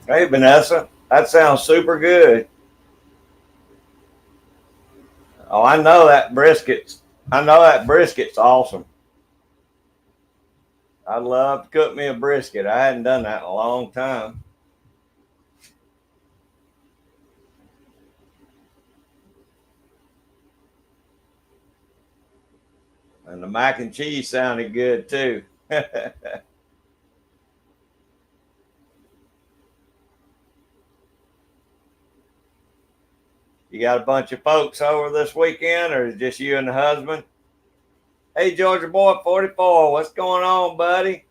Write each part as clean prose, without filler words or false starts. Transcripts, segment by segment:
Hey, Vanessa, that sounds super good. Oh, I know that brisket's. I know that brisket's awesome. I'd love to cook me a brisket. I hadn't done that in a long time. And the mac and cheese sounded good too. You got a bunch of folks over this weekend, or is it just you and the husband? Hey, Georgia boy 44, what's going on, buddy?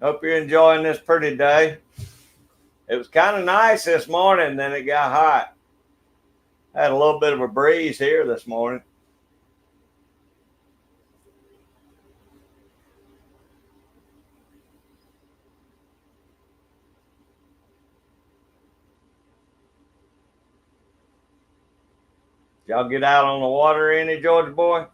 Hope you're enjoying this pretty day. It was kind of nice this morning, then it got hot. Had a little bit of a breeze here this morning. Y'all get out on the water any, Georgia boy?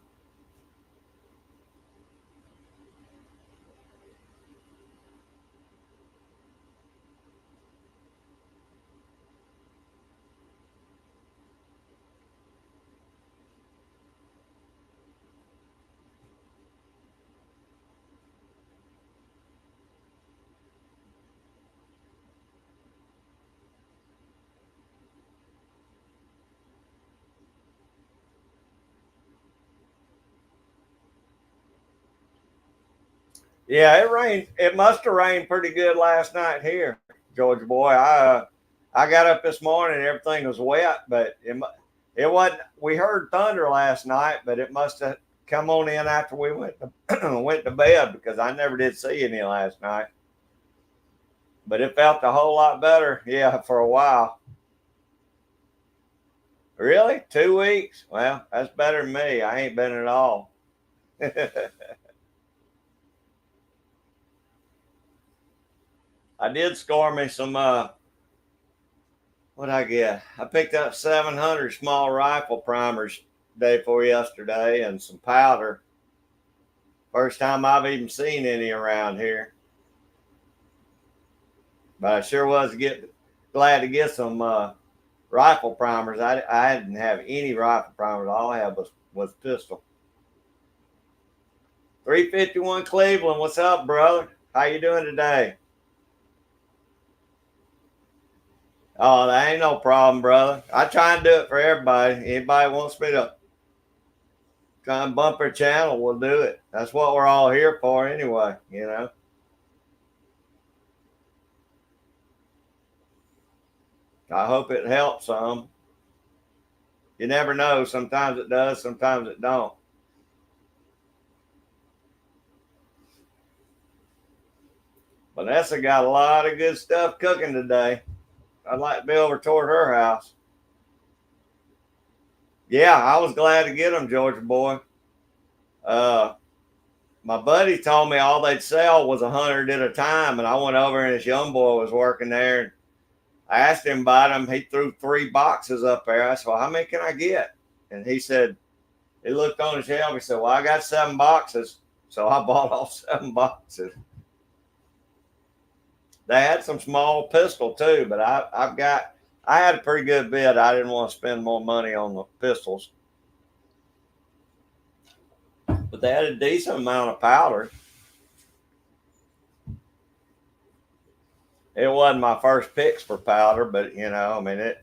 Yeah, it rained. It must have rained pretty good last night here, Georgia boy. I got up this morning and everything was wet, but it wasn't. We heard thunder last night, but it must have come on in after we went to bed because I never did see any last night. But it felt a whole lot better, yeah, for a while. Really, 2 weeks? Well, that's better than me. I ain't been at all. I did score me some what I get? I picked up 700 small rifle primers day before yesterday and some powder. First time I've even seen any around here. But I sure was glad to get some rifle primers. I didn't have any rifle primers. All I had was pistol. 351 Cleveland, what's up, brother? How you doing today? Oh, that ain't no problem, brother. I try and do it for everybody. Anybody wants me to try and bump their channel, we'll do it. That's what we're all here for anyway, you know. I hope it helps some. You never know. Sometimes it does, sometimes it don't. Vanessa got a lot of good stuff cooking today. I'd like to be over toward her house. Yeah, I was glad to get them, Georgia boy. Uh, my buddy told me all they'd sell was 100 at a time, and I went over and his young boy was working there. And I asked him about them. He threw 3 boxes up there. I said, "Well, how many can I get?" And he said, he looked on his shelf. He said, "Well, I got 7 boxes." So I bought all 7 boxes. They had some small pistol too, but I had a pretty good bid. I didn't want to spend more money on the pistols, but they had a decent amount of powder. It wasn't my first picks for powder, but I mean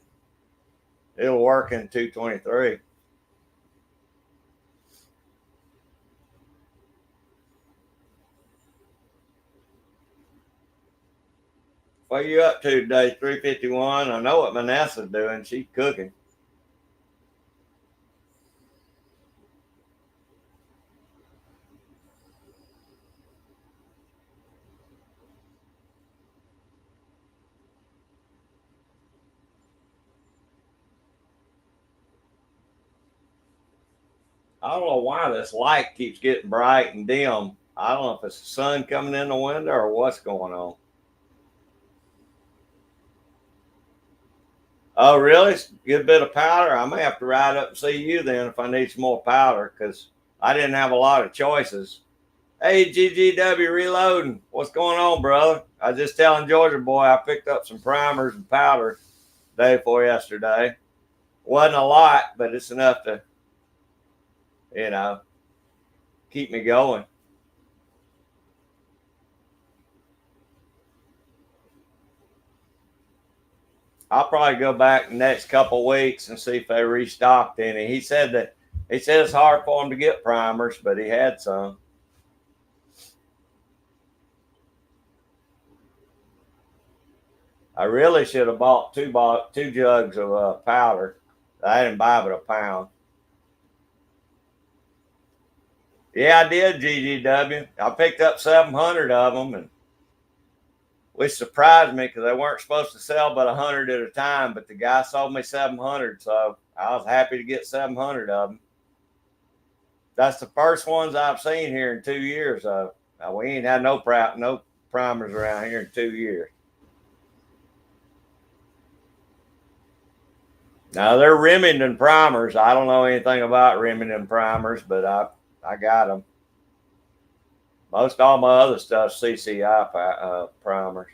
it'll work in 223. What are you up to today? 351. I know what Vanessa's doing. She's cooking. I don't know why this light keeps getting bright and dim. I don't know if it's the sun coming in the window or what's going on. Oh, really? Good bit of powder. I may have to ride up and see you then if I need some more powder because I didn't have a lot of choices. Hey, GGW Reloading. What's going on, brother? I was just telling Georgia boy I picked up some primers and powder day before yesterday. Wasn't a lot, but it's enough to, you know, keep me going. I'll probably go back the next couple weeks and see if they restocked any. He said it's hard for him to get primers, but he had some. I really should have bought two jugs of powder. I didn't buy but a pound. Yeah, I did, GGW. I picked up 700 of them, and which surprised me because they weren't supposed to sell but 100 at a time. But the guy sold me 700, so I was happy to get 700 of them. That's the first ones I've seen here in 2 years. We ain't had no primers around here in 2 years. Now they're Remington primers. I don't know anything about Remington primers, but I got them. Most all my other stuff CCI primers.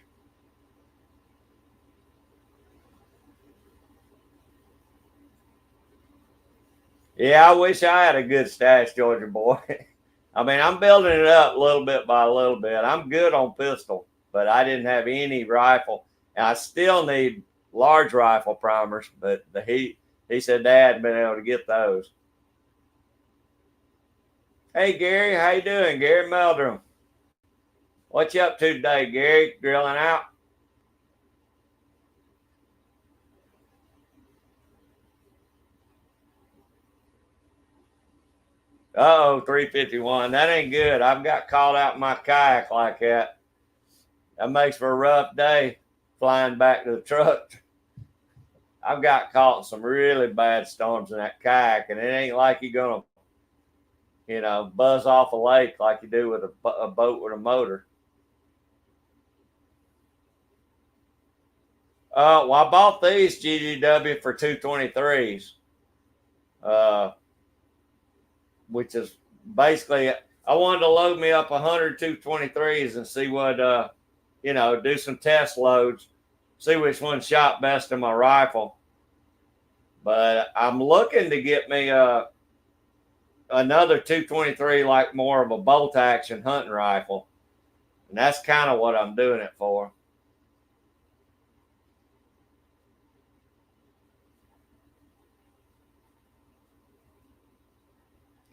Yeah, I wish I had a good stash, Georgia boy. I mean, I'm building it up little bit by little bit. I'm good on pistol, but I didn't have any rifle, and I still need large rifle primers. But he said Dad had been able to get those. Hey Gary, how you doing, Gary Meldrum? What you up to today, Gary? Grilling out? Uh-oh, 351. That ain't good. I've got caught out in my kayak like that. That makes for a rough day flying back to the truck. I've got caught in some really bad storms in that kayak, and it ain't like you're going to, buzz off a lake like you do with a boat with a motor. Well, I bought these GGW for 223s, which is basically, I wanted to load me up 100 223s and see what, do some test loads, see which one shot best in my rifle. But I'm looking to get me another 223, like more of a bolt action hunting rifle. And that's kind of what I'm doing it for.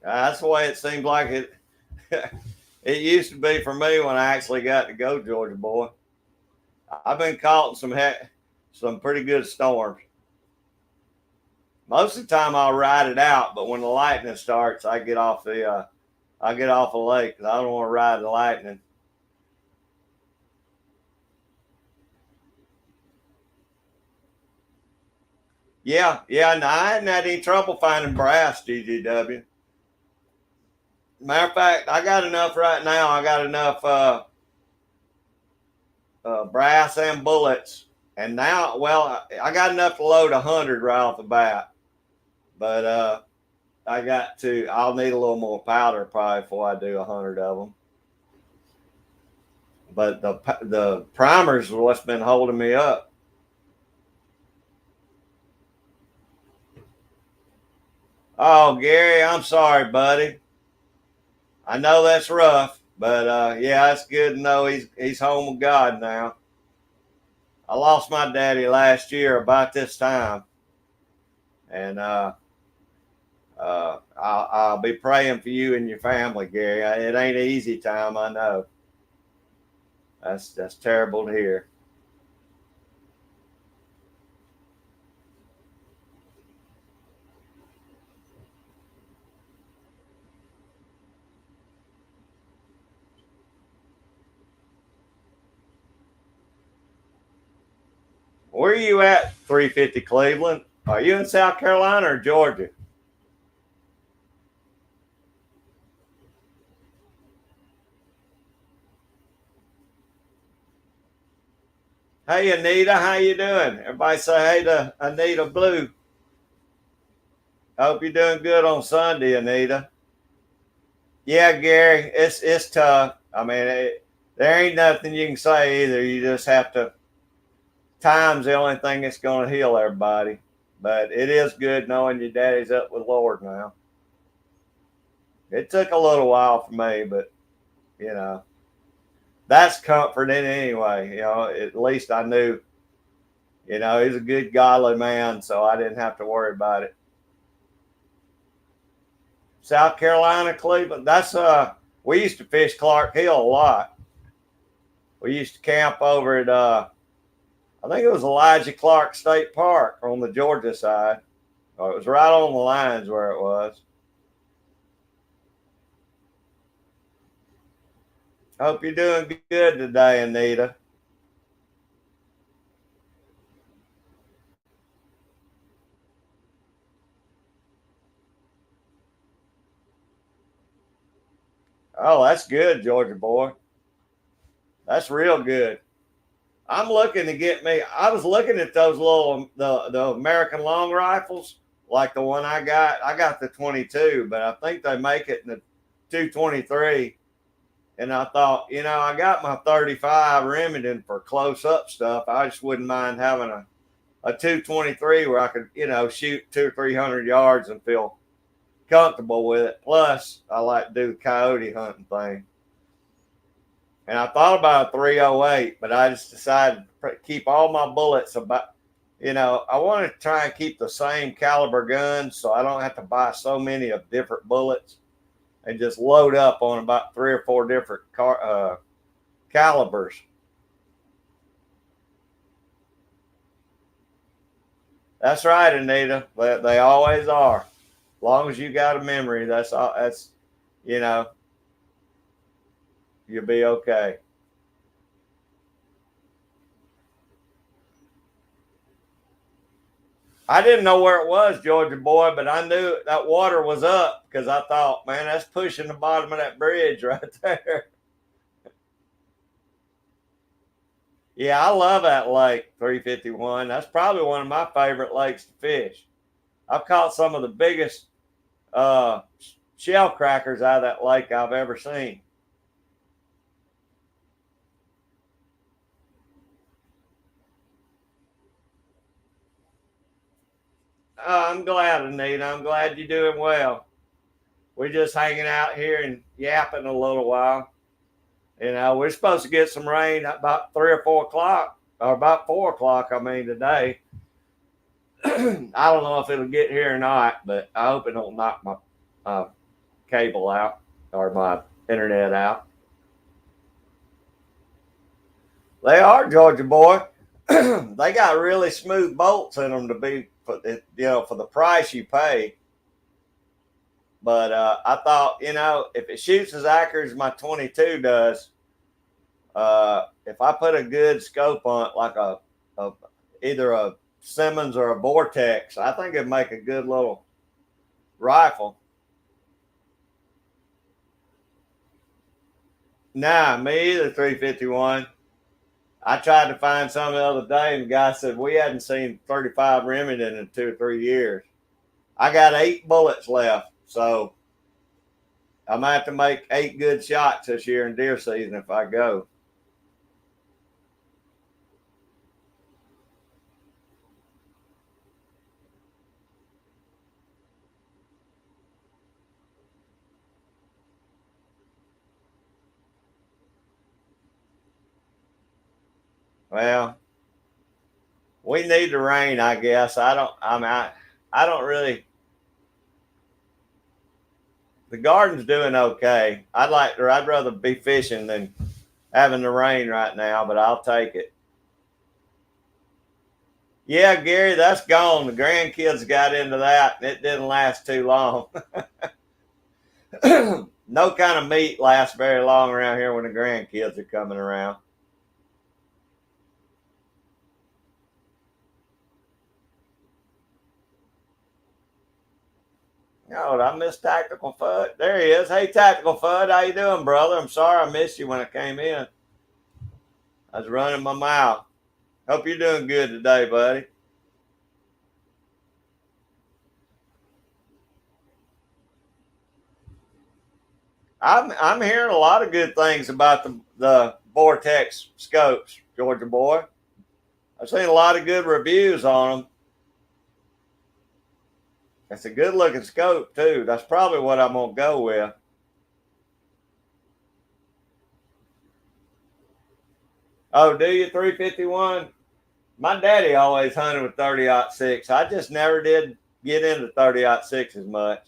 That's the way it seems like it. It used to be for me when I actually got to go, Georgia boy. I've been caught in some pretty good storms. Most of the time I'll ride it out, but when the lightning starts, I get off the lake because I don't want to ride the lightning. Yeah, no, I hadn't had any trouble finding brass, GGW. Matter of fact, I got enough right now. I got enough brass and bullets, and now, well, I got enough to load 100 right off the bat. But I'll need a little more powder probably before I do 100 of them. But the primers are what's been holding me up. Oh, Gary, I'm sorry, buddy. I know that's rough, but yeah, it's good to know he's home with God now. I lost my daddy last year about this time, and I'll be praying for you and your family, Gary. It ain't an easy time, I know. That's terrible to hear. Where are you at, 350 Cleveland? Are you in South Carolina or Georgia? Hey, Anita, how you doing? Everybody say hey to Anita Blue. Hope you're doing good on Sunday, Anita. Yeah, Gary, it's tough. I mean, there ain't nothing you can say either. You just have to. Time's the only thing that's going to heal everybody. But it is good knowing your daddy's up with Lord now. It took a little while for me, but you know that's comforting anyway. You know, at least I knew. You know, he's a good, godly man, so I didn't have to worry about it. South Carolina, Cleveland. That's we used to fish Clark Hill a lot. We used to camp over at I think it was Elijah Clark State Park on the Georgia side. Oh, it was right on the lines where it was. Hope you're doing good today, Anita. Oh, that's good, Georgia boy. That's real good. I'm looking to get me. I was looking at those little the American long rifles, like the one I got. I got the 22, but I think they make it in the 223. And I thought, I got my 35 Remington for close up stuff. I just wouldn't mind having a 223 where I could, shoot 200 or 300 yards and feel comfortable with it. Plus, I like to do the coyote hunting thing. And I thought about a 308, but I just decided to keep all my bullets about, I want to try and keep the same caliber guns so I don't have to buy so many of different bullets and just load up on about 3 or 4 different calibers. That's right, Anita. They always are. As long as you got a memory, that's all. You know, you'll be okay. I didn't know where it was, Georgia boy, but I knew that water was up because I thought, man, that's pushing the bottom of that bridge right there. Yeah, I love that lake, 351. That's probably one of my favorite lakes to fish. I've caught some of the biggest uh, shell crackers out of that lake I've ever seen. I'm glad, Anita. I'm glad you're doing well. We're just hanging out here and yapping a little while. We're supposed to get some rain about 3 or 4 o'clock, or about 4 o'clock. I mean, today. I don't know if it'll get here or not, but I hope it don't knock my uh, cable out or my internet out. They are, Georgia boy. They got really smooth bolts in them to be for for the price you pay. But I thought, if it shoots as accurate as my 22 does, if I put a good scope on it, like a either a Simmons or a Vortex, I think it'd make a good little rifle. Nah, me either. 351. I tried to find some the other day, and the guy said we hadn't seen 35 Remington in 2 or 3 years. I got 8 bullets left, so I'm gonna have to make 8 good shots this year in deer season if I go. Well, we need the rain, I guess. I don't. I don't really. The garden's doing okay. I'd rather be fishing than having the rain right now, but I'll take it. Yeah, Gary, that's gone. The grandkids got into that, and it didn't last too long. No kind of meat lasts very long around here when the grandkids are coming around. Oh, did I miss Tactical Fud? There he is. Hey, Tactical Fud, how you doing, brother? I'm sorry I missed you when I came in. I was running my mouth. Hope you're doing good today, buddy. I'm hearing a lot of good things about the Vortex scopes, Georgia boy. I've seen a lot of good reviews on them. It's a good looking scope too. That's probably what I'm gonna go with. Oh, do you 351? My daddy always hunted with 30-06. I just never did get into 30-06 as much.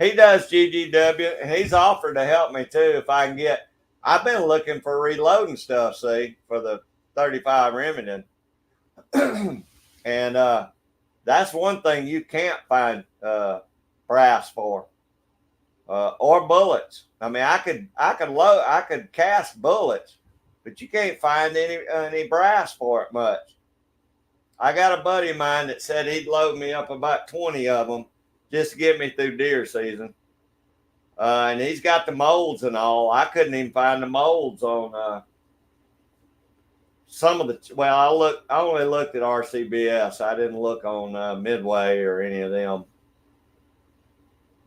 He does GGW, and he's offered to help me too if I can get. I've been looking for reloading stuff, see, for the 35 Remington, and that's one thing you can't find brass for, or bullets. I mean, I could cast bullets, but you can't find any brass for it much. I got a buddy of mine that said he'd load me up about 20 of them just to get me through deer season. And he's got the molds and all. I couldn't even find the molds on some of the. Well, I only looked at RCBS. I didn't look on Midway or any of them.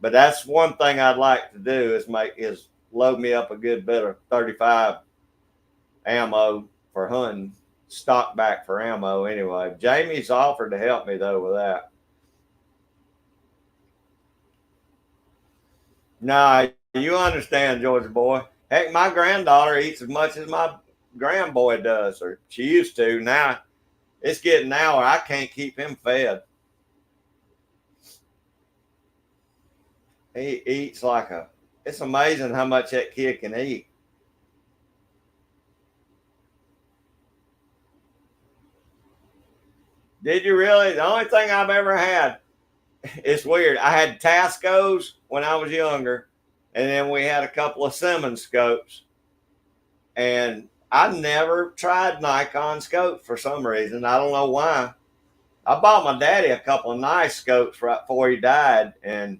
But that's one thing I'd like to do is load me up a good bit of 35 ammo for hunting, stock back for ammo anyway. Jamie's offered to help me though with that. Nah, you understand, Georgia boy. Heck, my granddaughter eats as much as my grandboy does, or she used to. Now it's getting now where I can't keep him fed. He eats like a. It's amazing how much that kid can eat. Did you really? The only thing I've ever had, it's weird. I had Tascos when I was younger, and then we had a couple of Simmons scopes. And I never tried Nikon scopes for some reason. I don't know why. I bought my daddy a couple of nice scopes right before he died, and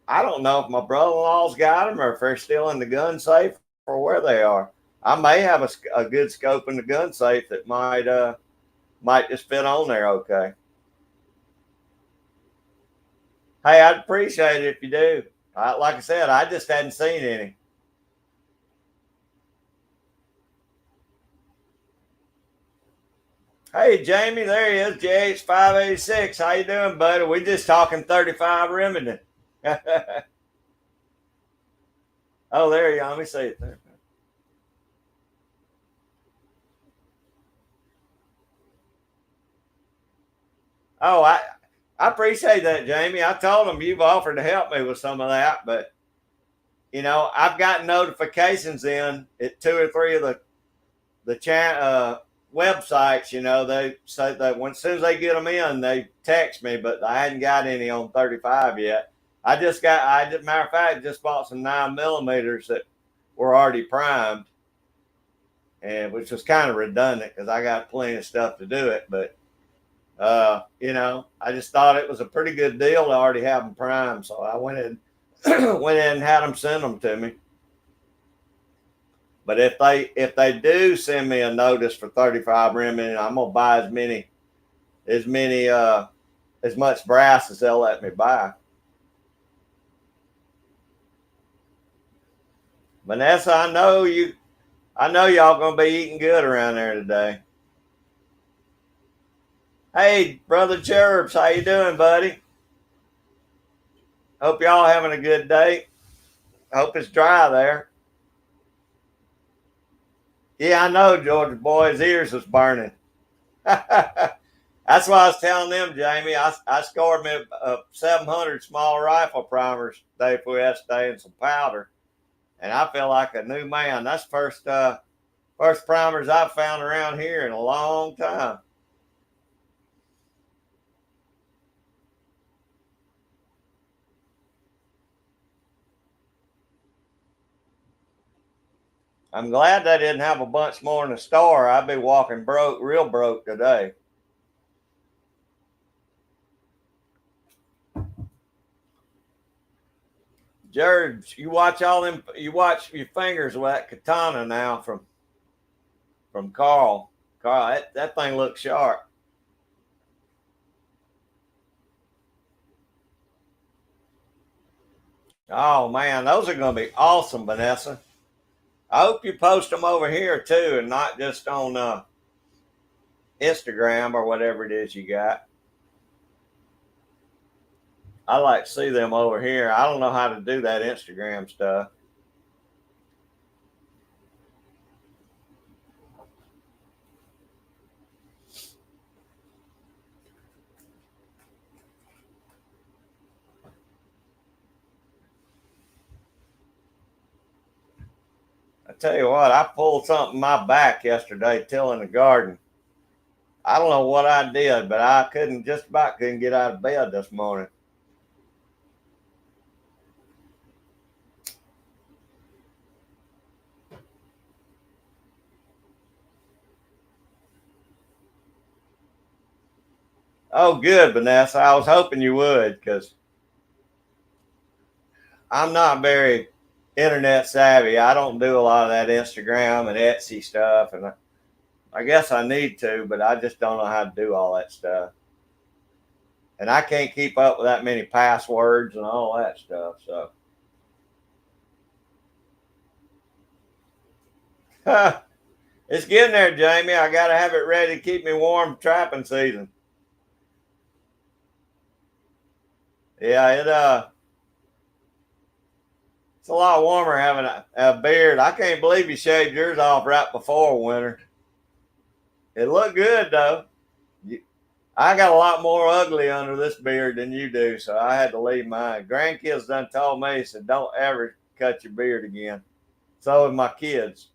I don't know if my brother-in-law's got them or if they're still in the gun safe or where they are. I may have a good scope in the gun safe that might just fit on there okay. Hey, I'd appreciate it if you do. Like I said, I just hadn't seen any. Hey, Jamie, there he is, JH586. How you doing, buddy? We just talking 35 Remington. Oh, there you are. Let me see it there. Oh, I appreciate that, Jamie. I told him you've offered to help me with some of that, but I've gotten notifications in at two or three of the websites. They say that as soon as they get them in, they text me, but I hadn't got any on 35 yet. Matter of fact, just bought some 9mm that were already primed, and which was kind of redundant because I got plenty of stuff to do it. But I just thought it was a pretty good deal to already have them primed, so I went in, went in and had them send them to me. But if they do send me a notice for 35 Remington, I'm gonna buy as much brass as they'll let me buy. Vanessa, I know y'all gonna be eating good around there today. Hey, brother Cherbs, how you doing, buddy? Hope y'all having a good day. Hope it's dry there. Yeah, I know, Georgia boy. His ears was burning. That's why I was telling them, Jamie. I scored me 700 small rifle primers day before yesterday and some powder, and I feel like a new man. That's first primers I've found around here in a long time. I'm glad they didn't have a bunch more in the store. I'd be walking real broke today. George, you watch your fingers with that katana now from Carl. Carl, that thing looks sharp. Oh man, those are going to be awesome, Vanessa. I hope you post them over here too, and not just on Instagram or whatever it is you got. I like to see them over here. I don't know how to do that Instagram stuff. I tell you what, I pulled something in my back yesterday tilling the garden. I don't know what I did, but I couldn't get out of bed this morning. Oh, good, Vanessa. I was hoping you would because I'm not very internet savvy. I don't do a lot of that Instagram and Etsy stuff, and I guess I need to, but I just don't know how to do all that stuff. And I can't keep up with that many passwords and all that stuff. So it's getting there, Jamie. I got to have it ready to keep me warm trapping season. Yeah, it's a lot warmer having a beard. I can't believe you shaved yours off right before winter. It looked good though. I got a lot more ugly under this beard than you do, so I had to leave mine. Grandkids done told me, said, don't ever cut your beard again. So have my kids.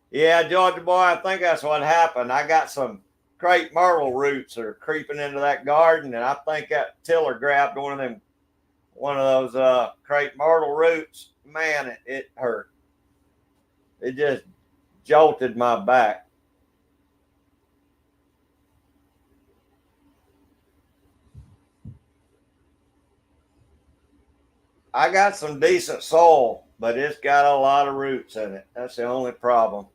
Yeah, Georgia boy, I think that's what happened. I got some crepe myrtle roots that are creeping into that garden, and I think that tiller grabbed one of those crepe myrtle roots. Man, it hurt. It just jolted my back. I got some decent soil, but it's got a lot of roots in it. That's the only problem.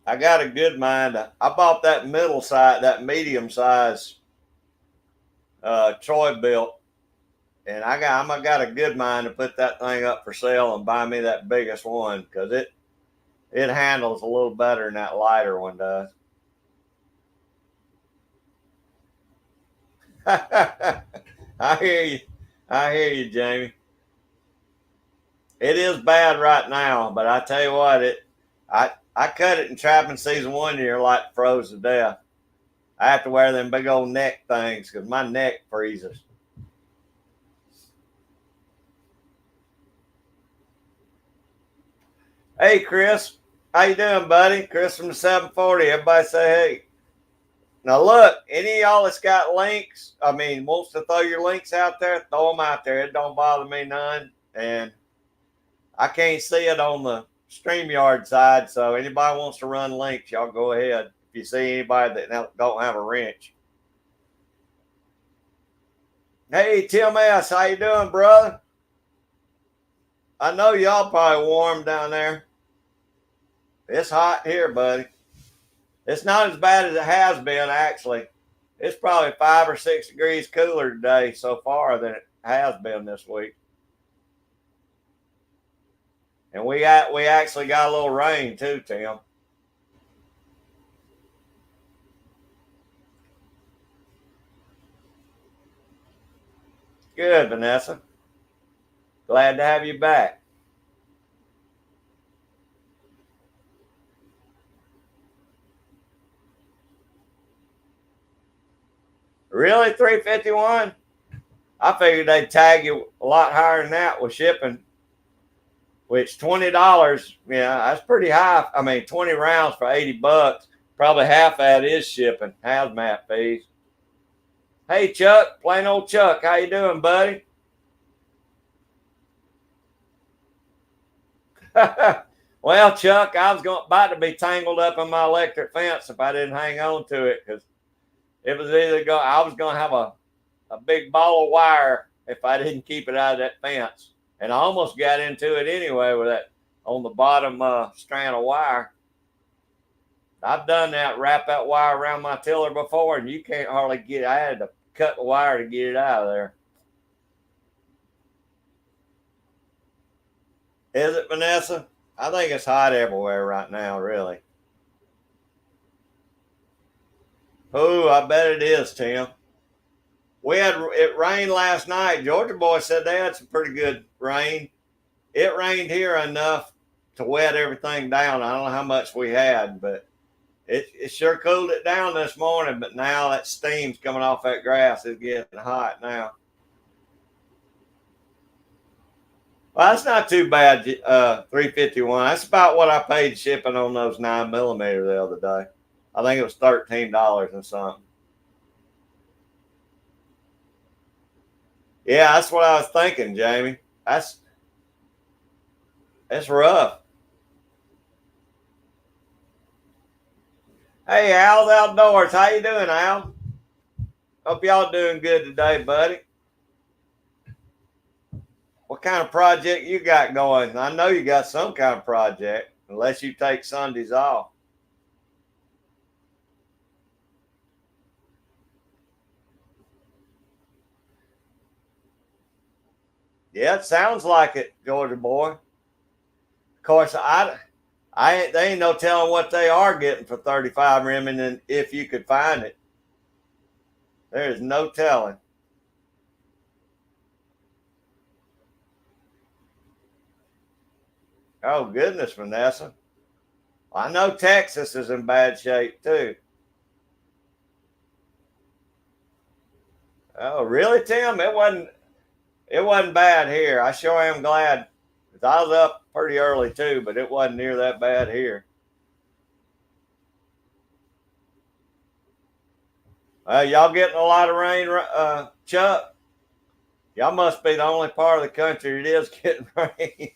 I got a good mind. I bought that that medium size Troy built, and I got a good mind to put that thing up for sale and buy me that biggest one because it handles a little better than that lighter one does. I hear you. I hear you, Jamie. It is bad right now, but I tell you what, I cut it in trapping season one year like froze to death. I have to wear them big old neck things because my neck freezes. Hey, Chris, how you doing, buddy? Chris from the 740. Everybody say hey. Now look, any of y'all that's got links, wants to throw your links out there, throw them out there. It don't bother me none. And I can't see it on the StreamYard side, so anybody wants to run links, y'all go ahead. If you see anybody that don't have a wrench. Hey, Tim S., how you doing, brother? I know y'all probably warm down there. It's hot here, buddy. It's not as bad as it has been, actually. It's probably 5 or 6 degrees cooler today so far than it has been this week. And we actually got a little rain too, Tim. Good, Vanessa. Glad to have you back. Really, 351? I figured they'd tag you a lot higher than that with shipping. Which $20, yeah, that's pretty high. 20 rounds for $80. Probably half that is shipping, hazmat fees. Hey, Chuck, plain old Chuck, how you doing, buddy? Well, Chuck, I was about to be tangled up in my electric fence if I didn't hang on to it because it was I was going to have a big ball of wire if I didn't keep it out of that fence. And I almost got into it anyway with that on the bottom strand of wire. I've done that, wrap that wire around my tiller before, and you can't hardly get it. I had to cut the wire to get it out of there. Is it, Vanessa? I think it's hot everywhere right now, really. Oh, I bet it is, Tim. It rained last night. Georgia boy said they had some pretty good rain. It rained here enough to wet everything down. I don't know how much we had, but it sure cooled it down this morning. But now that steam's coming off that grass. It's getting hot now. Well, that's not too bad. 351. That's about what I paid shipping on those 9mm the other day. I think it was $13 and something. Yeah, that's what I was thinking, Jamie. That's rough. Hey, Al's Outdoors. How you doing, Al? Hope y'all doing good today, buddy. What kind of project you got going? I know you got some kind of project, unless you take Sundays off. Yeah, it sounds like it, Georgia boy. Of course, they ain't no telling what they are getting for 35 Remington if you could find it. There is no telling. Oh, goodness, Vanessa. I know Texas is in bad shape, too. Oh, really, Tim? It wasn't bad here. I sure am glad. I was up pretty early, too, but it wasn't near that bad here. Y'all getting a lot of rain, Chuck? Y'all must be the only part of the country that is getting rain.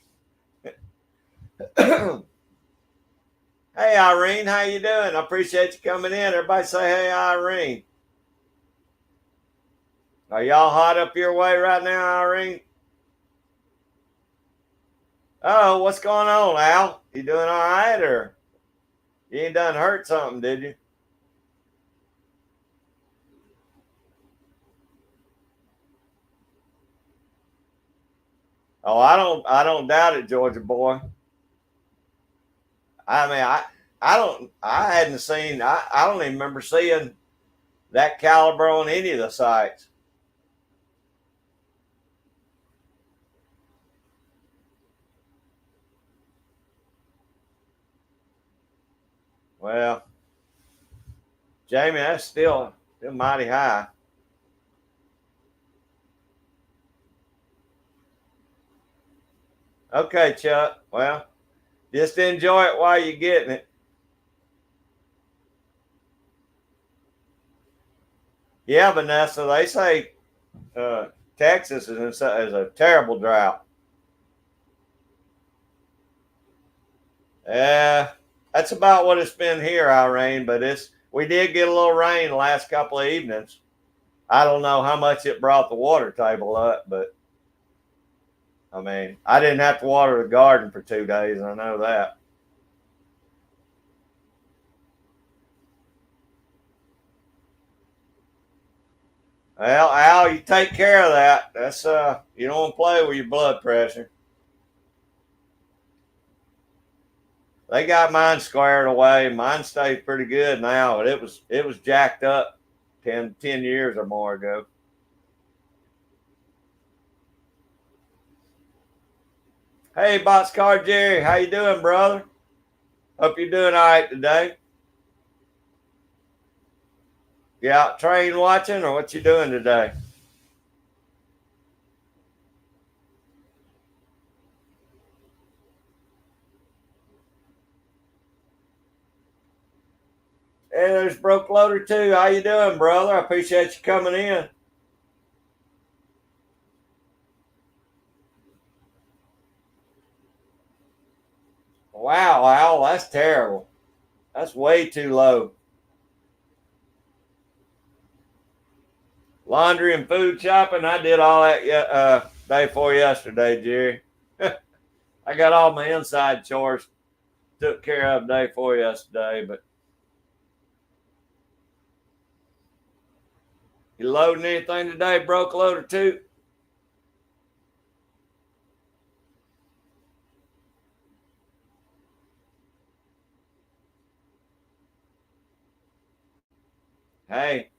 Hey, Irene, how you doing? I appreciate you coming in. Everybody say, hey, Irene. Are y'all hot up your way right now, Irene? Oh, what's going on, Al? You doing all right, or you ain't done hurt something, did you? Oh, I don't doubt it, Georgia boy. I mean, I hadn't seen, I don't even remember seeing that caliber on any of the sites. Well, Jamie, that's still mighty high. Okay, Chuck. Well, just enjoy it while you're getting it. Yeah, Vanessa, they say Texas is a terrible drought. That's about what it's been here, Irene. But we did get a little rain the last couple of evenings. I don't know how much it brought the water table up, but I mean, I didn't have to water the garden for 2 days. I know that. Well, Al, you take care of that. That's you don't want to play with your blood pressure. They got mine squared away. Mine stays pretty good now, but it was jacked up 10 years or more ago. Hey, Boxcar Jerry, how you doing, brother? Hope you're doing all right today. You out train watching, or what you doing today? Hey, there's Broke Loader too. How you doing, brother? I appreciate you coming in. Wow, Al, that's terrible. That's way too low. Laundry and food shopping. I did all that day before yesterday, Jerry. I got all my inside chores took care of day before yesterday, but You loading anything today, broke loader too? Hey,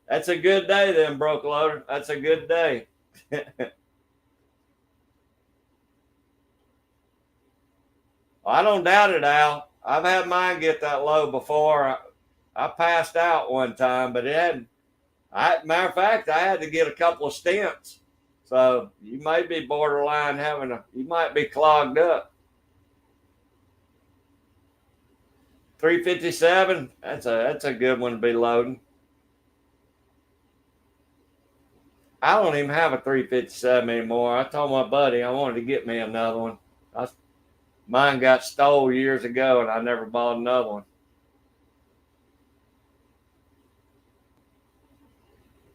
that's a good day then, broke loader. That's a good day. I don't doubt it, Al. I've had mine get that low before. I passed out one time, but it hadn't. Matter of fact, I had to get a couple of stents. So you may be borderline you might be clogged up. 357, that's a good one to be loading. I don't even have a 357 anymore. I told my buddy I wanted to get me another one. Mine got stole years ago, and I never bought another one.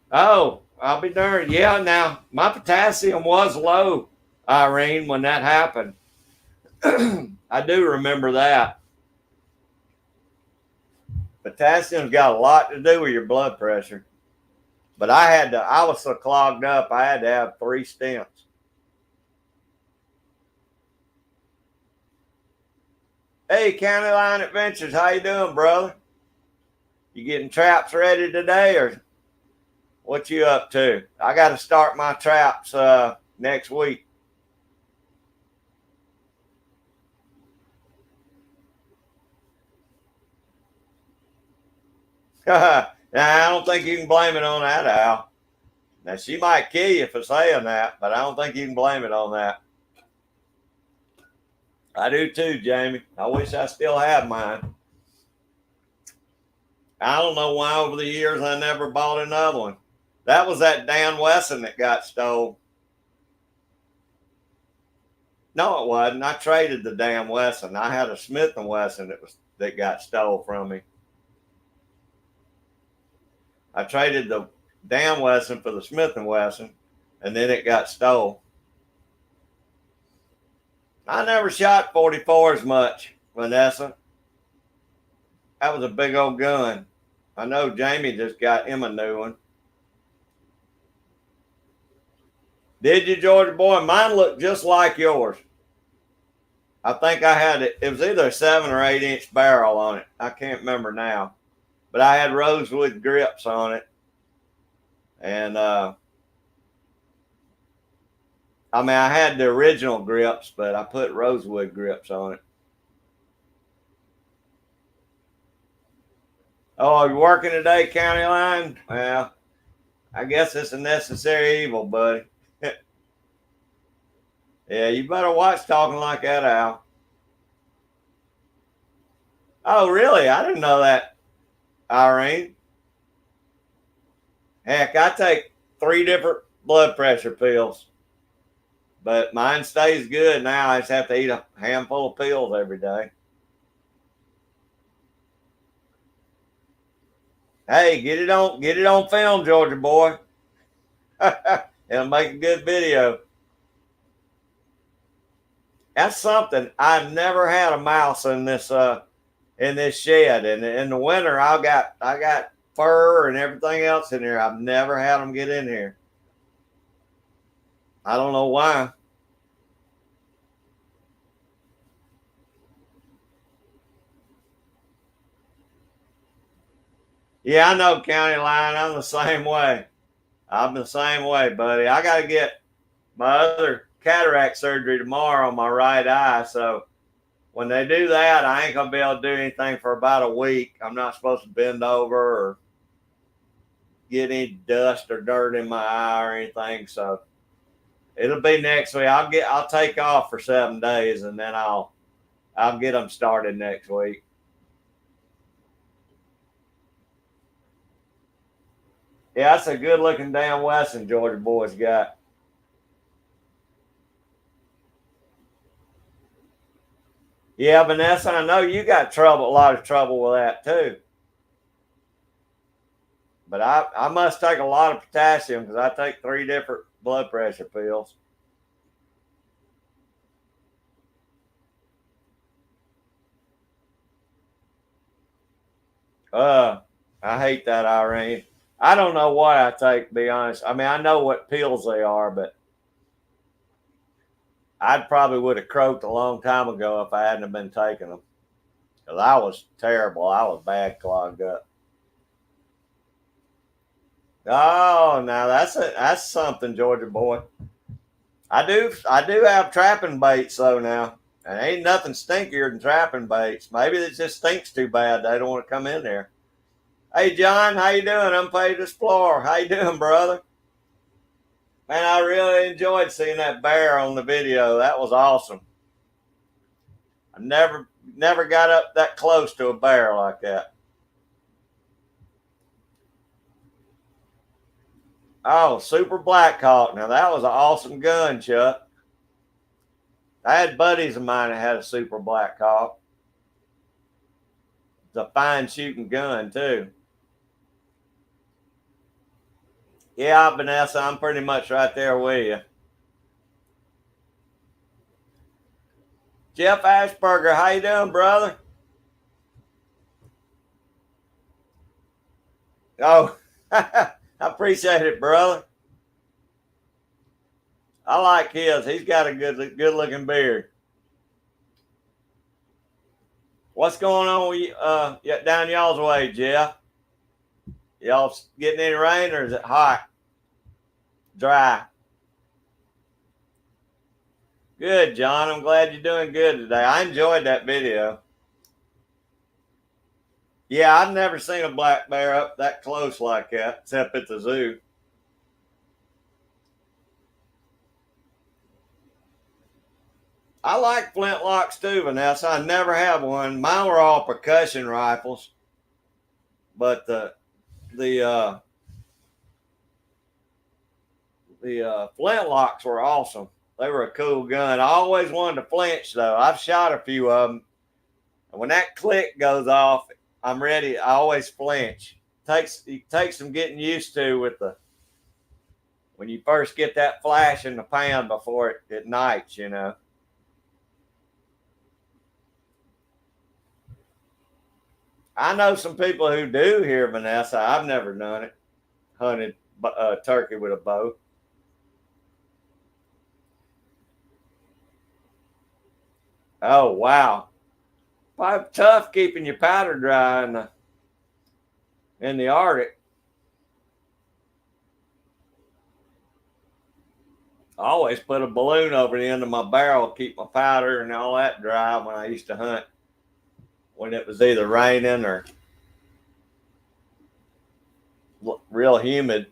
Oh, I'll be darned. Yeah, now my potassium was low, Irene, when that happened. I do remember that. Potassium's got a lot to do with your blood pressure. But I was so clogged up, I had to have 3 stents. Hey, County Line Adventures, how you doing, brother? You getting traps ready today, or what you up to? I got to start my traps next week. Now, I don't think you can blame it on that, Al. Now, she might kill you for saying that, but I don't think you can blame it on that. I do too, Jamie. I wish I still had mine. I don't know why over the years I never bought another one. That was that Dan Wesson that got stole. No, it wasn't. I traded the Dan Wesson. I had a Smith and Wesson that got stole from me. I traded the Dan Wesson for the Smith and Wesson, and then it got stole. I never shot 44s much, Vanessa. That was a big old gun. I know Jamie just got him a new one. Did you, Georgia boy? Mine looked just like yours. I think I had it. It was either a 7 or 8 inch barrel on it. I can't remember now, but I had rosewood grips on it, and I had the original grips, but I put rosewood grips on it. Oh, are you working today, County Line? Well, I guess it's a necessary evil, buddy. Yeah, you better watch talking like that, Al. Oh, really? I didn't know that, Irene. Heck, I take 3 different blood pressure pills, but mine stays good now. I just have to eat a handful of pills every day. Hey, get it on film, Georgia boy. It'll make a good video. That's something. I've never had a mouse in this shed. And in the winter, I got fur and everything else in here. I've never had them get in here. I don't know why. Yeah, I know, County Line. I'm the same way. I'm the same way, buddy. I got to get my other cataract surgery tomorrow on my right eye. So when they do that, I ain't going to be able to do anything for about a week. I'm not supposed to bend over or get any dust or dirt in my eye or anything. So it'll be next week. I'll take off for 7 days, and then I'll get them started next week. Yeah, that's a good looking Dan Wesson Georgia boy's got. Yeah, Vanessa, I know you got a lot of trouble with that too. But I must take a lot of potassium because I take 3 different blood pressure pills. I hate that, Irene. I don't know what I take, to be honest. I mean, I know what pills they are, but I probably would have croaked a long time ago if I hadn't have been taking them. Because I was terrible. I was bad clogged up. Oh, now that's something, Georgia boy. I do have trapping baits though now. And ain't nothing stinkier than trapping baits. Maybe it just stinks too bad. They don't want to come in there. Hey John, how you doing? Unpaid Explorer. How you doing, brother? Man, I really enjoyed seeing that bear on the video. That was awesome. I never got up that close to a bear like that. Oh, Super Blackhawk. Now that was an awesome gun, Chuck. I had buddies of mine that had a Super Blackhawk. It's a fine shooting gun too. Yeah, Vanessa, I'm pretty much right there with you. Jeff Ashburger, how you doing, brother? Oh, I appreciate it, brother. I like his. He's got a good looking beard. What's going on with you, down y'all's way, Jeff? Y'all getting any rain or is it hot? Dry? Good, John. I'm glad you're doing good today. I enjoyed that video. Yeah, I've never seen a black bear up that close like that, except at the zoo. I like flintlocks too, Vanessa. I never have one. Mine were all percussion rifles, but the flintlocks were awesome. They were a cool gun. I always wanted to flinch though. I've shot a few of them. And when that click goes off, I'm ready. I always flinch. It takes some getting used to with the when you first get that flash in the pan before it ignites, you know. I know some people who do here, Vanessa. I've never done it. Hunted turkey with a bow. Oh wow, probably tough keeping your powder dry in the Arctic. I always put a balloon over the end of my barrel, keep my powder and all that dry when I used to hunt when it was either raining or real humid.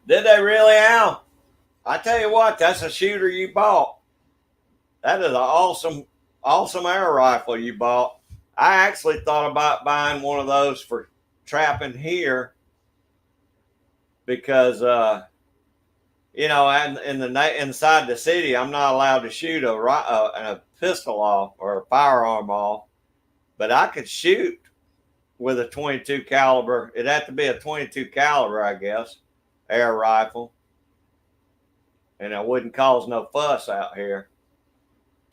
Did they really, Al? I tell you what, that's a shooter you bought. That is an awesome air rifle you bought. I actually thought about buying one of those for trapping here because in the inside the city, I'm not allowed to shoot a pistol off or a firearm off, but I could shoot with a 22 caliber. It'd have to be a 22 caliber, I guess, air rifle, and it wouldn't cause no fuss out here.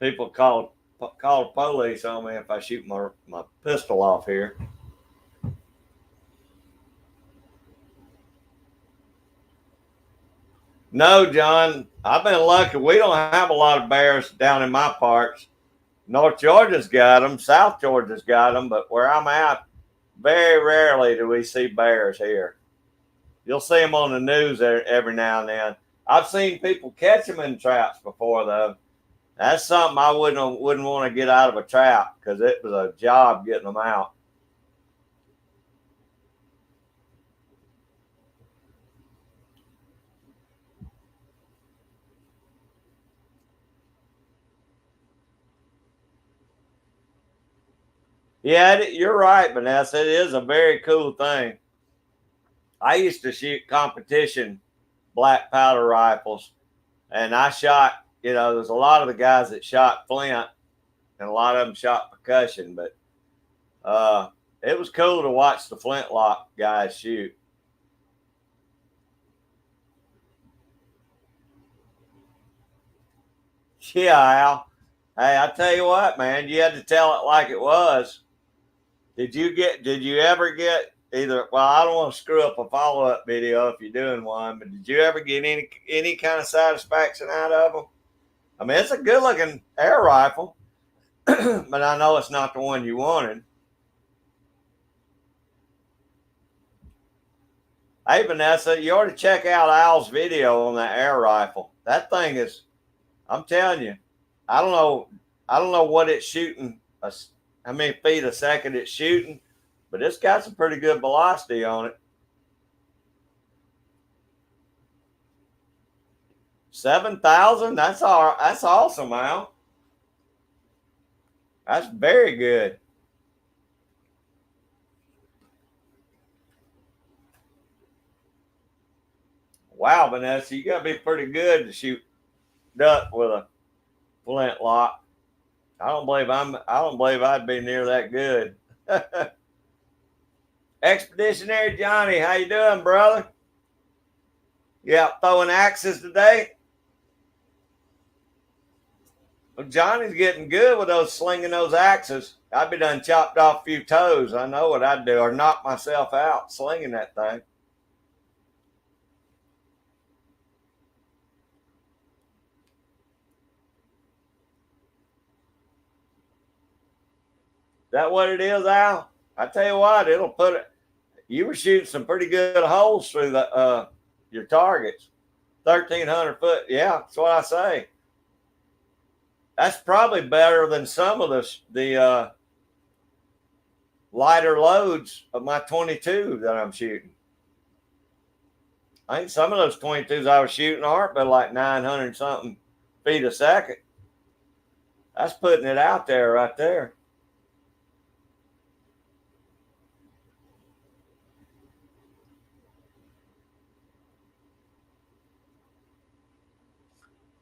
People call the police on me if I shoot my pistol off here. No, John, I've been lucky. We don't have a lot of bears down in my parts. North Georgia's got them, South Georgia's got them, but where I'm at, very rarely do we see bears here. You'll see them on the news every now and then. I've seen people catch them in traps before, though. That's something I wouldn't want to get out of a trap because it was a job getting them out. Yeah, you're right, Vanessa. It is a very cool thing. I used to shoot competition black powder rifles, and I shot. There's a lot of the guys that shot flint, and a lot of them shot percussion. But it was cool to watch the flintlock guys shoot. Yeah, Al. Hey, I tell you what, man, you had to tell it like it was. Did you ever get either? Well, I don't want to screw up a follow up video if you're doing one, but did you ever get any kind of satisfaction out of them? I mean, it's a good looking air rifle, but I know it's not the one you wanted. Hey, Vanessa, you ought to check out Al's video on that air rifle. That thing is, I'm telling you, I don't know, I don't know what it's shooting, how many feet a second it's shooting, but it's got some pretty good velocity on it. 7,000? That's all. That's awesome, Al. That's very good. Wow, Vanessa, you gotta be pretty good to shoot duck with a flintlock. I don't believe I'd be near that good. Expeditionary Johnny, how you doing, brother? You out throwing axes today? Well, Johnny's getting good with those slinging those axes. I'd be done chopped off a few toes. I know what I'd do, or knock myself out slinging that thing. That what it is, Al? I tell you what, it'll put it. You were shooting some pretty good holes through the your targets. 1,300 foot. Yeah, that's what I say. That's probably better than some of the lighter loads of my 22 that I'm shooting. I think some of those 22s I was shooting aren't but like 900 something feet a second. That's putting it out there right there.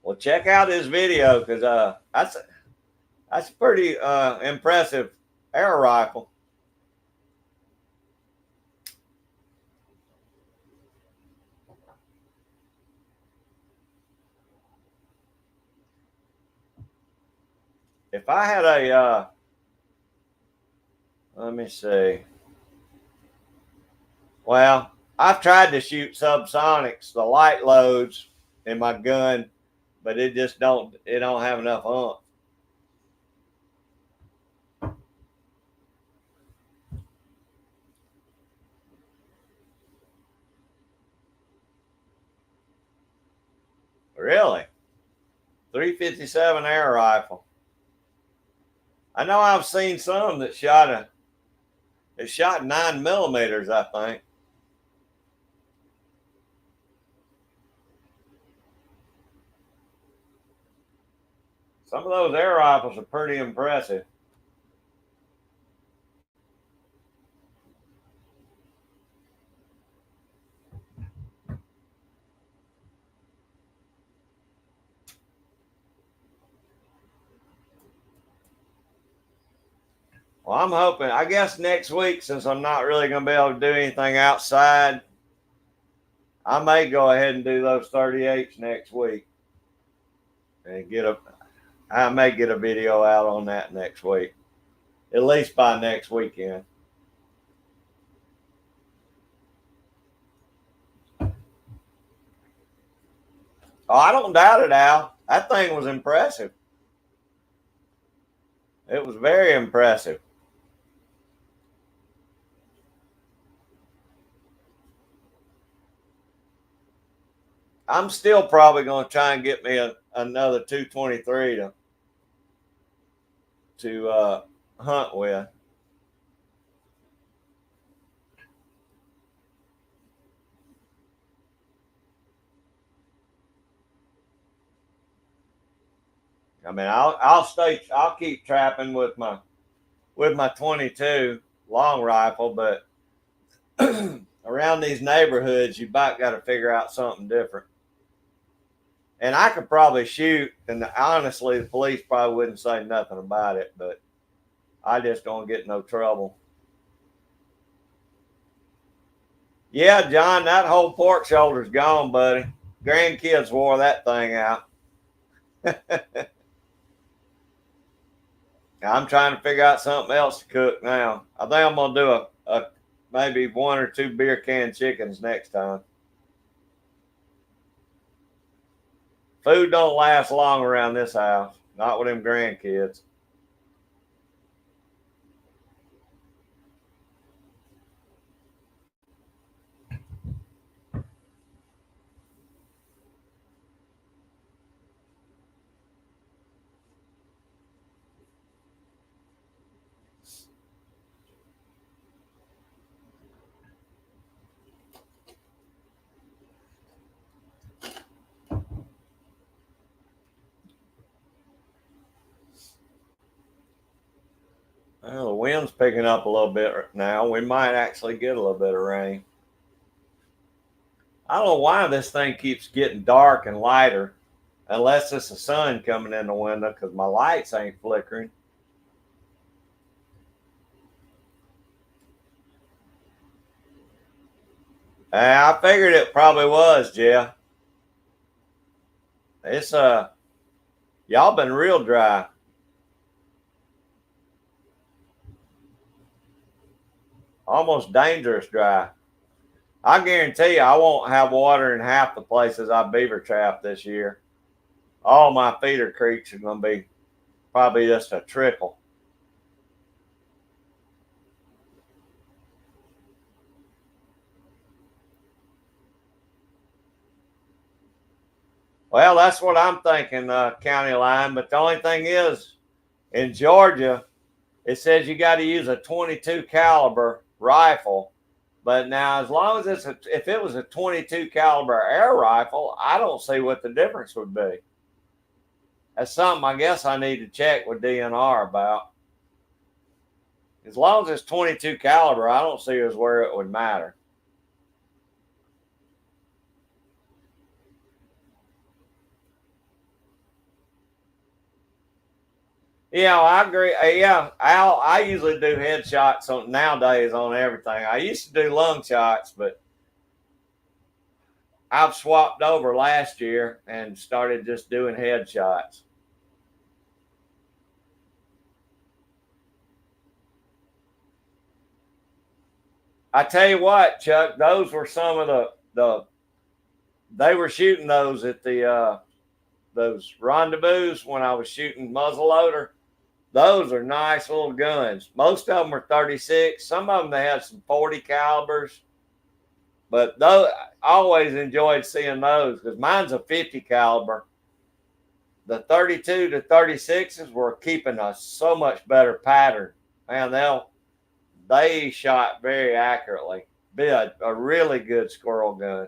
Well, check out his video because that's a pretty impressive air rifle. If I had a, let me see. Well, I've tried to shoot subsonics, the light loads in my gun, but it don't have enough oomph. Really? 357 air rifle. I know I've seen some that shot 9 millimeters, I think. Some of those air rifles are pretty impressive. Well, I'm hoping, I guess next week, since I'm not really going to be able to do anything outside, I may go ahead and do those 38s next week and I may get a video out on that next week, at least by next weekend. Oh, I don't doubt it, Al. That thing was impressive. It was very impressive. I'm still probably going to try and get me another 223 to hunt with. I mean, I'll keep trapping with my 22 long rifle, but around these neighborhoods, you about got to figure out something different. And I could probably shoot, and honestly, the police probably wouldn't say nothing about it, but I just don't get no trouble. Yeah, John, that whole pork shoulder's gone, buddy. Grandkids wore that thing out. I'm trying to figure out something else to cook now. I think I'm gonna do a maybe 1 or 2 beer can chickens next time. Food don't last long around this house. Not with them grandkids. Well, the wind's picking up a little bit now. We might actually get a little bit of rain. I don't know why this thing keeps getting dark and lighter, unless it's the sun coming in the window because my lights ain't flickering. I figured it probably was, Jeff. It's y'all been real dry. Almost dangerous dry. I guarantee you I won't have water in half the places I beaver trapped this year. All my feeder creeks are gonna be probably just a trickle. Well, that's what I'm thinking, county line. But the only thing is, in Georgia, it says you got to use a 22 caliber rifle. But now, as long as if it was a 22 caliber air rifle, I don't see what the difference would be. That's something I guess I need to check with DNR about. As long as it's 22 caliber, I don't see as where it would matter. Yeah, I agree. Yeah, Al, I usually do headshots on nowadays on everything. I used to do lung shots, but I've swapped over last year and started just doing headshots. I tell you what, Chuck, those were some of the they were shooting those at the those rendezvous when I was shooting muzzleloader. Those are nice little guns. Most of them were 36. Some of them they had some 40 calibers. But those, I always enjoyed seeing those because mine's a 50 caliber. The 32 to 36s were keeping a so much better pattern. Man, they shot very accurately. Be a really good squirrel gun.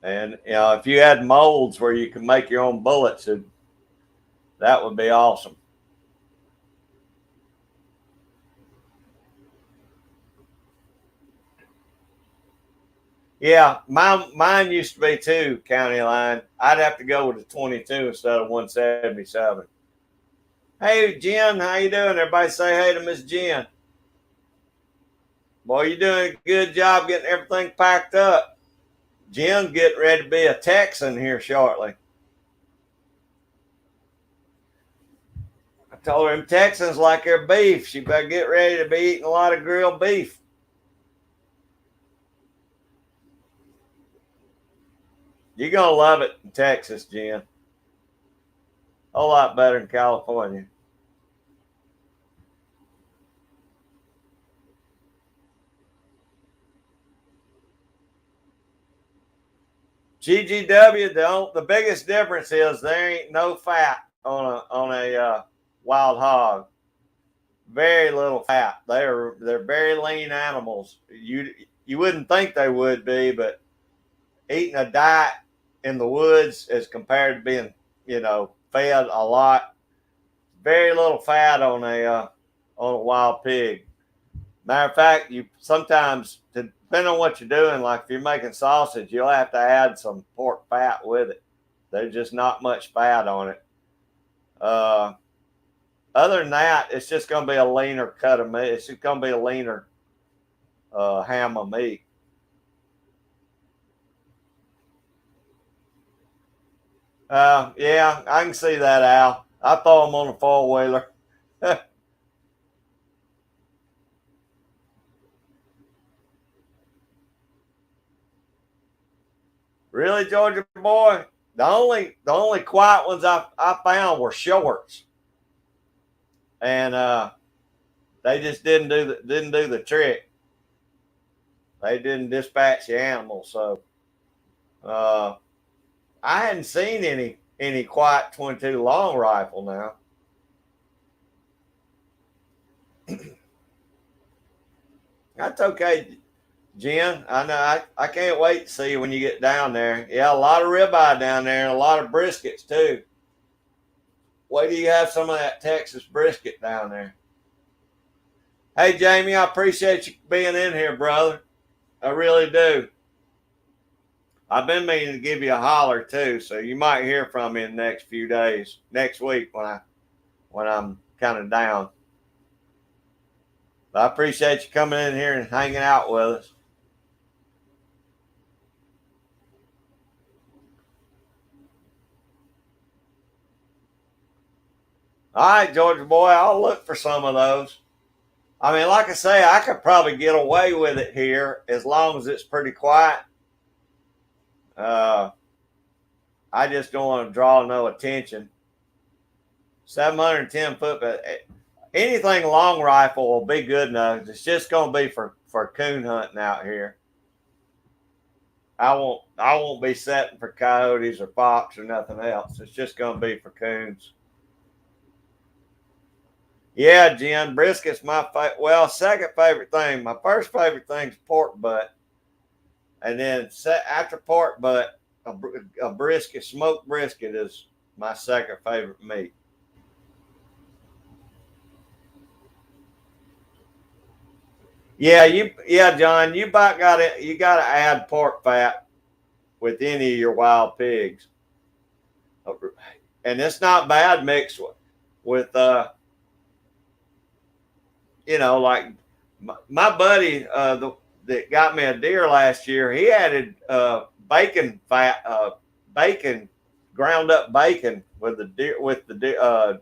And you know, if you had molds where you could make your own bullets, that would be awesome. Yeah, mine used to be too, county line. I'd have to go with a 22 instead of 177. Hey Jen, how you doing? Everybody say hey to Miss Jen. Boy, you doing a good job getting everything packed up. Jen's getting ready to be a Texan here shortly. I told her them Texans like their beef. She better get ready to be eating a lot of grilled beef. You're gonna love it in Texas, Jen. A whole lot better than California. GGW, the biggest difference is there ain't no fat on a wild hog. Very little fat. They're very lean animals. You wouldn't think they would be, but eating a diet in the woods as compared to being fed a lot. Very little fat on a wild pig. Matter of fact, you sometimes, depending on what you're doing, like if you're making sausage, you'll have to add some pork fat with it. There's just not much fat on it. Uh, Other than that, it's just going to be a leaner cut of meat. It's just going to be a leaner ham of meat. Yeah, I can see that, Al. I throw them on a four-wheeler. Really, Georgia boy? The only quiet ones I found were shorts, and they just didn't do the trick. They didn't dispatch the animals, so uh, I hadn't seen any quiet 22 long rifle now. That's okay, Jen. I know. I can't wait to see you when you get down there. Yeah, a lot of ribeye down there and a lot of briskets too. Wait till you have some of that Texas brisket down there. Hey, Jamie, I appreciate you being in here, brother. I really do. I've been meaning to give you a holler too, so you might hear from me in the next few days, next week when I'm kind of down. But I appreciate you coming in here and hanging out with us. All right, Georgia boy, I'll look for some of those. I mean, like I say, I could probably get away with it here as long as it's pretty quiet. Uh, I just don't want to draw no attention. 710 foot, but anything long rifle will be good enough. It's just going to be for coon hunting out here. I won't be setting for coyotes or fox or nothing else. It's just going to be for coons. Yeah, Jen, brisket's my second favorite thing. My first favorite thing is pork butt, and then after pork butt, a brisket, smoked brisket is my second favorite meat. Yeah, John, you got to add pork fat with any of your wild pigs, and it's not bad mixed with like my buddy that got me a deer last year. He added bacon fat, bacon ground up bacon with the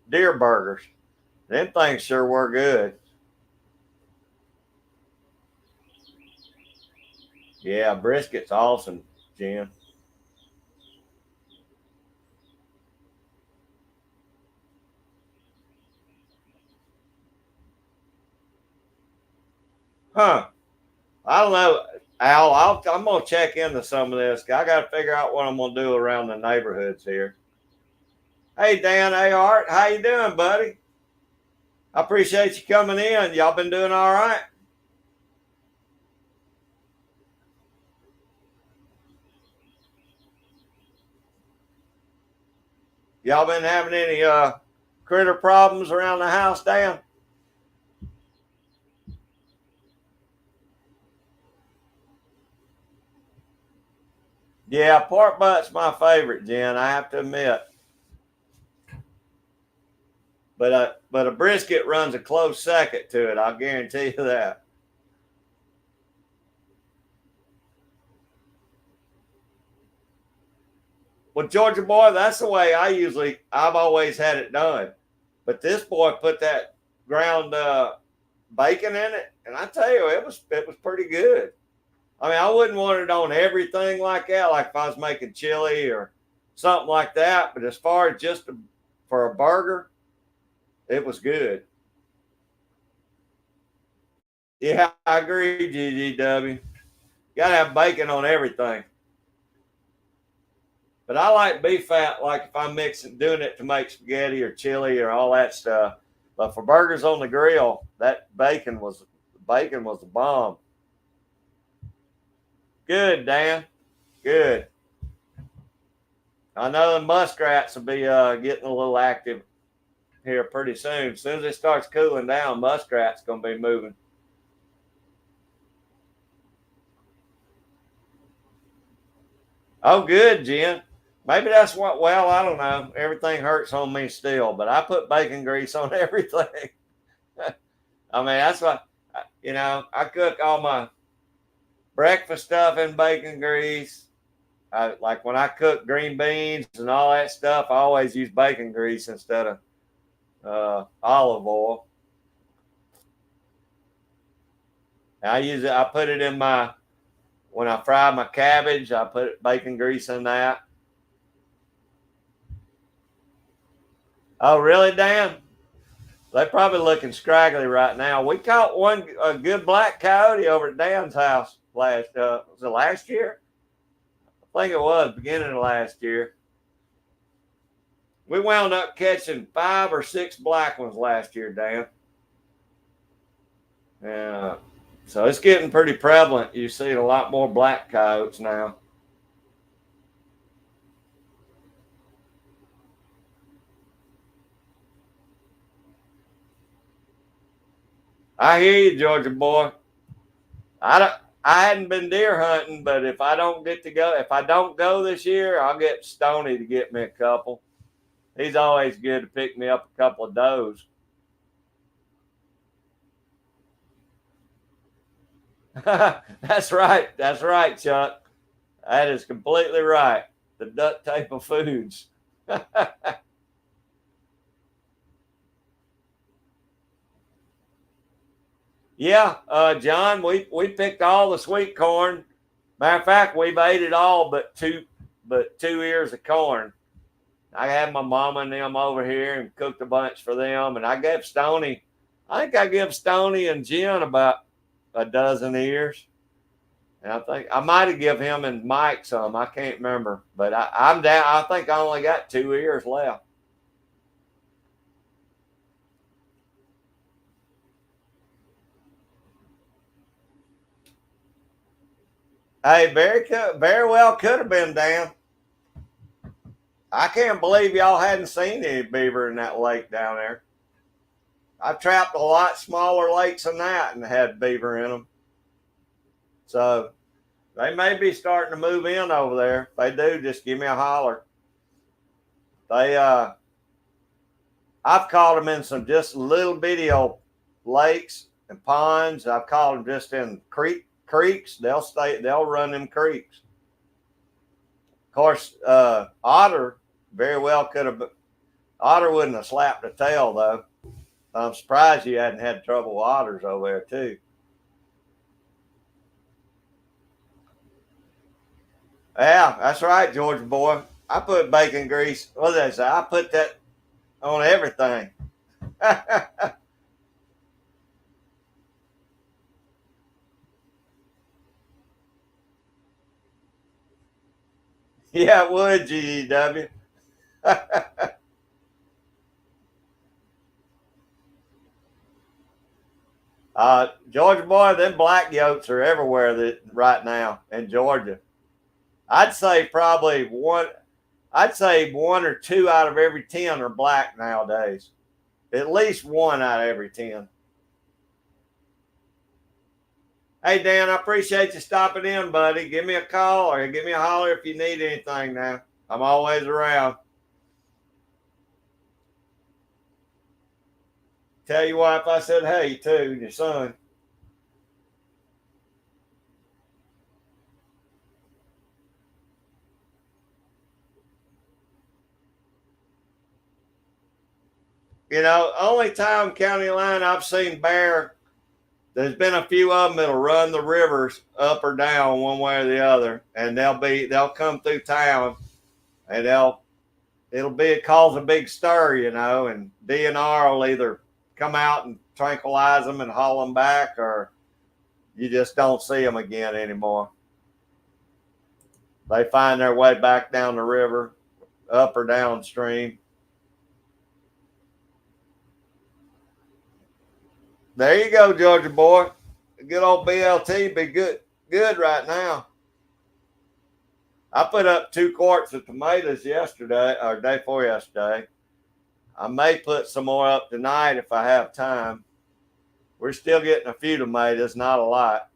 deer burgers. Them things sure were good. Yeah, brisket's awesome, Jim. Huh? I don't know, Al. I'm gonna check into some of this. I got to figure out what I'm gonna do around the neighborhoods here. Hey, Dan A. Art, how you doing, buddy? I appreciate you coming in. Y'all been doing all right? Y'all been having any critter problems around the house, Dan? Yeah, pork butt's my favorite, Jen. I have to admit, but a brisket runs a close second to it. I'll guarantee you that. Well, Georgia boy, that's the way I've always had it done. But this boy put that ground bacon in it, and I tell you, it was pretty good. I mean, I wouldn't want it on everything like that, like if I was making chili or something like that. But as far as just for a burger, it was good. Yeah, I agree, GGW. Got to have bacon on everything. But I like beef fat, like if I'm doing it to make spaghetti or chili or all that stuff. But for burgers on the grill, that bacon was the bomb. Good, Dan. Good. I know the muskrats will be getting a little active here pretty soon. As soon as it starts cooling down, muskrats gonna be moving. Oh, good, Jen. Maybe that's what. Well, I don't know. Everything hurts on me still, but I put bacon grease on everything. I mean, that's what I cook all my breakfast stuff in bacon grease. Like when I cook green beans and all that stuff, I always use bacon grease instead of olive oil. I use it. I put it in my when I fry my cabbage. I put bacon grease in that. Oh, really, Dan? They're probably looking scraggly right now. We caught a good black coyote over at Dan's house was it last year? I think it was beginning of last year. We wound up catching 5 or 6 black ones last year, Dan. Yeah. So it's getting pretty prevalent. You see a lot more black coyotes now. I hear you, Georgia boy. I hadn't been deer hunting, but if I don't go this year, I'll get Stony to get me a couple. He's always good to pick me up a couple of does. That's right. That's right, Chuck. That is completely right. The duct tape of foods. Yeah, John, we picked all the sweet corn. Matter of fact, we've ate it all but two ears of corn. I had my mama and them over here and cooked a bunch for them, and I gave Stony. I think I give Stony and Jen about a dozen ears. And I think I might have give him and Mike some. I can't remember, but I'm down. I think I only got 2 ears left. Hey, very well could have been Dan. I can't believe y'all hadn't seen any beaver in that lake down there. I've trapped a lot smaller lakes than that and had beaver in them. So they may be starting to move in over there. If they do, just give me a holler. They I've caught them in some just little bitty old lakes and ponds. I've caught them just in creeks. They'll run them creeks. Of course, otter very well could have. Otter wouldn't have slapped the tail though. I'm surprised you hadn't had trouble with otters over there too. Yeah, that's right, Georgia boy. I put bacon grease. What did I say? I put that on everything. Yeah, it would, GEW. Georgia boy, them black goats are everywhere right now in Georgia. I'd say probably one. I'd say 1 or 2 out of every 10 are black nowadays. At least 1 out of every 10. Hey Dan, I appreciate you stopping in, buddy. Give me a call or give me a holler if you need anything. Now I'm always around. Tell your wife I said hey too, your son. Only time county line I've seen bear. There's been a few of them that'll run the rivers up or down one way or the other, and they'll come through town, and it'll be cause a big stir, and DNR will either come out and tranquilize them and haul them back, or you just don't see them again anymore. They find their way back down the river, up or downstream. There you go, Georgia boy. Good old BLT be good right now. I put up 2 quarts of tomatoes yesterday or day before yesterday. I may put some more up tonight if I have time. We're still getting a few tomatoes, not a lot.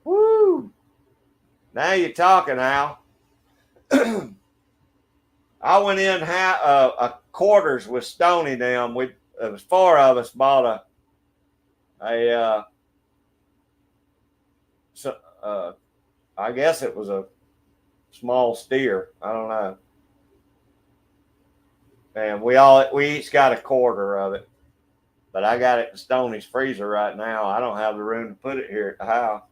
Woo! Now you're talking, Al. I went in a quarters with Stony down. It was 4 of us bought a So, I guess it was a small steer. I don't know. And we each got a quarter of it. But I got it in Stoney's freezer right now. I don't have the room to put it here at the house.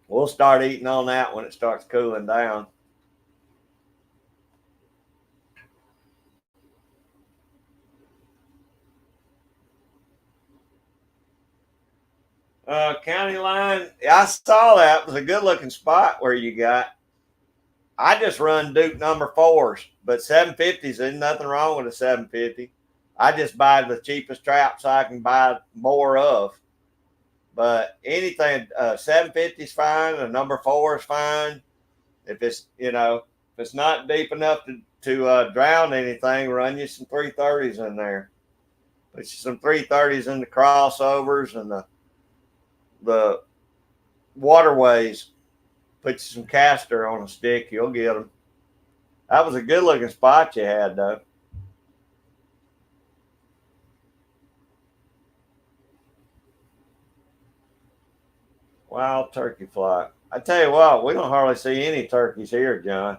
We'll start eating on that when it starts cooling down. County line. I saw that. It was a good looking spot where you got. I just run Duke number fours, but 750s, there's nothing wrong with a 750. I just buy the cheapest traps I can buy more of. But anything, 750 is fine. A number four is fine. If it's, if it's not deep enough to drown anything, run you some 330s in there. Put you some 330s in the crossovers and the waterways. Put you some caster on a stick, you'll get them. That was a good looking spot you had, though. Wild turkey flock. I tell you what, we don't hardly see any turkeys here, John.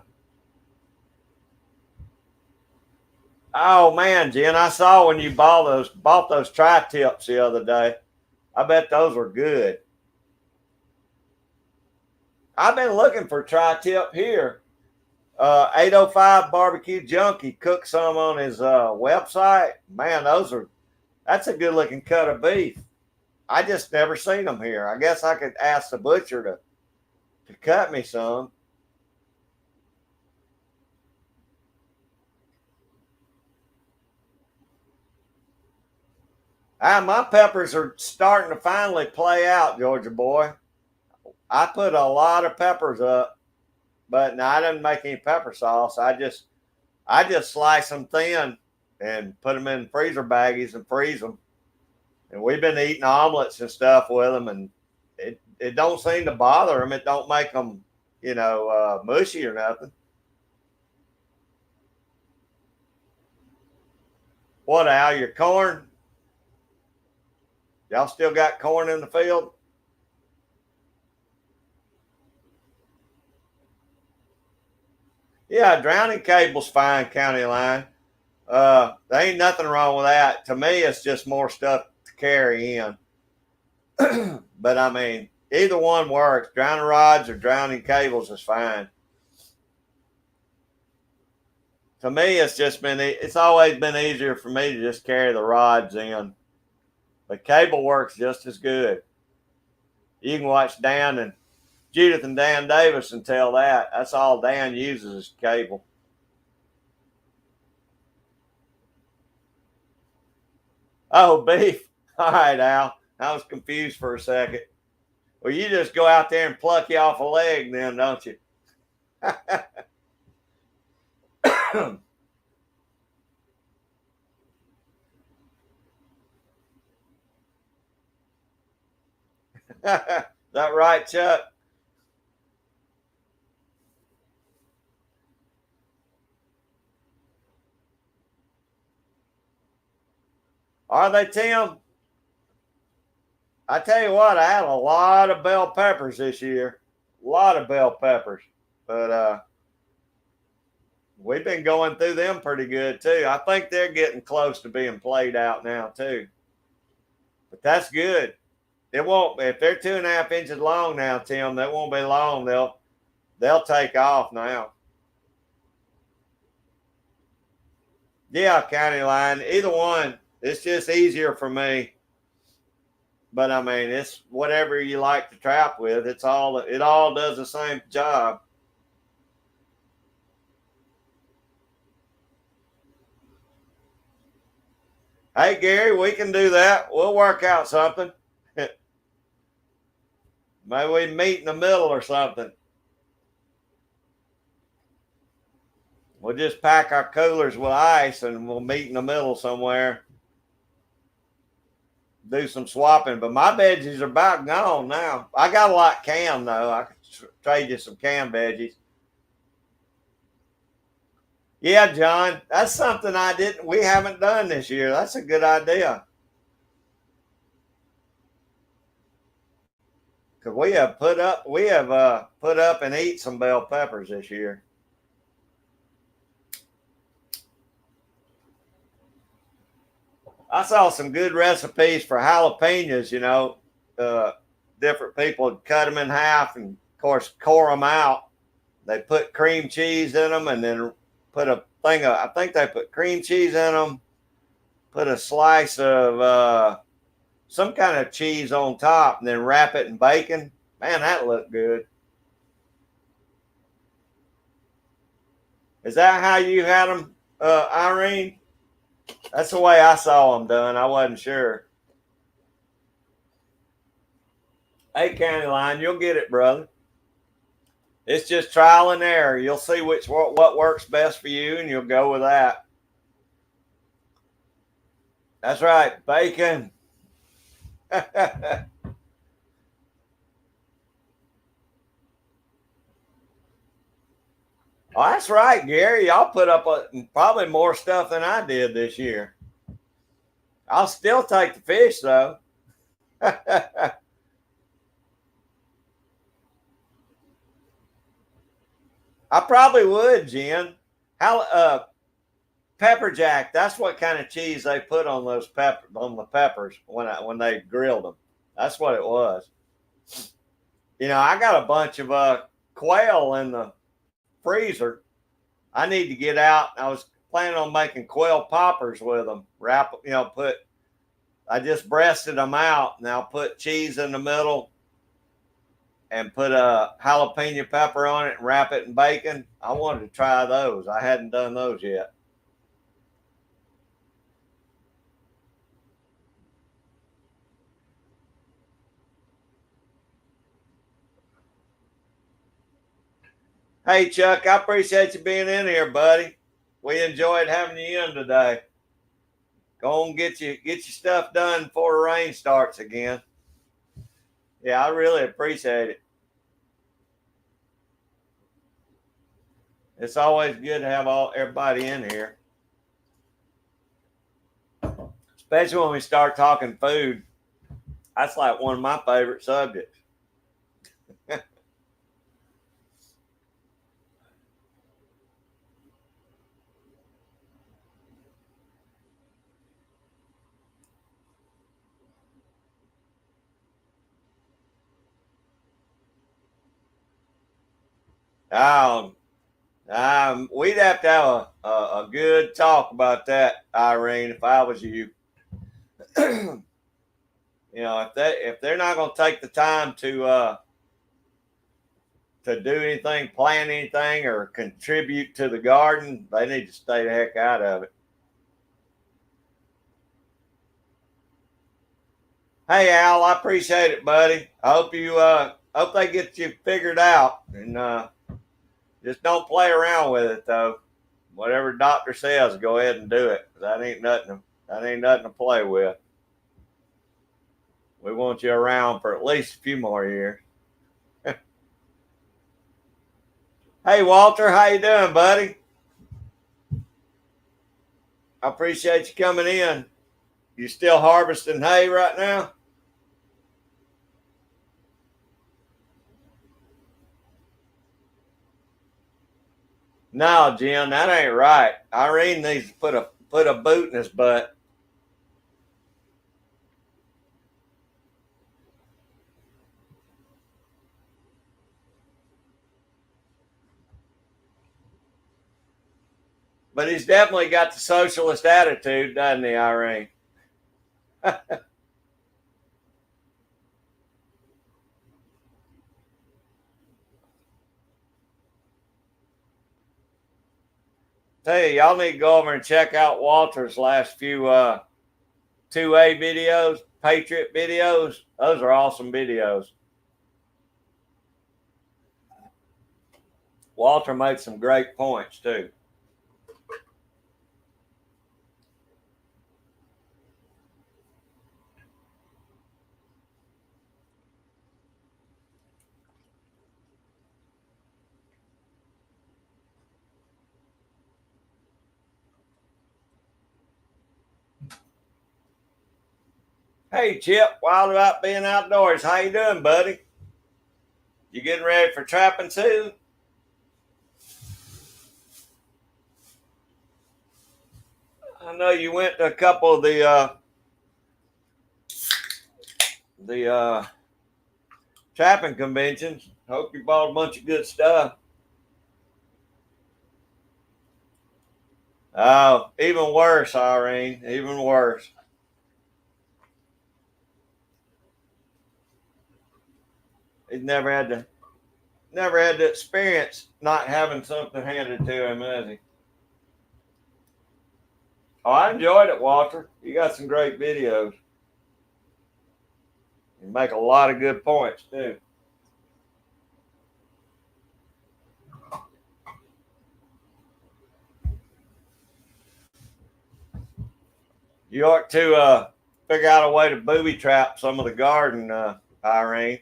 Oh man, Jen, I saw when you bought those tri-tips the other day. I bet those were good. I've been looking for tri-tip here. 805 Barbecue Junkie cooked some on his website. Man, that's a good looking cut of beef. I just never seen them here. I guess I could ask the butcher to cut me some. My peppers are starting to finally play out, Georgia boy. I put a lot of peppers up, but now I didn't make any pepper sauce. I just slice them thin and put them in freezer baggies and freeze them. And we've been eating omelets and stuff with them, and it don't seem to bother them. It don't make them, mushy or nothing. What, Al, your corn? Y'all still got corn in the field? Yeah, drowning cable's fine, county line. There ain't nothing wrong with that. To me, it's just more stuff to carry in. But I mean, either one works. Drowning rods or drowning cables is fine. To me, it's always been easier for me to just carry the rods in. The cable works just as good. You can watch Dan and Judith and Dan Davis and tell that. That's all Dan uses is cable. Oh, beef. All right, Al. I was confused for a second. Well, you just go out there and pluck you off a leg then, don't you? That right, Chuck? Are they, Tim? I tell you what, I had a lot of bell peppers this year. A lot of bell peppers. But we've been going through them pretty good too. I think they're getting close to being played out now too. But that's good. It won't if they're 2.5 inches long now, Tim, that won't be long. They'll take off now. Yeah, county line. Either one. It's just easier for me. But I mean, it's whatever you like to trap with. It all does the same job. Hey Gary, we can do that. We'll work out something. Maybe we meet in the middle or something. We'll just pack our coolers with ice and we'll meet in the middle somewhere. Do some swapping. But my veggies are about gone now. I got a lot canned though. I could trade you some canned veggies. Yeah, John, that's something we haven't done this year. That's a good idea. because we have put up and eat some bell peppers this year. I saw some good recipes for jalapenos. Different people would cut them in half and, of course, core them out. They put cream cheese in them and then put a thing of, I think they put cream cheese in them, put a slice of some kind of cheese on top, and then wrap it in bacon. Man, that looked good. Is that how you had them, Irene? That's the way I saw them done. I wasn't sure. Hey, County Line, you'll get it, brother. It's just trial and error. You'll see what works best for you, and you'll go with that. That's right, bacon. Oh, that's right, Gary. Y'all put up probably more stuff than I did this year. I'll still take the fish, though. I probably would, Jen. Pepper jack. That's what kind of cheese they put on the peppers when they grilled them. That's what it was. I got a bunch of quail in the freezer. I need to get out. I was planning on making quail poppers with them. I just breasted them out. Now put cheese in the middle and put a jalapeno pepper on it and wrap it in bacon. I wanted to try those. I hadn't done those yet. Hey, Chuck, I appreciate you being in here, buddy. We enjoyed having you in today. Go and get your stuff done before the rain starts again. Yeah, I really appreciate it. It's always good to have everybody in here, especially when we start talking food. That's like one of my favorite subjects. We'd have to have a good talk about that, Irene, if I was you. If they're not going to take the time to do anything, plant anything, or contribute to the garden, they need to stay the heck out of it. Hey, Al, I appreciate it, buddy. I hope they get you figured out, and just don't play around with it, though. Whatever doctor says, go ahead and do it. That ain't nothing to play with. We want you around for at least a few more years. Hey, Walter, how you doing, buddy? I appreciate you coming in. You still harvesting hay right now? No, Jim, that ain't right. Irene needs to put a boot in his butt. But he's definitely got the socialist attitude, doesn't he, Irene? Tell you, y'all need to go over and check out Walter's last few 2A videos, Patriot videos. Those are awesome videos. Walter made some great points, too. Hey, Chip, wild about being outdoors. How you doing, buddy? You getting ready for trapping too? I know you went to a couple of the trapping conventions. Hope you bought a bunch of good stuff. Oh, even worse, Irene. Even worse. He's never had the experience not having something handed to him, has he? Oh, I enjoyed it, Walter. You got some great videos. You make a lot of good points too. You ought to figure out a way to booby trap some of the garden, Irene.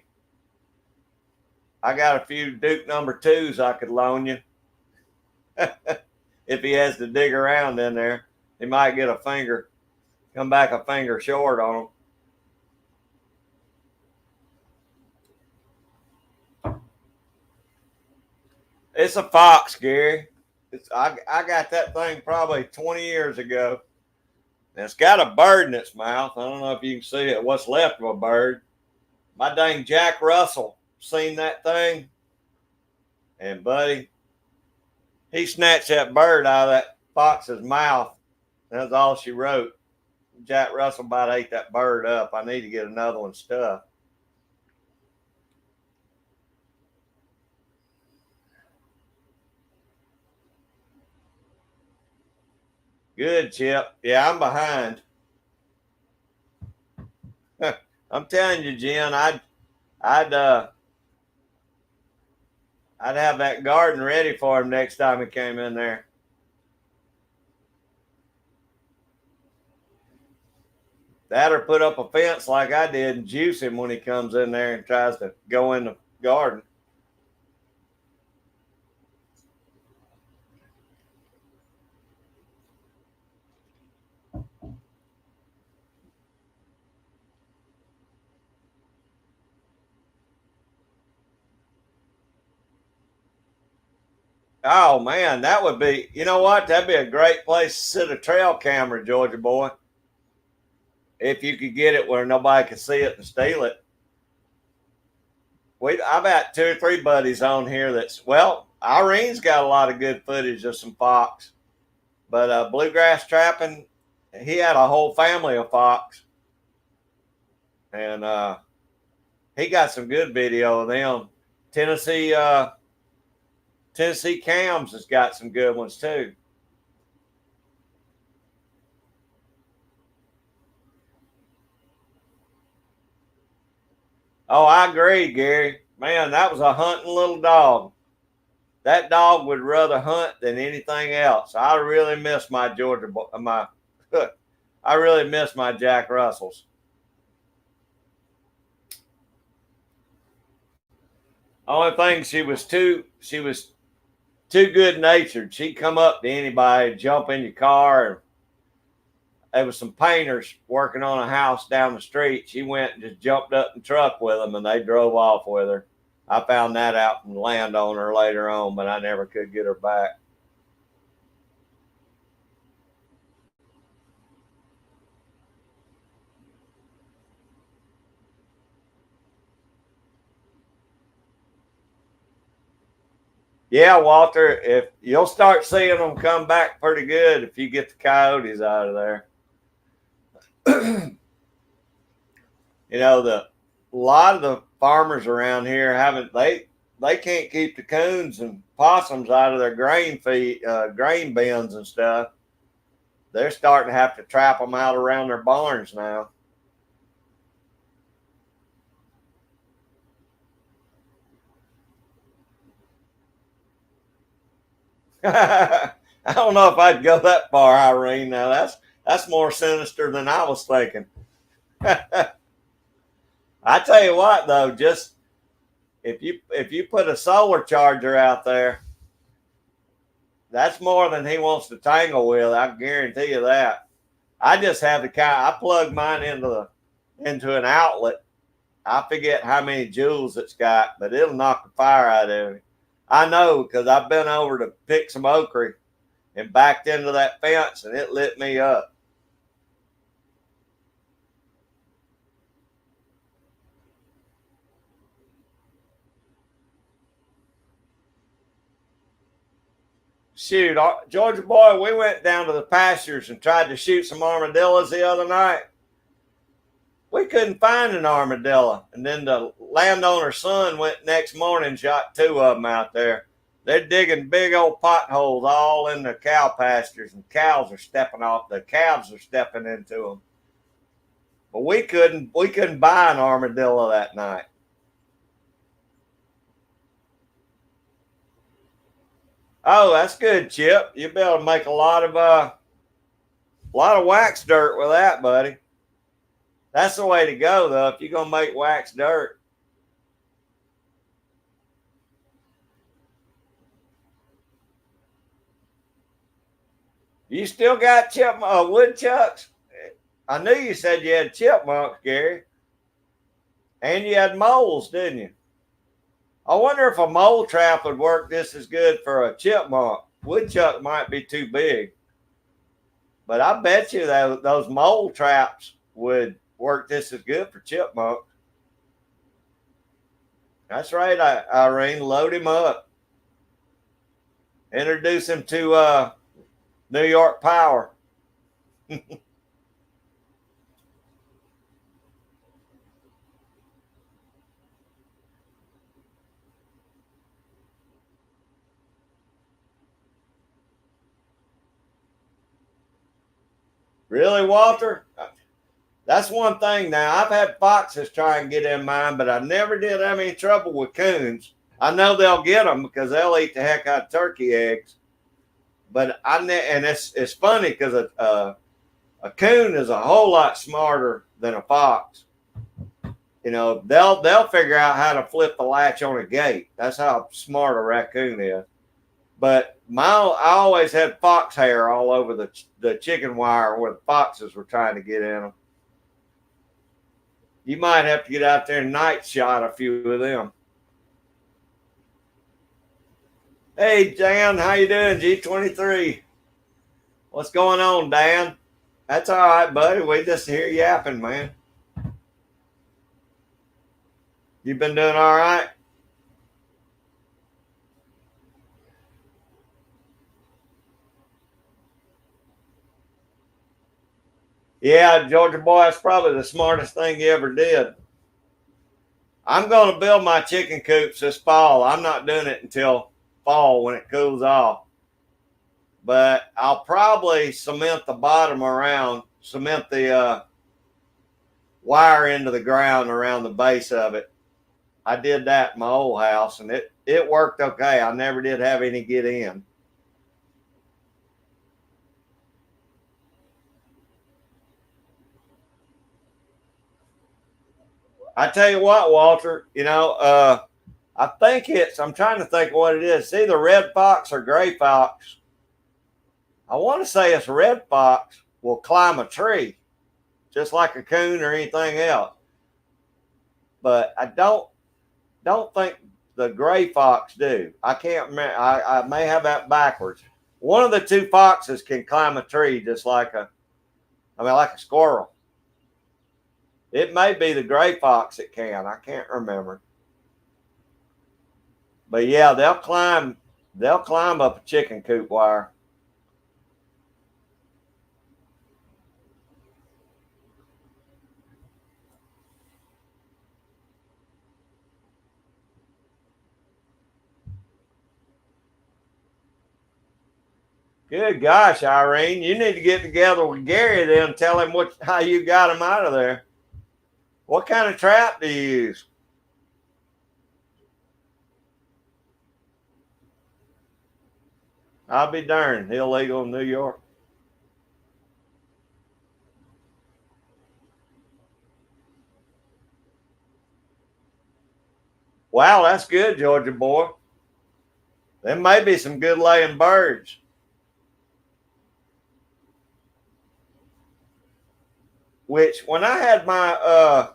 I got a few Duke number twos I could loan you. If he has to dig around in there, he might get come back a finger short on them. It's a fox, Gary. I got that thing probably 20 years ago. And it's got a bird in its mouth. I don't know if you can see it, what's left of a bird. My dang Jack Russell seen that thing. And buddy, he snatched that bird out of that fox's mouth. That's all she wrote. Jack Russell about ate that bird up. I need to get another one stuffed. Good, Chip. Yeah, I'm behind. I'm telling you, Jen, I'd have that garden ready for him next time he came in there. That or put up a fence like I did and juice him when he comes in there and tries to go in the garden. Oh man, that would be, you know what? That'd be a great place to sit a trail camera, Georgia boy. If you could get it where nobody could see it and steal it. I've got 2 or 3 buddies on here well, Irene's got a lot of good footage of some fox. But bluegrass trapping, he had a whole family of fox. And he got some good video of them. Tennessee Cams has got some good ones too. Oh, I agree, Gary. Man, that was a hunting little dog. That dog would rather hunt than anything else. I really miss my I really miss my Jack Russells. Only thing, she was too good natured. She'd come up to anybody, jump in your car. And there was some painters working on a house down the street. She went and just jumped up in the truck with them, and they drove off with her. I found that out from the landowner later on, but I never could get her back. Yeah, Walter, if you'll start seeing them come back pretty good if you get the coyotes out of there. You know, a lot of the farmers around here they can't keep the coons and possums out of their grain bins and stuff. They're starting to have to trap them out around their barns now. I don't know if I'd go that far, Irene. Now that's more sinister than I was thinking. I tell you what, though, just if you put a solar charger out there, that's more than he wants to tangle with. I guarantee you that. I just have I plug mine into an outlet, I forget how many joules it's got, but it'll knock the fire out of it. I know because I've been over to pick some okra and backed into that fence, and it lit me up. Shoot, Georgia boy, we went down to the pastures and tried to shoot some armadillos the other night. We couldn't find an armadillo. And then the landowner's son went next morning and shot two of them out there. They're digging big old potholes all in the cow pastures, and cows are stepping off. The calves are stepping into them. But we couldn't buy an armadillo that night. Oh, that's good, Chip. You'll be able to make a lot of wax dirt with that, buddy. That's the way to go, though, if you're gonna make wax dirt. You still got woodchucks? I knew you said you had chipmunks, Gary. And you had moles, didn't you? I wonder if a mole trap would work just as good for a chipmunk. Woodchuck might be too big. But I bet you that those mole traps would work just as good for chipmunks. That's right, Irene. Load him up. Introduce him to New York Power. Really, Walter? That's one thing. Now, I've had foxes try and get in mine, but I never did have any trouble with coons. I know they'll get them because they'll eat the heck out of turkey eggs. But and it's funny because a coon is a whole lot smarter than a fox. You know, they'll figure out how to flip the latch on a gate. That's how smart a raccoon is. But I always had fox hair all over the chicken wire where the foxes were trying to get in them. You might have to get out there and night shot a few of them. Hey, Dan, how you doing, G23? What's going on, Dan? That's all right, buddy. We just hear yapping, man. You been doing all right? Yeah, Georgia boy, that's probably the smartest thing you ever did. I'm going to build my chicken coops this fall. I'm not doing it until fall when it cools off. But I'll probably cement the bottom around, cement the wire into the ground around the base of it. I did that in my old house, and it worked okay. I never did have any get in. I tell you what, Walter, I think I'm trying to think what it is. It's either red fox or gray fox. I want to say it's red fox will climb a tree just like a coon or anything else. But I don't think the gray fox do. I can't remember. I may have that backwards. One of the two foxes can climb a tree just like like a squirrel. It may be the gray fox that can. I can't remember. But yeah, they'll climb up a chicken coop wire. Good gosh, Irene, you need to get together with Gary then and tell him how you got him out of there. What kind of trap do you use? I'll be darned. Illegal in New York. Wow, that's good, Georgia boy. There may be some good laying birds. Which when I had my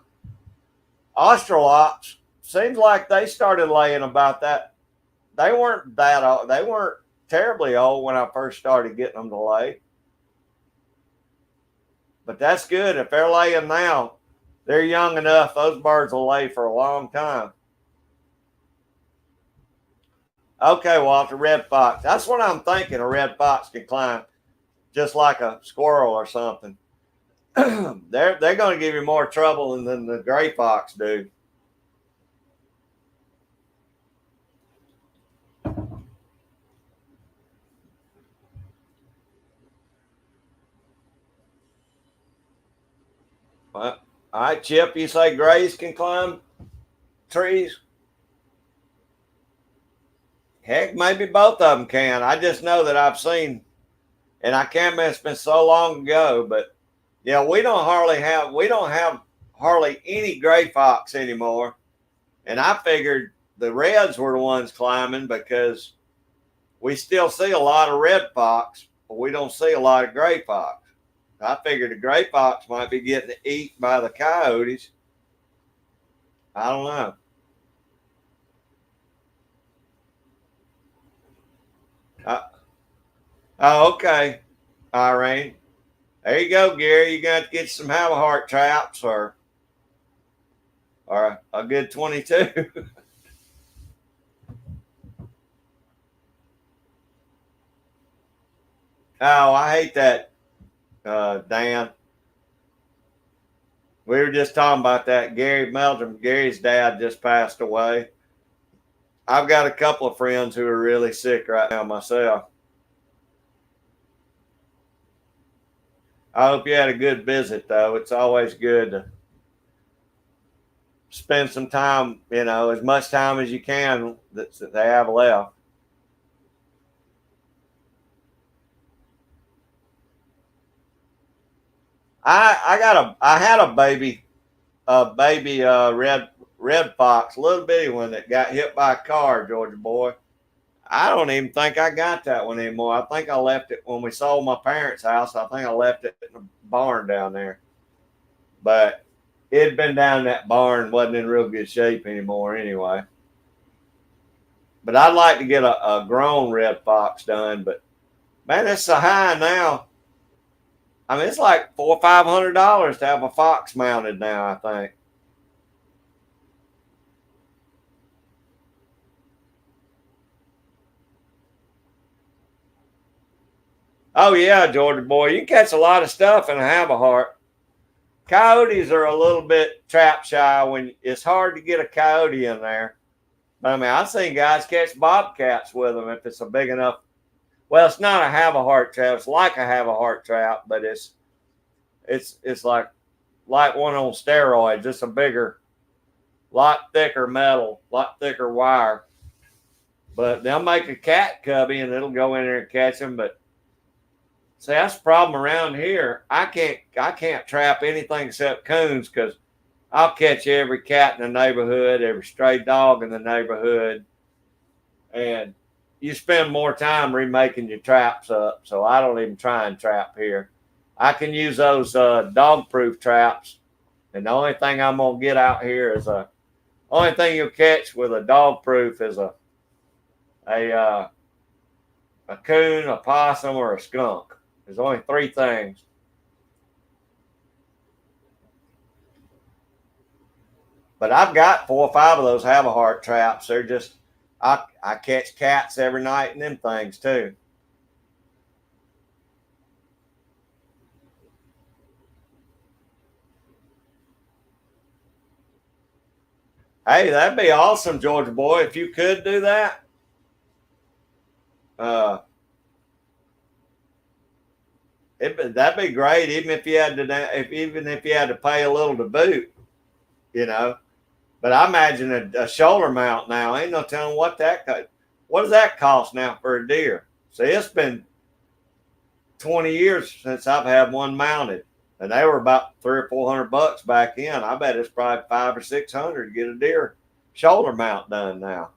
Australops seems like they started laying about that. They weren't that old. They weren't terribly old when I first started getting them to lay. But that's good. If they're laying now, they're young enough. Those birds will lay for a long time. Okay, Walter, red fox. That's what I'm thinking. A red fox can climb just like a squirrel or something. they're going to give you more trouble than the gray fox do. Well, all right, Chip, you say grays can climb trees? Heck, maybe both of them can. I just know that I've seen, and I can't remember, it's been so long ago, but yeah, we don't have hardly any gray fox anymore. And I figured the reds were the ones climbing because we still see a lot of red fox, but we don't see a lot of gray fox. I figured the gray fox might be getting eaten by the coyotes. I don't know. Oh, okay, Irene. There you go, Gary. You got to get some have a heart traps or a good 22. Oh, I hate that, Dan. We were just talking about that. Gary Meldrum, Gary's dad just passed away. I've got a couple of friends who are really sick right now myself. I hope you had a good visit, though. It's always good to spend some time, as much time as you can that they have left. I had a baby red fox, a little bitty one that got hit by a car, Georgia boy. I don't even think I got that one anymore. I think I left it when we sold my parents' house. I think I left it in the barn down there. But it had been down in that barn, wasn't in real good shape anymore anyway. But I'd like to get a grown red fox done. But man, it's so high now. I mean, it's like $400 or $500 to have a fox mounted now, I think. Oh yeah, Georgia boy, you can catch a lot of stuff and have a heart. Coyotes are a little bit trap shy when it's hard to get a coyote in there. But I mean, I've seen guys catch bobcats with them if it's a big enough. Well, it's not a have a heart trap. It's like a have a heart trap, but it's like one on steroids. It's a bigger, lot thicker metal, lot thicker wire. But they'll make a cat cubby and it'll go in there and catch them. But see, that's the problem around here. I can't trap anything except coons because I'll catch every cat in the neighborhood, every stray dog in the neighborhood, and you spend more time remaking your traps up. So I don't even try and trap here. I can use those dog-proof traps, and the only thing I'm gonna get out here is only thing you'll catch with a dog-proof is a uh, a coon, a possum, or a skunk. There's only three things. But I've got 4 or 5 of those have a heart traps. They're just I catch cats every night in them things too. Hey, that'd be awesome, Georgia boy, if you could do that. Uh, that'd be great, even if you had to, even if you had to pay a little to boot, you know. But I imagine a shoulder mount now. Ain't no telling what that could. What does that cost now for a deer? See, it's been 20 years since I've had one mounted, and they were about 300 or 400 bucks back then. I bet it's probably 500 or 600 to get a deer shoulder mount done now.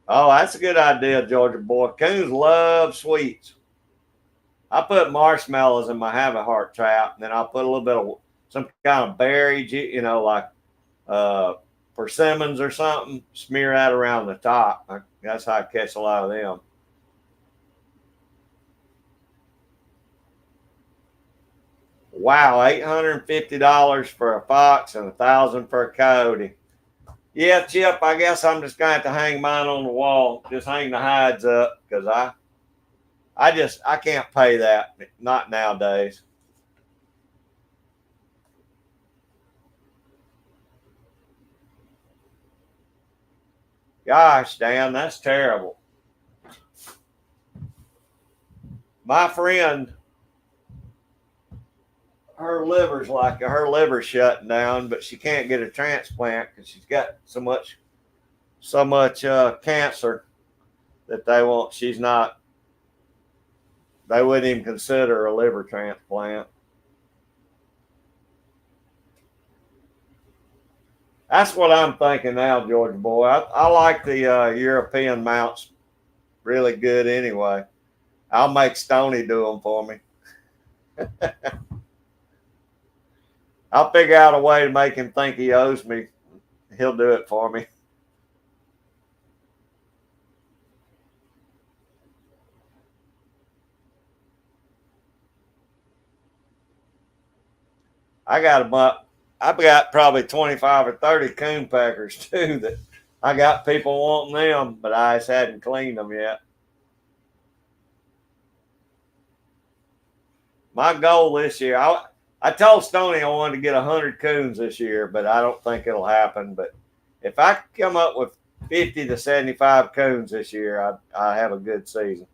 Oh, that's a good idea, Georgia boy. Coons love sweets. I put marshmallows in my have a heart trap, and then I'll put a little bit of some kind of berry, like uh, persimmons or something. Smear that around the top. That's how I catch a lot of them. Wow, $850 for a fox and $1,000 for a coyote. Yeah, Chip. I guess I'm just going to have to hang mine on the wall. Just hang the hides up because I can't pay that. Not nowadays. Gosh, Dan, that's terrible. My friend, her liver's shutting down, but she can't get a transplant because she's got so much cancer that they won't. She's not. They wouldn't even consider a liver transplant. That's what I'm thinking now, Georgia boy. I like the European mounts really good anyway. I'll make Stony do them for me. I'll figure out a way to make him think he owes me. He'll do it for me. I got I've got probably 25 or 30 coon packers too that I got people wanting them, but I just hadn't cleaned them yet. My goal this year, I told Stoney I wanted to get 100 coons this year, but I don't think it'll happen. But if I come up with 50 to 75 coons this year, I have a good season.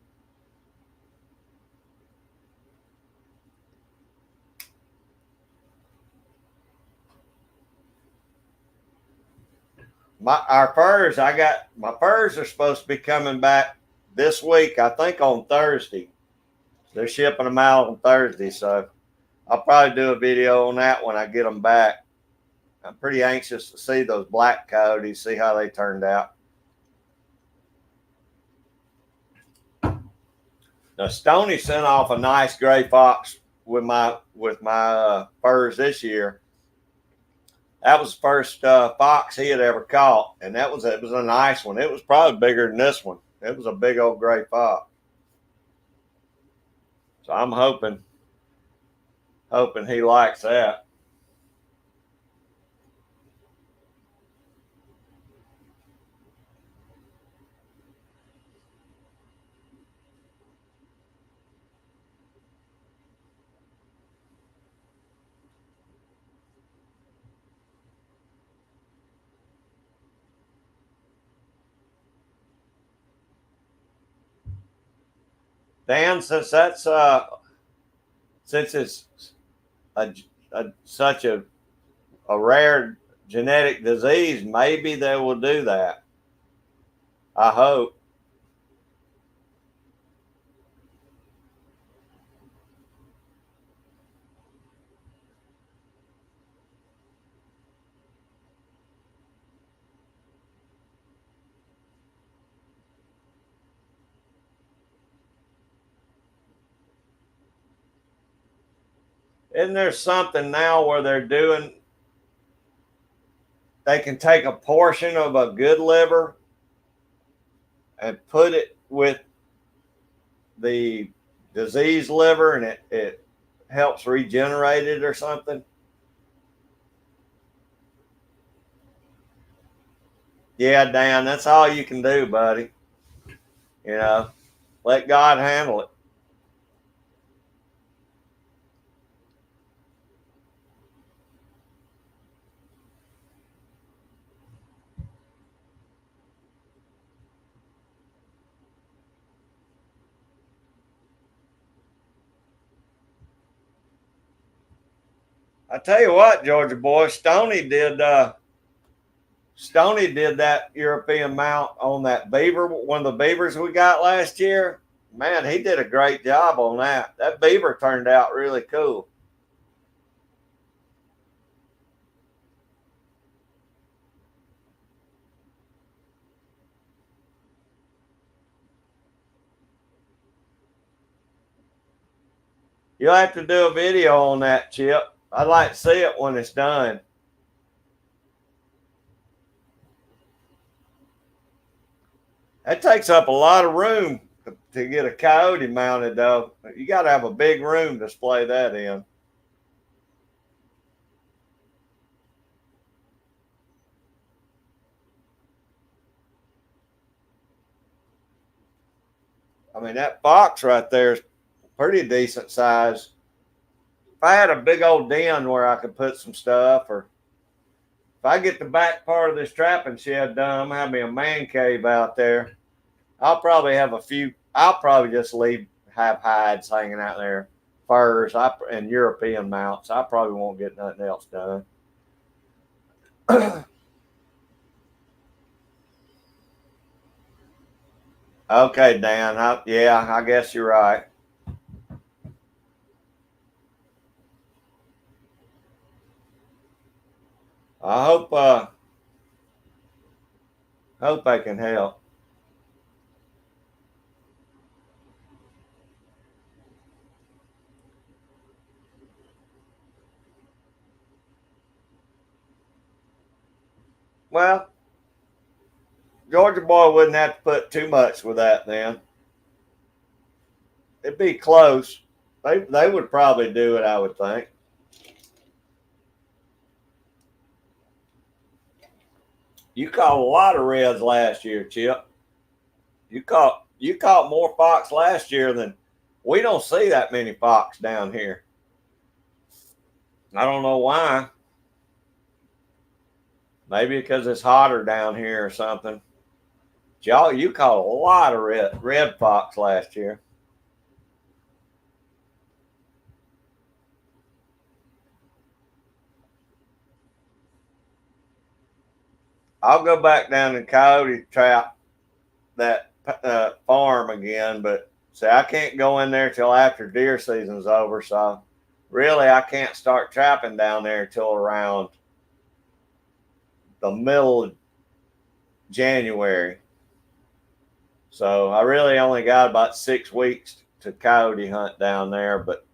My furs are supposed to be coming back this week. I think on Thursday. They're shipping them out on Thursday, so I'll probably do a video on that when I get them back. I'm pretty anxious to see those black coyotes, see how they turned out. Now Stoney sent off a nice gray fox with my furs this year. That was the first fox he had ever caught, and it was a nice one. It was probably bigger than this one. It was a big old gray fox. So I'm hoping he likes that. Dan, since it's a, such a rare genetic disease, maybe they will do that. I hope. Isn't there something now where they can take a portion of a good liver and put it with the diseased liver and it helps regenerate it or something? Yeah, Dan, that's all you can do, buddy. You know, let God handle it. I tell you what, Georgia boy, Stoney did that European mount on that beaver, one of the beavers we got last year. Man, he did a great job on that. That beaver turned out really cool. You'll have to do a video on that, Chip. I'd like to see it when it's done. That takes up a lot of room to get a coyote mounted, though. You got to have a big room to display that in. I mean, that box right there is pretty decent size. If I had a big old den where I could put some stuff, or if I get the back part of this trapping shed done, I'm gonna have me a man cave out there. I'll probably have a few. I'll probably just have hides hanging out there, furs, and European mounts. I probably won't get nothing else done. Okay, Dan. Yeah, I guess you're right. I hope I can help. Well, Georgia boy wouldn't have to put too much with that then. It'd be close. They would probably do it, I would think. You caught a lot of reds last year, Chip. You caught more fox last year than we don't see that many fox down here. I don't know why. Maybe because it's hotter down here or something. Y'all, you caught a lot of red fox last year. I'll go back down and coyote trap that farm again, but see, I can't go in there till after deer season's over. So really, I can't start trapping down there till around the middle of January. So I really only got about 6 weeks to coyote hunt down there, but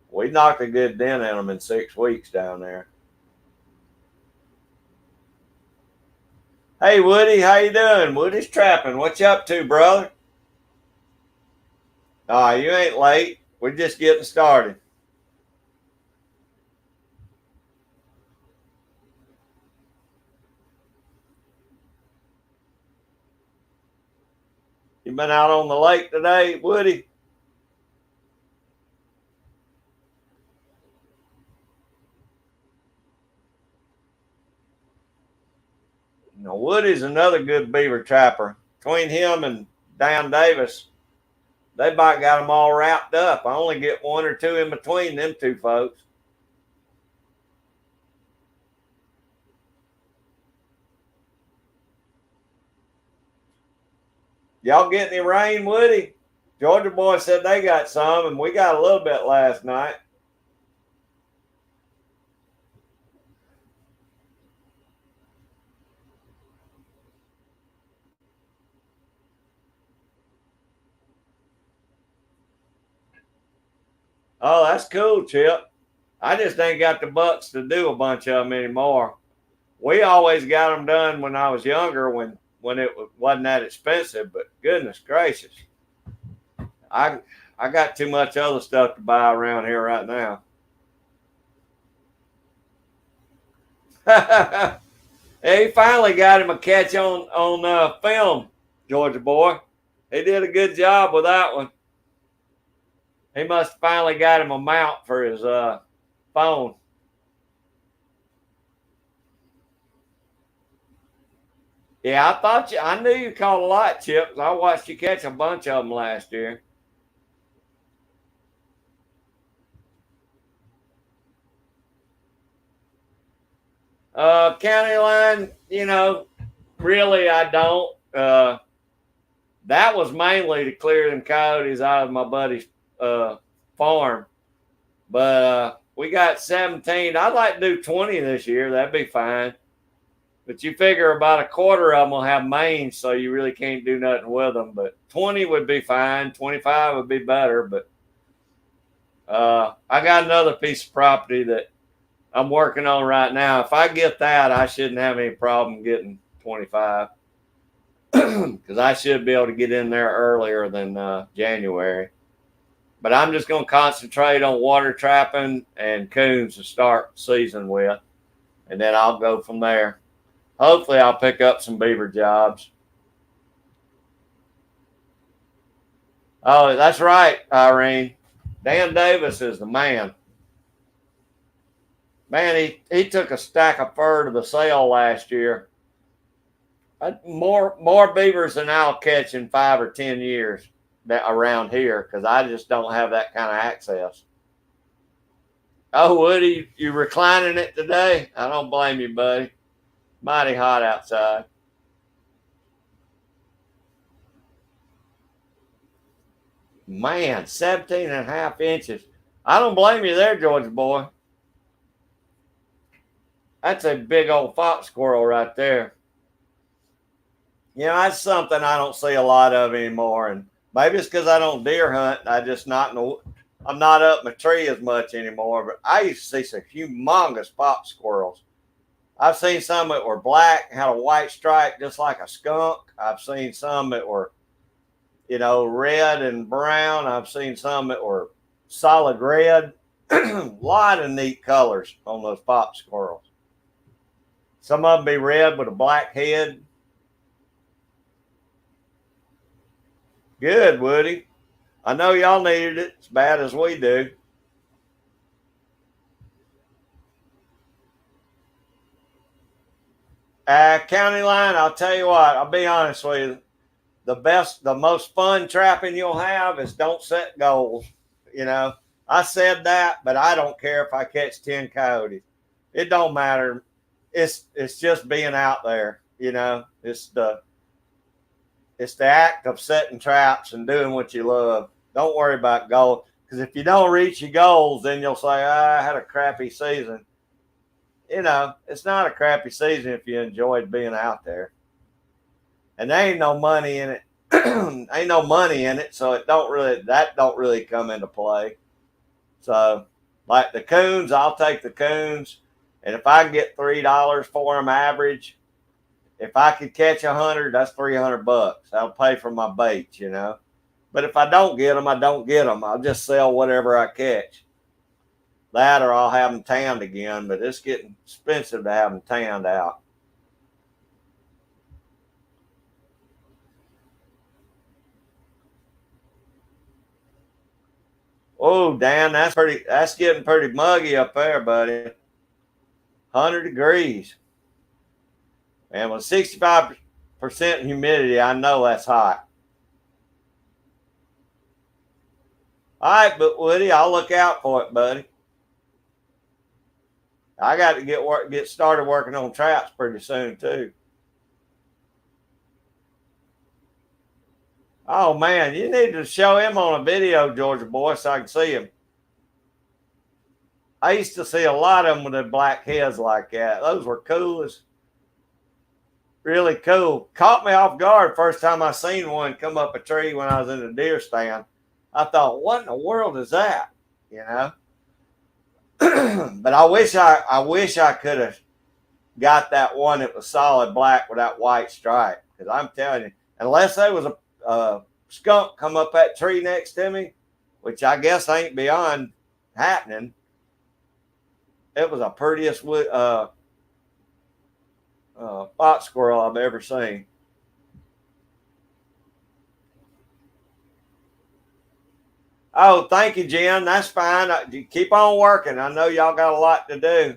we knocked a good dent in them in 6 weeks down there. Hey, Woody, how you doing? Woody's trapping. What you up to, brother? You ain't late. We're just getting started. You been out on the lake today, Woody? Now, Woody's another good beaver trapper. Between him and Dan Davis, they about got them all wrapped up. I only get 1 or 2 in between them two folks. Y'all get any rain, Woody? Georgia boys said they got some, and we got a little bit last night. Oh, that's cool, Chip. I just ain't got the bucks to do a bunch of them anymore. We always got them done when I was younger, when it wasn't that expensive. But goodness gracious, I got too much other stuff to buy around here right now. He finally got him a catch on film, Georgia boy. He did a good job with that one. He must have finally got him a mount for his phone. Yeah, I knew you caught a lot, Chip. I watched you catch a bunch of them last year. County line, really I don't. That was mainly to clear them coyotes out of my buddy's farm. But we got 17. I'd like to do 20 this year. That'd be fine. But you figure about a quarter of them will have mange, so you really can't do nothing with them. But 20 would be fine. 25 would be better. But I got another piece of property that I'm working on right now. If I get that, I shouldn't have any problem getting 25 because I should be able to get in there earlier than January. But I'm just going to concentrate on water trapping and coons to start season with, and then I'll go from there. Hopefully, I'll pick up some beaver jobs. Oh, that's right, Irene. Dan Davis is the man. Man, he took a stack of fur to the sale last year. More beavers than I'll catch in 5 or 10 years that around here because I just don't have that kind of access. Oh, Woody, you reclining it today? I don't blame you, buddy. Mighty hot outside. Man, 17 and a half inches. I don't blame you there, Georgia boy. That's a big old fox squirrel right there. You know, that's something I don't see a lot of anymore. And maybe it's because I don't deer hunt. I'm not up my tree as much anymore. But I used to see some humongous fox squirrels. I've seen some that were black, had a white stripe just like a skunk. I've seen some that were, red and brown. I've seen some that were solid red. A lot of neat colors on those fox squirrels. Some of them be red with a black head. Good, Woody. I know y'all needed it as bad as we do. County line, I'll tell you what, I'll be honest with you. The most fun trapping you'll have is don't set goals. I said that, but I don't care if I catch 10 coyotes. It don't matter. It's just being out there. It's the act of setting traps and doing what you love. Don't worry about goals, because if you don't reach your goals, then you'll say, I had a crappy season. It's not a crappy season if you enjoyed being out there. And there ain't no money in it. Ain't no money in it, so that don't really come into play. So, like the coons, I'll take the coons, and if I can get $3 for them average, if I could catch 100, that's $300. That'll pay for my bait, But if I don't get them, I don't get them. I'll just sell whatever I catch. That or I'll have them tanned again, but it's getting expensive to have them tanned out. Oh, Dan, that's getting pretty muggy up there, buddy. 100 degrees. And with 65% humidity, I know that's hot. All right, but Woody, I'll look out for it, buddy. I got to get started working on traps pretty soon too. Oh man, you need to show him on a video, Georgia boy, so I can see him. I used to see a lot of them with the black heads like that. Those were cool as really cool. Caught me off guard first time I seen one come up a tree when I was in a deer stand. I thought, what in the world is that? But I wish I could have got that one that was solid black with that white stripe. Because I'm telling you, unless there was a skunk come up that tree next to me, which I guess ain't beyond happening, it was the prettiest fox squirrel I've ever seen. Oh, thank you, Jen. That's fine. Keep on working. I know y'all got a lot to do.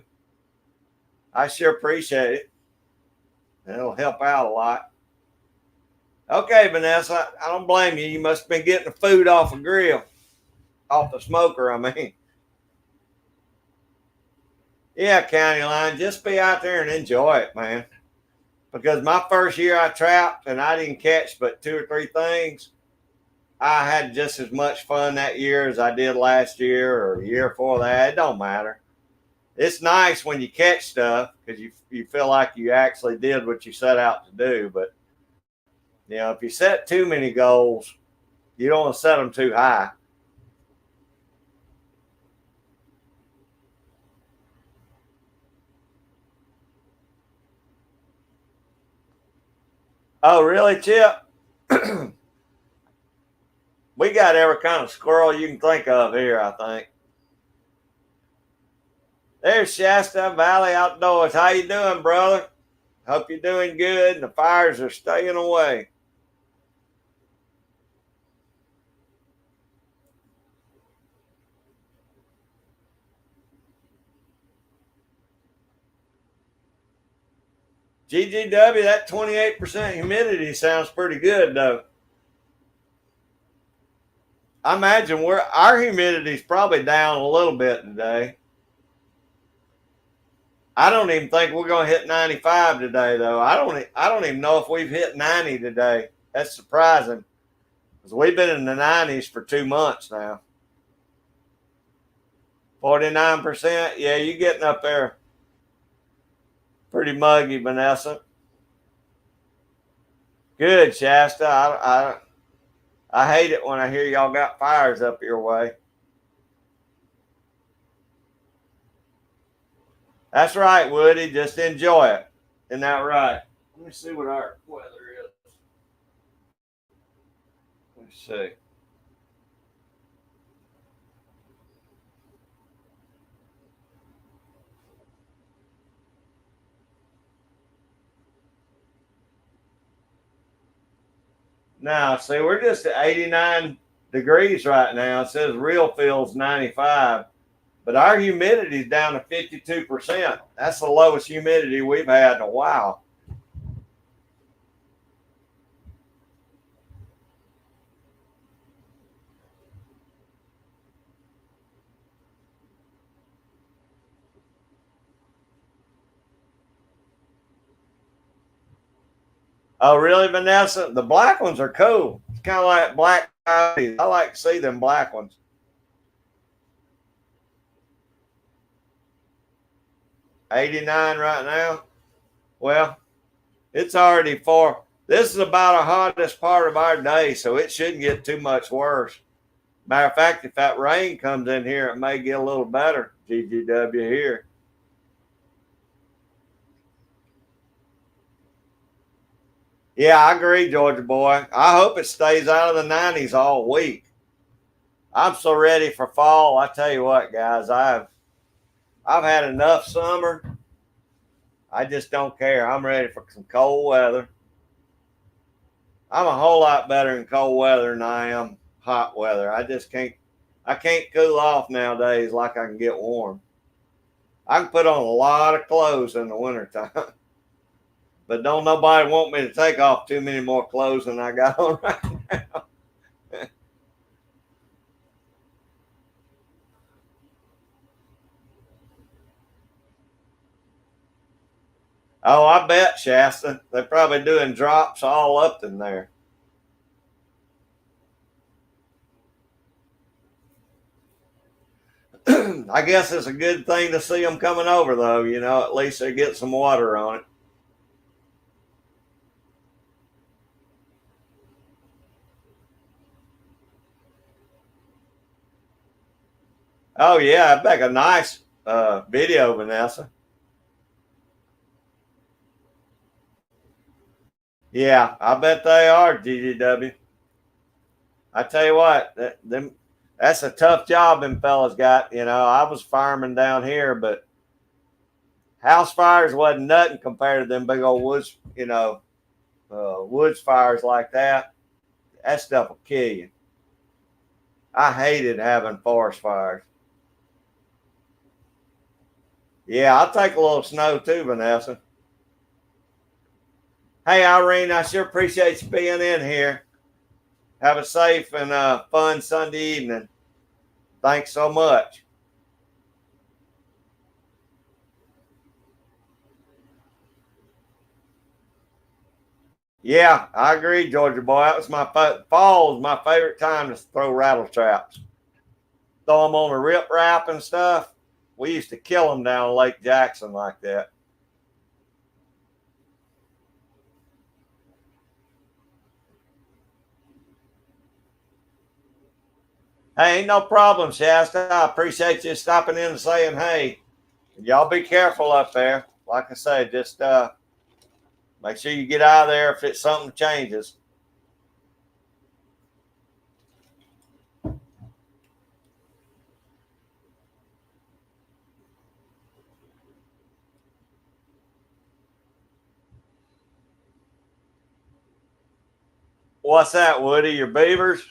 I sure appreciate it. It'll help out a lot. Okay, Vanessa, I don't blame you. You must have been getting the food off the grill, off the smoker, I mean. Yeah, County Line, just be out there and enjoy it, man. Because my first year I trapped and I didn't catch but 2 or 3 things. I had just as much fun that year as I did last year or the year before that. It don't matter. It's nice when you catch stuff because you feel like you actually did what you set out to do. But, if you set too many goals, you don't want to set them too high. Oh, really, Chip? We got every kind of squirrel you can think of here, I think. There's Shasta Valley Outdoors. How you doing, brother? Hope you're doing good and the fires are staying away. GGW, that 28% humidity sounds pretty good, though. I imagine our humidity's probably down a little bit today. I don't even think we're going to hit 95 today, though. I don't even know if we've hit 90 today. That's surprising because we've been in the 90s for 2 months now. 49%. Yeah, you're getting up there. Pretty muggy, Vanessa. Good, Shasta. I hate it when I hear y'all got fires up your way. That's right, Woody. Just enjoy it. Isn't that right? Let me see what our weather is. Let's see. Now, see, we're just at 89 degrees right now. It says real feels 95, but our humidity is down to 52%. That's the lowest humidity we've had in a while. Oh, really, Vanessa? The black ones are cool. It's kind of like black coyotes. I like to see them black ones. '89 right now. Well, it's already this is about the hottest part of our day, so it shouldn't get too much worse. Matter of fact, if that rain comes in here, it may get a little better. GGW here. Yeah, I agree, Georgia boy. I hope it stays out of the 90s all week. I'm so ready for fall. I tell you what, guys, I've had enough summer. I just don't care. I'm ready for some cold weather. I'm a whole lot better in cold weather than I am hot weather. I can't cool off nowadays like I can get warm. I can put on a lot of clothes in the wintertime. But don't nobody want me to take off too many more clothes than I got on right now. Oh, I bet, Shasta. They're probably doing drops all up in there. I guess it's a good thing to see them coming over, though. You know, at least they get some water on it. Oh, yeah, I make a nice video, Vanessa. Yeah, I bet they are, GGW. I tell you what, that's a tough job them fellas got. You know, I was fireman down here, but house fires wasn't nothing compared to them big old woods, woods fires like that. That stuff will kill you. I hated having forest fires. Yeah, I'll take a little snow too, Vanessa. Hey, Irene, I sure appreciate you being in here. Have a safe and fun Sunday evening. Thanks so much. Yeah, I agree, Georgia boy. That was fall was my favorite time to throw rattle traps. Throw them on the rip wrap and stuff. We used to kill them down Lake Jackson like that. Hey, ain't no problem, Shasta. I appreciate you stopping in and saying hey. Y'all be careful up there. Like I say, just Make sure you get out of there if it's something changes. What's that, Woody? Your beavers?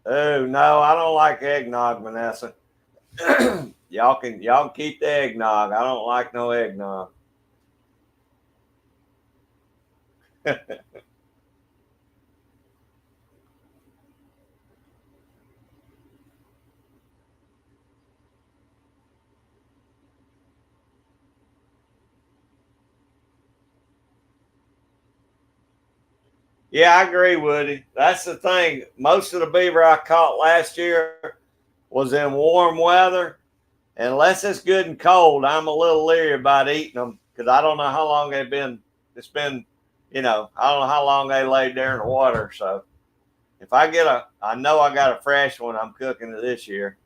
Oh no, I don't like eggnog, Vanessa. y'all can keep the eggnog. I don't like no eggnog. Yeah, I agree, Woody. That's the thing. Most of the beaver I caught last year was in warm weather. And unless it's good and cold, I'm a little leery about eating them because I don't know how long they've been. It's been, I don't know how long they laid there in the water. So if I know I got a fresh one, I'm cooking it this year.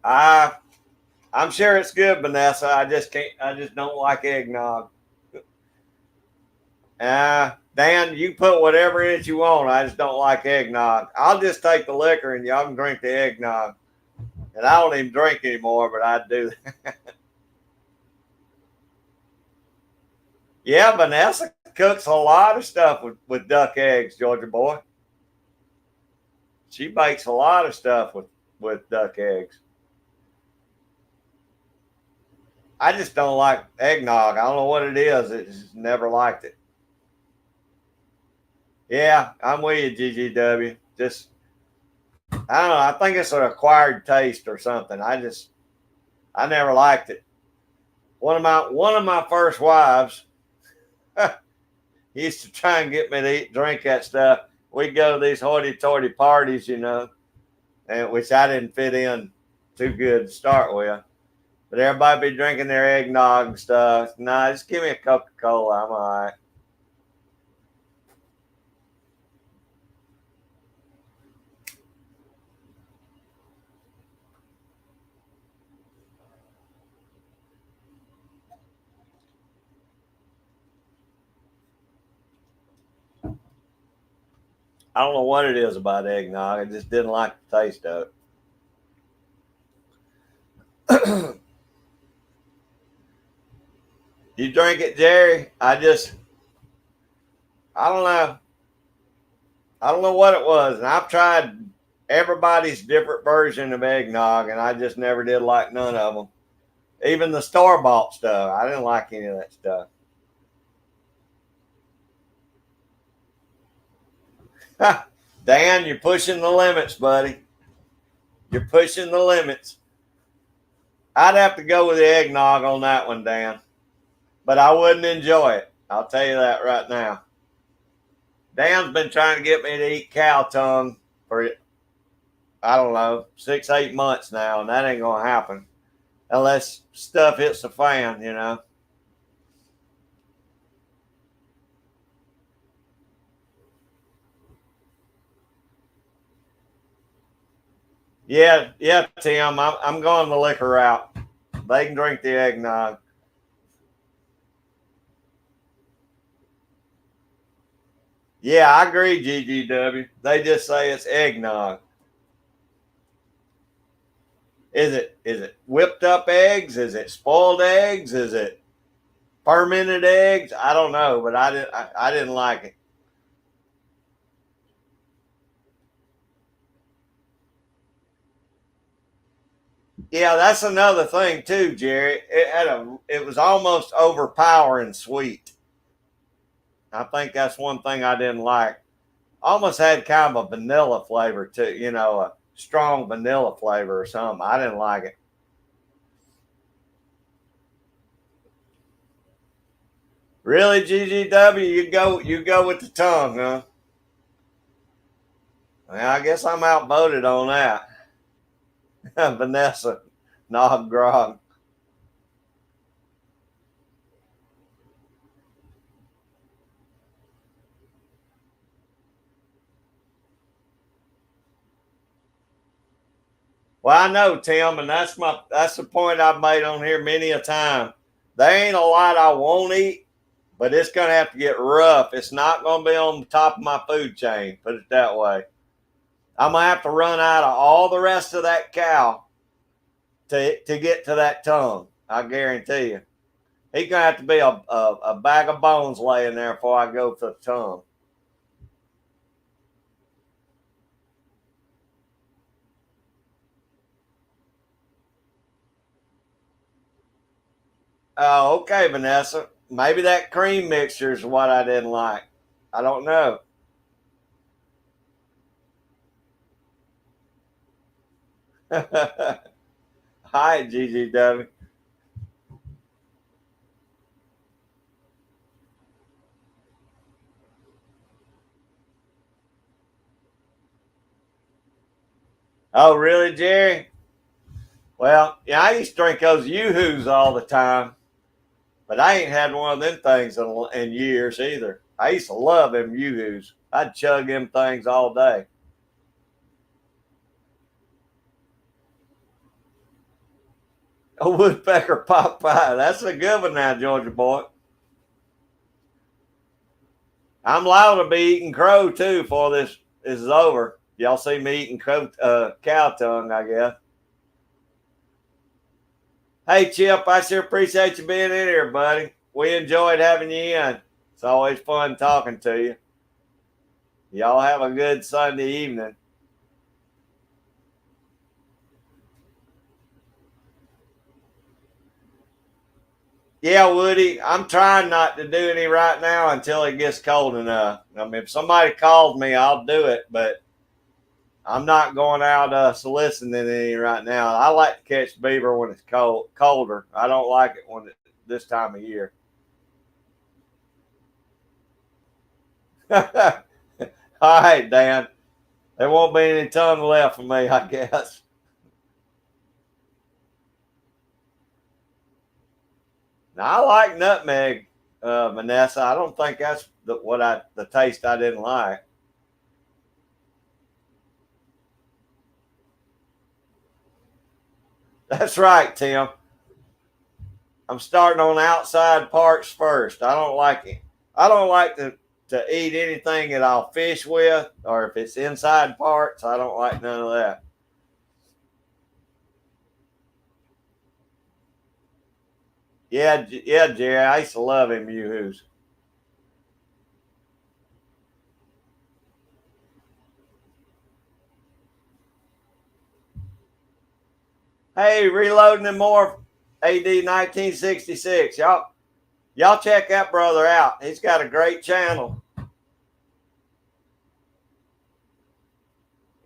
I I'm sure it's good, Vanessa. I just can't. I just don't like eggnog. Dan, you put whatever in it you want. I just don't like eggnog. I'll just take the liquor and y'all can drink the eggnog. And I don't even drink anymore, but I do. Yeah, Vanessa cooks a lot of stuff with duck eggs, Georgia boy. She bakes a lot of stuff with duck eggs. I just don't like eggnog. I don't know what it is. It just never liked it. Yeah, I'm with you, GGW. Just I don't know. I think it's an acquired taste or something. I never liked it. One of my first wives used to try and get me to drink that stuff. We'd go to these hoity-toity parties, and which I didn't fit in too good to start with. But everybody be drinking their eggnog and stuff. Nah, just give me a Coca-Cola. I'm all right. I don't know what it is about eggnog. I just didn't like the taste of it. You drink it, Jerry? I don't know. I don't know what it was. And I've tried everybody's different version of eggnog, and I just never did like none of them. Even the store bought stuff, I didn't like any of that stuff. Dan, you're pushing the limits, buddy. You're pushing the limits. I'd have to go with the eggnog on that one, Dan. But I wouldn't enjoy it. I'll tell you that right now. Dan's been trying to get me to eat cow tongue for, I don't know, 6, 8 months now, and that ain't going to happen unless stuff hits the fan. Yeah, yeah, Tim, I'm going the liquor route. They can drink the eggnog. Yeah, I agree, GGW. They just say it's eggnog. Is it whipped up eggs? Is it spoiled eggs? Is it fermented eggs? I don't know, but I didn't like it. Yeah, that's another thing too, Jerry. It was almost overpowering sweet. I think that's one thing I didn't like. Almost had kind of a vanilla flavor too, a strong vanilla flavor or something. I didn't like it. Really, GGW, you go with the tongue, huh? Well, I guess I'm outvoted on that. Vanessa, Nog Grog. Well, I know, Tim, and that's the point I've made on here many a time. There ain't a lot I won't eat, but it's gonna have to get rough. It's not gonna be on the top of my food chain. Put it that way. I'm gonna have to run out of all the rest of that cow to get to that tongue. I guarantee you. He's gonna have to be a bag of bones laying there before I go for the tongue. Oh, okay, Vanessa. Maybe that cream mixture is what I didn't like. I don't know. Hi, GGW. Oh, really, Jerry? Well, yeah, I used to drink those Yoo-Hoos all the time, but I ain't had one of them things in years either. I used to love them Yoo-Hoos. I'd chug them things all day. A woodpecker pot pie. That's a good one now, Georgia boy. I'm liable to be eating crow too before this is over. Y'all see me eating cow tongue, I guess. Hey, Chip, I sure appreciate you being in here, buddy. We enjoyed having you in. It's always fun talking to you. Y'all have a good Sunday evening. Yeah, Woody, I'm trying not to do any right now until it gets cold enough. I mean, if somebody calls me, I'll do it, but I'm not going out soliciting any right now. I like to catch beaver when it's colder. I don't like it when it's this time of year. All right, Dan. There won't be any tongue left for me, I guess. Now, I like nutmeg, Vanessa. I don't think that's the taste I didn't like. That's right, Tim. I'm starting on outside parts first. I don't like it. I don't like to eat anything that I'll fish with, or if it's inside parts, I don't like none of that. Yeah, yeah, Jerry. I used to love him yoo-hoos. Hey, reloading and more. AD 1966. Y'all check that brother out. He's got a great channel.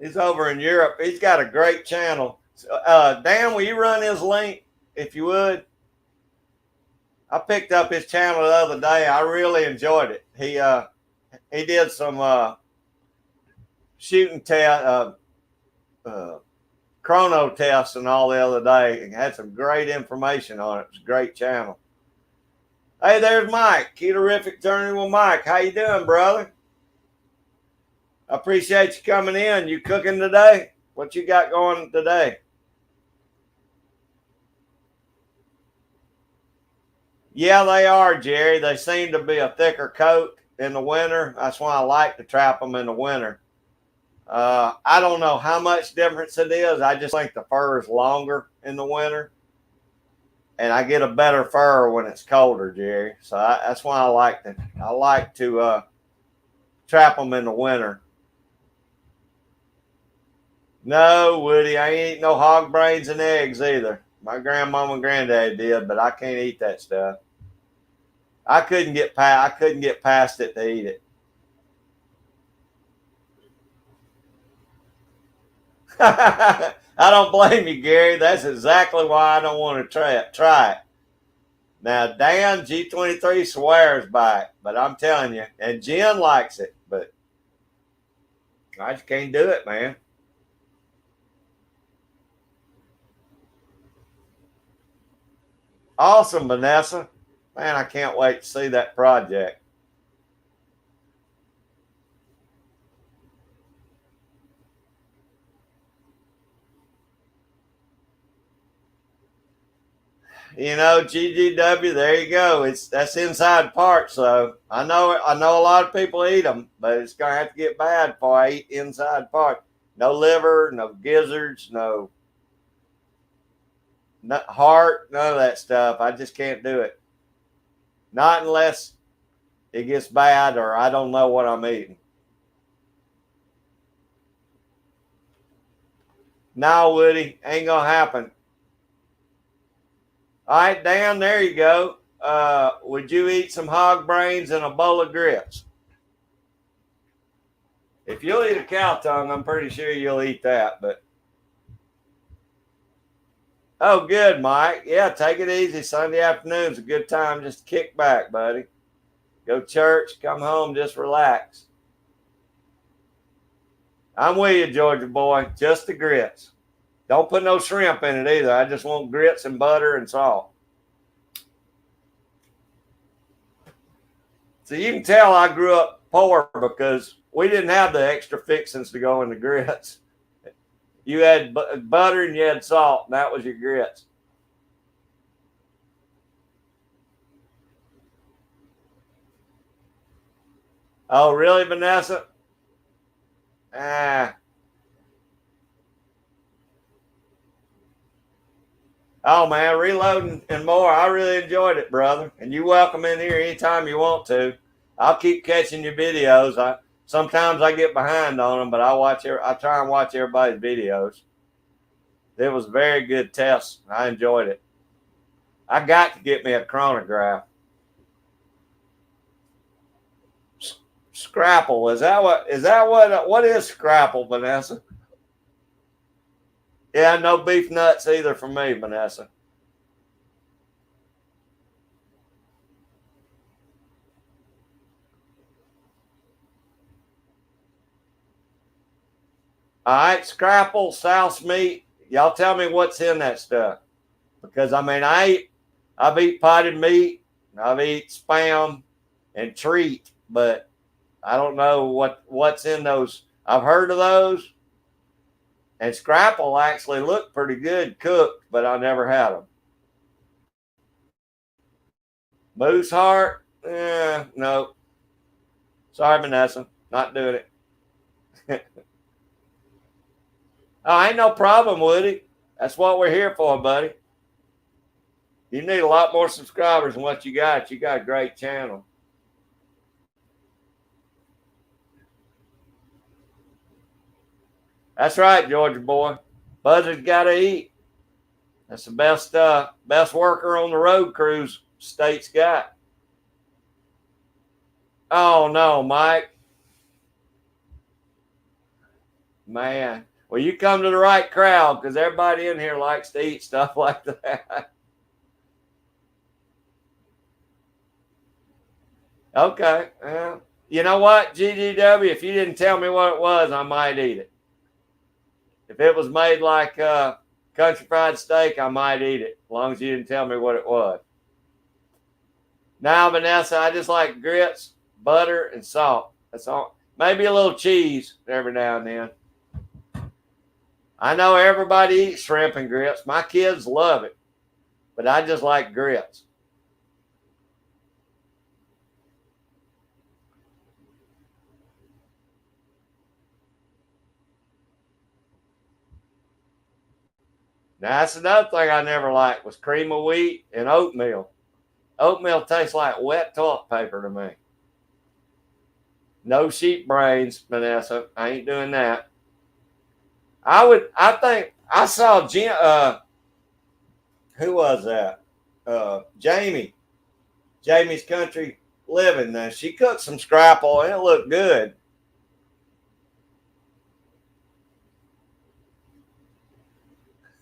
He's over in Europe. He's got a great channel. Dan, will you run his link if you would? I picked up his channel the other day. I really enjoyed it. He did some shooting test, uh, chrono tests and all the other day, and had some great information on it. It's a great channel. Hey, there's Mike. Ketorific Turning with Mike. How you doing, brother? I appreciate you coming in. You cooking today? What you got going today? Yeah, they are, Jerry. They seem to be a thicker coat in the winter. That's why I like to trap them in the winter. I don't know how much difference it is. I just think the fur is longer in the winter, and I get a better fur when it's colder, Jerry. So that's why I like to trap them in the winter. No, Woody, I ain't eat no hog brains and eggs either. My grandmama and granddad did, but I can't eat that stuff. I couldn't get past it to eat it. I don't blame you, Gary. That's exactly why I don't want to try it. Now, Dan G23 swears by it, but I'm telling you, and Jen likes it, but I just can't do it, man. Awesome, Vanessa. Man, I can't wait to see that project. You know, GGW. There you go. That's inside parts. So I know a lot of people eat them, but it's gonna have to get bad before I eat inside part. No liver, no gizzards, no heart, none of that stuff. I just can't do it. Not unless it gets bad or I don't know what I'm eating. No, Woody, ain't gonna happen. All right, Dan, there you go. Would you eat some hog brains and a bowl of grits? If you'll eat a cow tongue, I'm pretty sure you'll eat that. But oh, good, Mike. Yeah, take it easy. Sunday afternoon's a good time just to kick back, buddy. Go to church, come home, just relax. I'm with you, Georgia boy. Just the grits. Don't put no shrimp in it either. I just want grits and butter and salt. So you can tell I grew up poor because we didn't have the extra fixings to go in the grits. You had butter and you had salt, and that was your grits. Oh, really, Vanessa? Ah. Oh, man, reloading and more. I really enjoyed it, brother. And you're welcome in here anytime you want to. I'll keep catching your videos. Sometimes I get behind on them, but I try and watch everybody's videos. It was a very good test. I enjoyed it. I got to get me a chronograph. Scrapple, what is Scrapple, Vanessa? Yeah, no beef nuts either for me, Vanessa. All right, Scrapple, souse meat. Y'all tell me what's in that stuff. Because I mean, I've eaten potted meat, I've eaten spam and treat, but I don't know what's in those. I've heard of those. And Scrapple actually looked pretty good cooked, but I never had them. Moose heart? No. Sorry, Vanessa. Not doing it. Oh, ain't no problem, Woody. That's what we're here for, buddy. You need a lot more subscribers than what you got. You got a great channel. That's right, Georgia boy. Buzzard's got to eat. That's the best worker on the road cruise state's got. Oh no, Mike. Man. Well, you come to the right crowd because everybody in here likes to eat stuff like that. Okay. Well, you know what, GGW? If you didn't tell me what it was, I might eat it. If it was made like country fried steak, I might eat it, as long as you didn't tell me what it was. Now, Vanessa, I just like grits, butter, and salt. That's all. Maybe a little cheese every now and then. I know everybody eats shrimp and grits. My kids love it, but I just like grits. Now, that's another thing I never liked was cream of wheat and oatmeal. Oatmeal tastes like wet toilet paper to me. No sheep brains, Vanessa. I ain't doing that. I think I saw Jim, who was that? Jamie. Jamie's Country Living. Now, she cooked some scrapple and it looked good.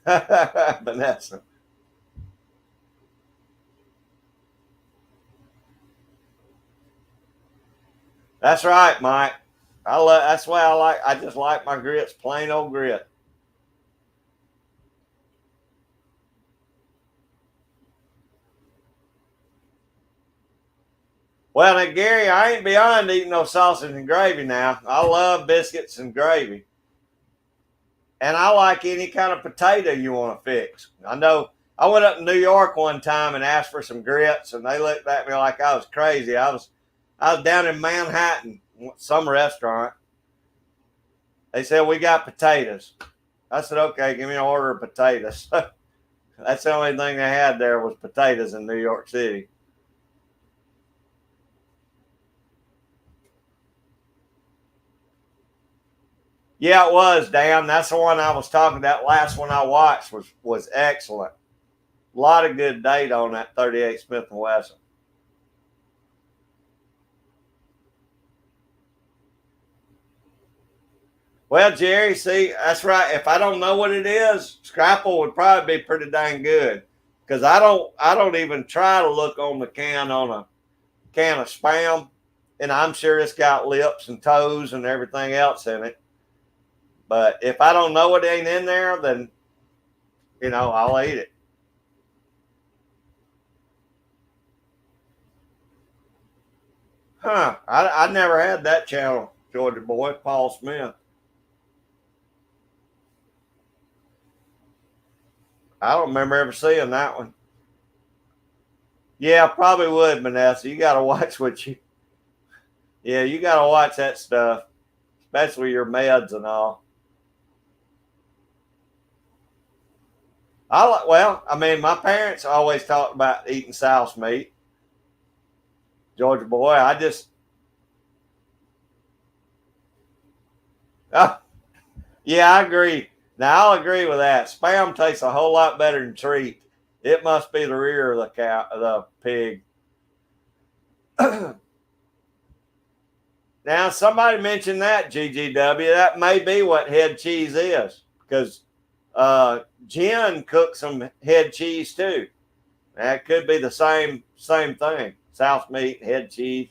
Vanessa. That's right, Mike. That's why I just like my grits, plain old grit. Well, now, Gary, I ain't beyond eating no sausage and gravy now. I love biscuits and gravy. And I like any kind of potato you want to fix. I know I went up to New York one time and asked for some grits, and they looked at me like I was crazy. I was down in Manhattan, some restaurant. They said, "We got potatoes." I said, "Okay, give me an order of potatoes." That's the only thing they had there was potatoes in New York City. Yeah, it was. Damn, that's the one I was talking. That last one I watched was excellent. A lot of good data on that 38 Smith and Wesson. Well, Jerry, see, that's right. If I don't know what it is, Scrapple would probably be pretty dang good. Because I don't even try to look on the can on a can of spam, and I'm sure it's got lips and toes and everything else in it. But if I don't know what ain't in there, then I'll eat it. Huh? I never had that channel, Georgia boy, Paul Smith. I don't remember ever seeing that one. Yeah, probably would, Vanessa. You got to watch what you. Yeah, you got to watch that stuff, especially your meds and all. Well, I mean, my parents always talked about eating souse meat, Georgia boy. I just, uh, yeah, I agree. Now I'll agree with that. Spam tastes a whole lot better than treat. It must be the rear of the cow, the pig. Now somebody mentioned that GGW. That may be what head cheese is because Jen cooks some head cheese too. That could be the same thing. South meat, head cheese.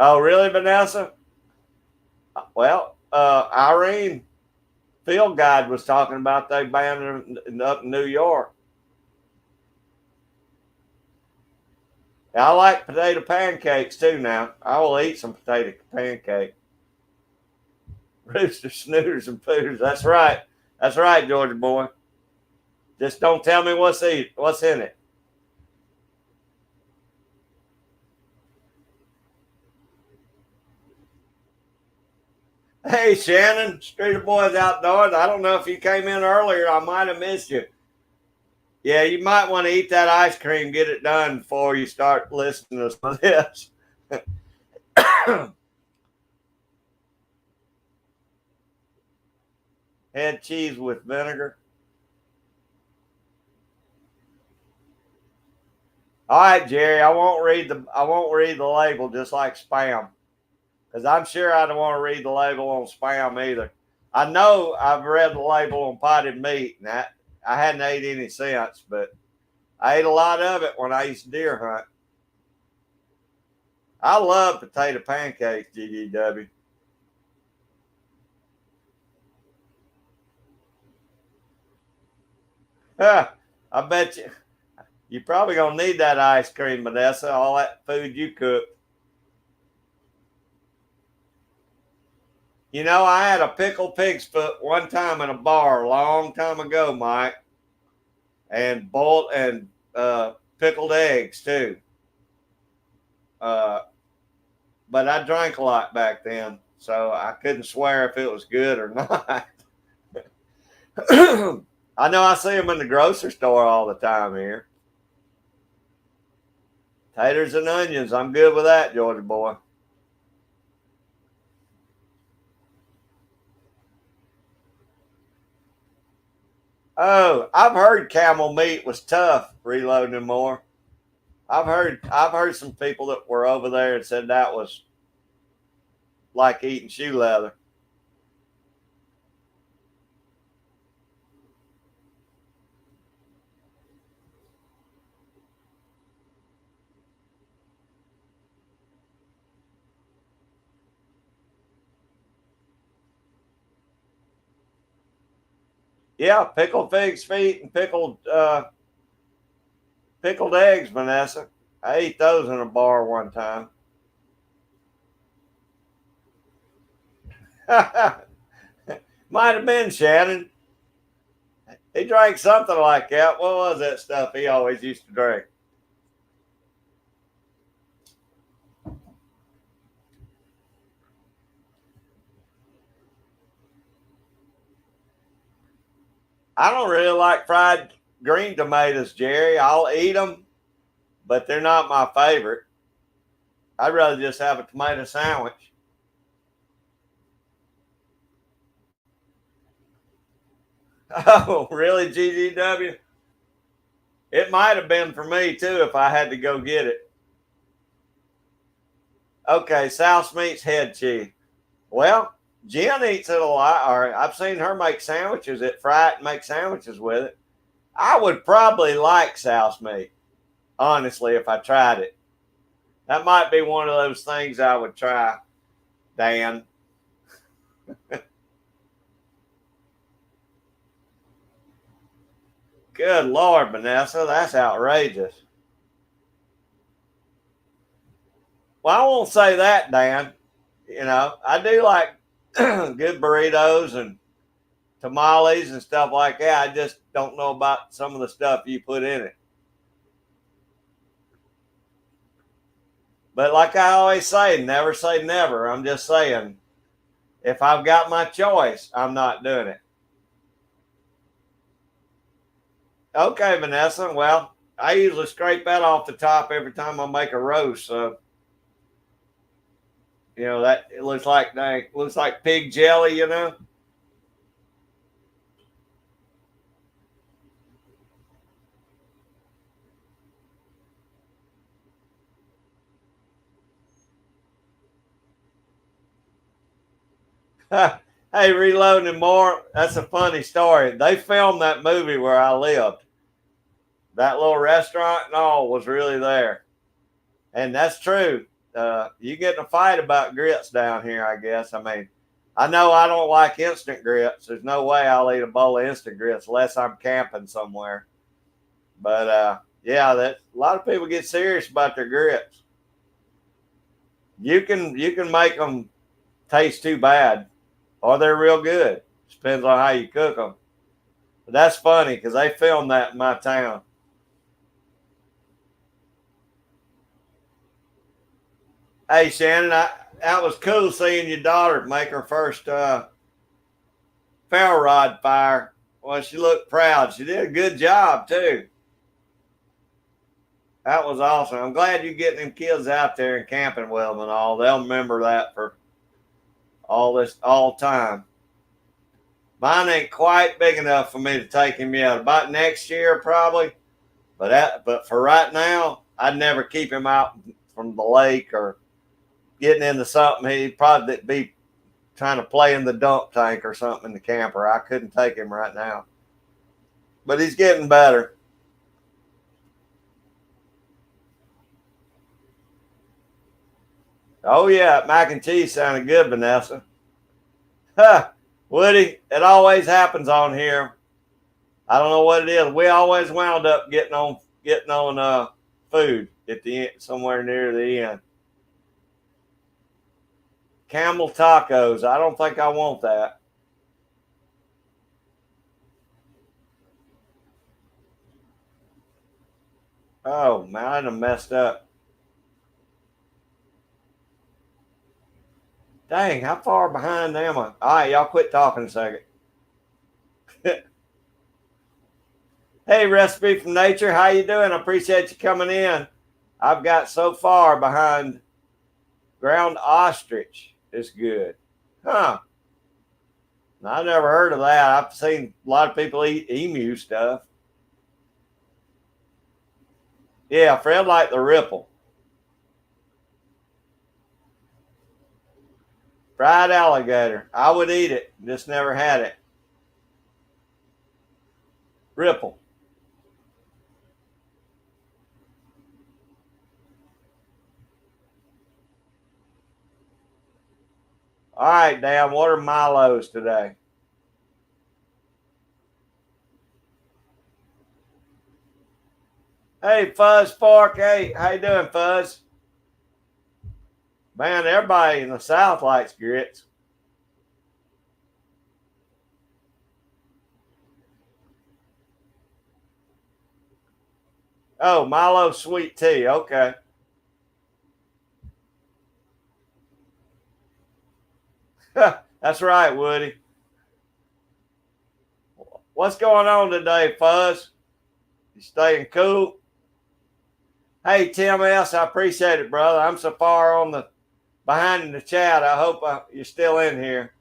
Oh, really, Vanessa? Well, Irene Field Guide was talking about they banned it up in New York. I like potato pancakes too now. I will eat some potato pancake. Rooster, snooters, and pooters. That's right. That's right, Georgia boy. Just don't tell me what's in it. Hey, Shannon, Street of Boys Outdoors. I don't know if you came in earlier. I might have missed you. Yeah, you might want to eat that ice cream, get it done before you start listening to some of this. Head cheese with vinegar. All right, Jerry. I won't read the label just like spam because I'm sure I don't want to read the label on spam either. I know I've read the label on potted meat, and I hadn't ate any since, but I ate a lot of it when I used to deer hunt. I love potato pancakes, GGW. Huh, I bet you probably gonna need that ice cream, Vanessa. All that food you cook. I had a pickled pig's foot one time in a bar a long time ago, Mike, and boiled and pickled eggs too. Uh, but I drank a lot back then, so I couldn't swear if it was good or not. I know I see them in the grocery store all the time here. Taters and onions, I'm good with that, Georgia boy. Oh, I've heard camel meat was tough reloading more. I've heard some people that were over there and said that was like eating shoe leather. Yeah, pickled pig's feet and pickled eggs, Vanessa. I ate those in a bar one time. Might have been Shannon. He drank something like that. What was that stuff he always used to drink? I don't really like fried green tomatoes, Jerry. I'll eat them, but they're not my favorite. I'd rather just have a tomato sandwich. Oh, really, GGW? It might have been for me too if I had to go get it. Okay, South Meat's head cheese. Well, Jen eats it a lot, or I've seen her make sandwiches at fry it and make sandwiches with it. I would probably like South Meat, honestly, if I tried it. That might be one of those things I would try, Dan. Good Lord, Vanessa, that's outrageous. Well, I won't say that, Dan. You know, I do like good burritos and tamales and stuff like that. I just don't know about some of the stuff you put in it. But like I always say never. I'm just saying, if I've got my choice, I'm not doing it. Okay, Vanessa. Well, I usually scrape that off the top every time I make a roast. So, you know, that it looks like pig jelly, you know. Hey, reloading more. That's a funny story. They filmed that movie where I lived. That little restaurant and all was really there. And that's true. You get in a fight about grits down here, I guess. I mean, I know I don't like instant grits. There's no way I'll eat a bowl of instant grits unless I'm camping somewhere. But yeah, that a lot of people get serious about their grits. You can make them taste too bad, or they're real good. Depends on how you cook them. But that's funny because they filmed that in my town. Hey Shannon, that was cool seeing your daughter make her first ferro rod fire. Well, she looked proud. She did a good job too. That was awesome. I'm glad you're getting them kids out there and camping with them and all. They'll remember that for all time. Mine ain't quite big enough for me to take him yet. About next year, probably. But for right now, I'd never keep him out from the lake or getting into something. He'd probably be trying to play in the dump tank or something in the camper. I couldn't take him right now. But he's getting better. Oh yeah, mac and cheese sounded good, Vanessa. Huh, Woody, it always happens on here. I don't know what it is. We always wound up getting on food at the end, somewhere near the end. Camel tacos. I don't think I want that. Oh man, I done messed up. Dang, how far behind am I? All right, y'all quit talking a second. Hey, Recipe from Nature, how you doing? I appreciate you coming in. I've got so far behind ground ostrich. It's good. Huh. I never heard of that. I've seen a lot of people eat emu stuff. Yeah, Fred liked the ripple. Fried alligator. I would eat it. Just never had it. Ripple. All right, Dan. What are Milos today? Hey, Fuzz Fork. Hey, how you doing, Fuzz? Man, everybody in the South likes grits. Oh, Milo sweet tea. Okay. That's right, Woody. What's going on today, Fuzz? You staying cool? Hey, Tim S., I appreciate it, brother. I'm so far on the behind in the chat. I hope you're still in here.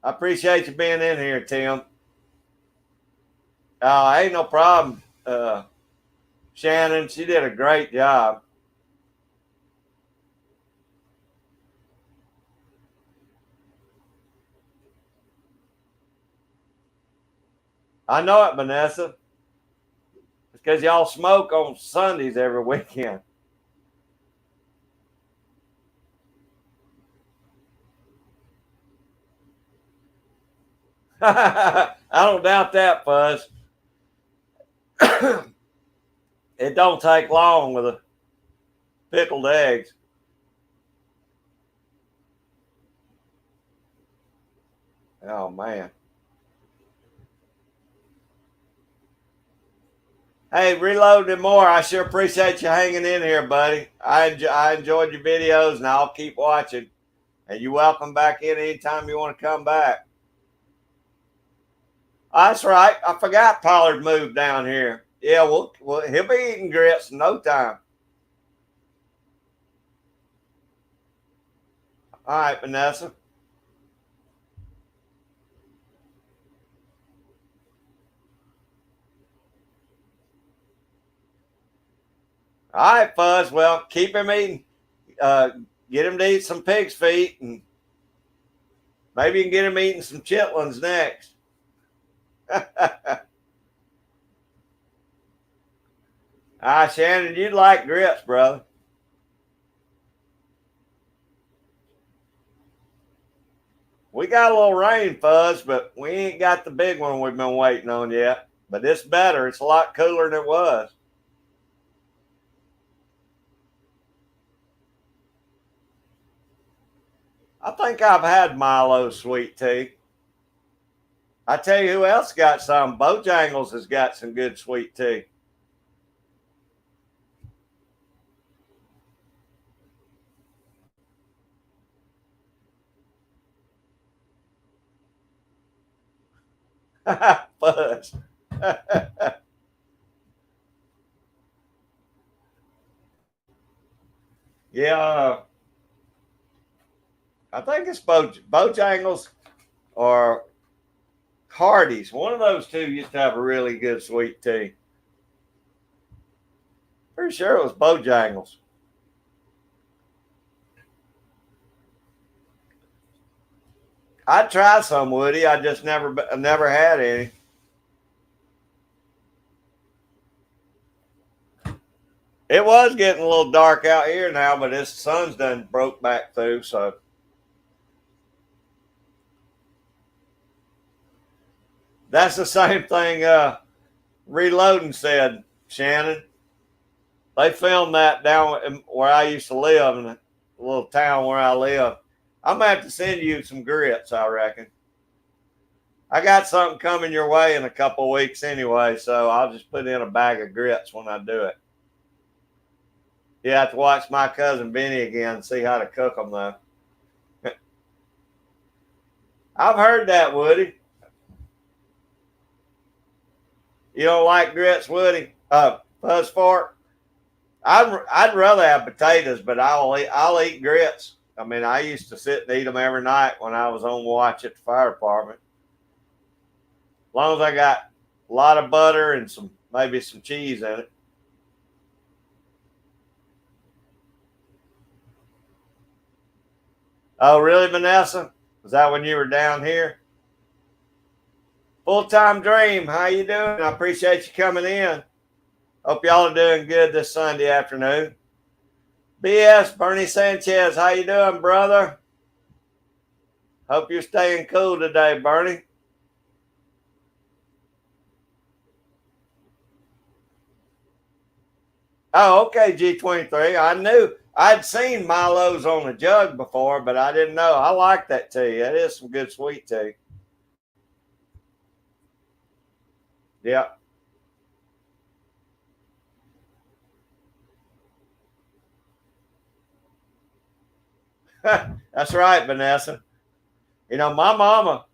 I appreciate you being in here, Tim. Ain't no problem. Shannon, she did a great job. I know it, Vanessa. It's because y'all smoke on Sundays every weekend. I don't doubt that, Fuzz. It don't take long with the pickled eggs. Oh, man. Hey, Reloading More, I sure appreciate you hanging in here, buddy. I enjoyed your videos, and I'll keep watching. And you're welcome back in anytime you want to come back. That's right. I forgot Pollard moved down here. Yeah, he'll be eating grits in no time. All right, Vanessa. All right, Fuzz. Well, keep him eating. Get him to eat some pig's feet, and maybe you can get him eating some chitlins next. Shannon, you'd like grits, brother. We got a little rain, Fuzz, but we ain't got the big one we've been waiting on yet. But it's better. It's a lot cooler than it was. I think I've had Milo's sweet tea. I tell you who else got some. Bojangles has got some good sweet tea. Fuzz. Yeah, I think it's Bojangles or Hardee's. One of those two used to have a really good sweet tea. Pretty sure it was Bojangles. I'd try some, Woody. I just never had any. It was getting a little dark out here now, but this sun's done broke back through, so that's the same thing Reloading said, Shannon. They filmed that down where I used to live in a little town where I live. I'm going to have to send you some grits, I reckon. I got something coming your way in a couple of weeks anyway, so I'll just put in a bag of grits when I do it. You have to watch my cousin Benny again and see how to cook them, though. I've heard that, Woody. You don't like grits, Woody? Fuzz Fart? I'd rather have potatoes, but I'll eat grits. I mean, I used to sit and eat them every night when I was on watch at the fire department. As long as I got a lot of butter and maybe some cheese in it. Oh, really, Vanessa? Was that when you were down here? Full-time Dream, how you doing? I appreciate you coming in. Hope y'all are doing good this Sunday afternoon. BS, Bernie Sanchez, how you doing, brother? Hope you're staying cool today, Bernie. Oh, okay, G23. I knew I'd seen Milo's on a jug before, but I didn't know. I like that tea. That is some good sweet tea. Yeah. That's right, Vanessa. You know, my mama,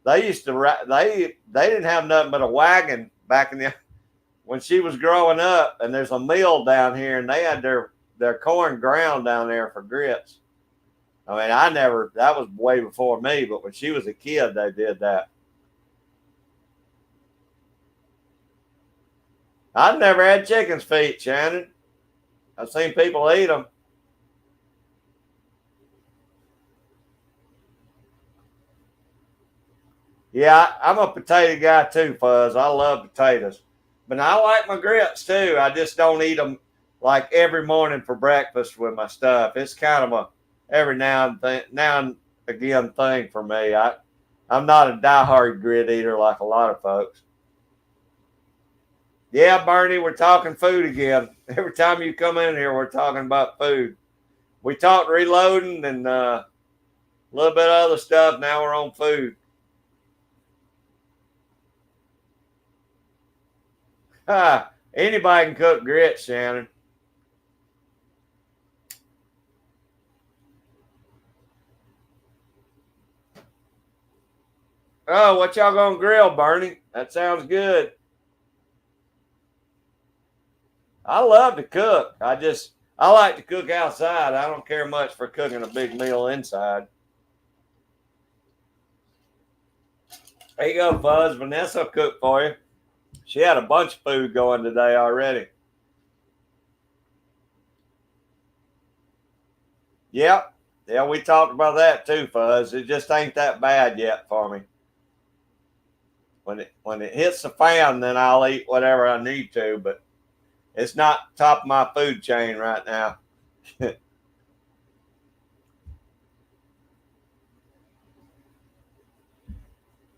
they used to they didn't have nothing but a wagon back in the when she was growing up, and there's a mill down here, and they had their corn ground down there for grits. I mean, I never that was way before me, but when she was a kid, they did that. I've never had chicken's feet, Shannon. I've seen people eat them. Yeah, I'm a potato guy too, Fuzz. I love potatoes, but I like my grits too. I just don't eat them like every morning for breakfast with my stuff. It's kind of a every now and again thing for me. I'm not a diehard grit eater like a lot of folks. Yeah, Bernie, we're talking food again. Every time you come in here, we're talking about food. We talked reloading and a little bit of other stuff. Now we're on food. Anybody can cook grits, Shannon. Oh, what y'all gonna grill, Bernie? That sounds good. I love to cook. I like to cook outside. I don't care much for cooking a big meal inside. There you go, Fuzz. Vanessa cooked for you. She had a bunch of food going today already. Yep. Yeah, we talked about that too, Fuzz. It just ain't that bad yet for me. When it hits the fan, then I'll eat whatever I need to, but it's not top of my food chain right now.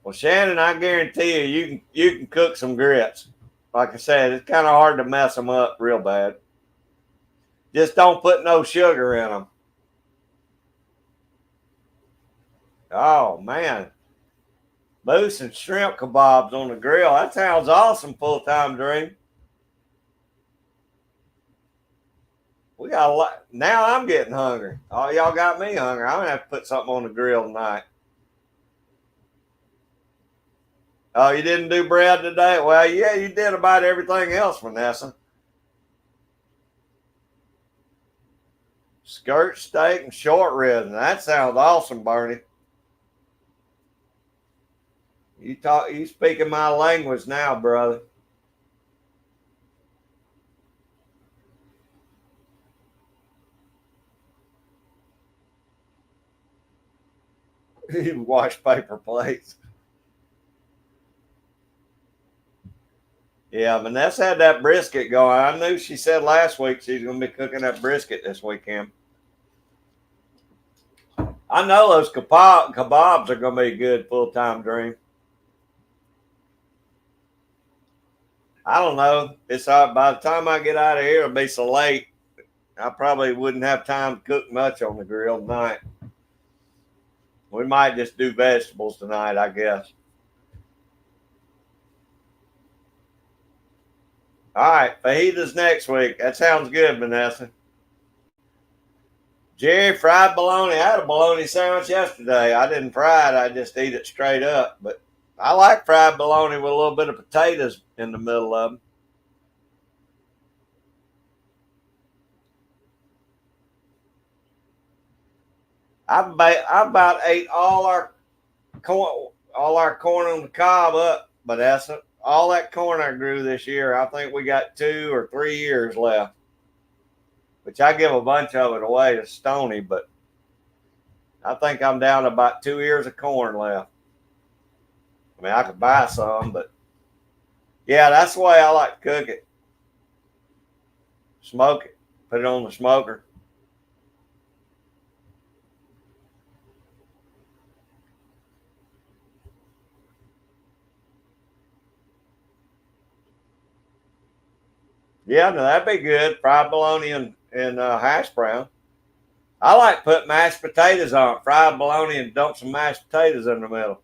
Well, Shannon, I guarantee you can cook some grits. Like I said, it's kind of hard to mess them up real bad. Just don't put no sugar in them. Oh man, moose and shrimp kebabs on the grill. That sounds awesome, full time dream. We got a lot. Now I'm getting hungry. Oh, y'all got me hungry. I'm gonna have to put something on the grill tonight. Oh, you didn't do bread today? Well, yeah, you did about everything else, Vanessa. Skirt steak and short ribs. That sounds awesome, Bernie. You speaking my language now, brother. You wash paper plates. Yeah, Vanessa had that brisket going. I knew she said last week she's going to be cooking that brisket this weekend. I know those kebabs are going to be good full time dream. I don't know. It's by the time I get out of here, it'll be so late. I probably wouldn't have time to cook much on the grill tonight. We might just do vegetables tonight, I guess. All right, fajitas next week. That sounds good, Vanessa. Jerry, fried bologna. I had a bologna sandwich yesterday. I didn't fry it, I just eat it straight up. But I like fried bologna with a little bit of potatoes in the middle of them. I about ate all our corn on the cob up, Vanessa. All that corn I grew this year, I think we got 2 or 3 years left. Which I give a bunch of it away to Stony, but I think I'm down to about 2 ears of corn left. I mean, I could buy some, but yeah, that's the way I like to cook it. Smoke it, put it on the smoker. Yeah, no, that'd be good. Fried bologna and hash brown. I like to put mashed potatoes on it, fried bologna, and dump some mashed potatoes in the middle.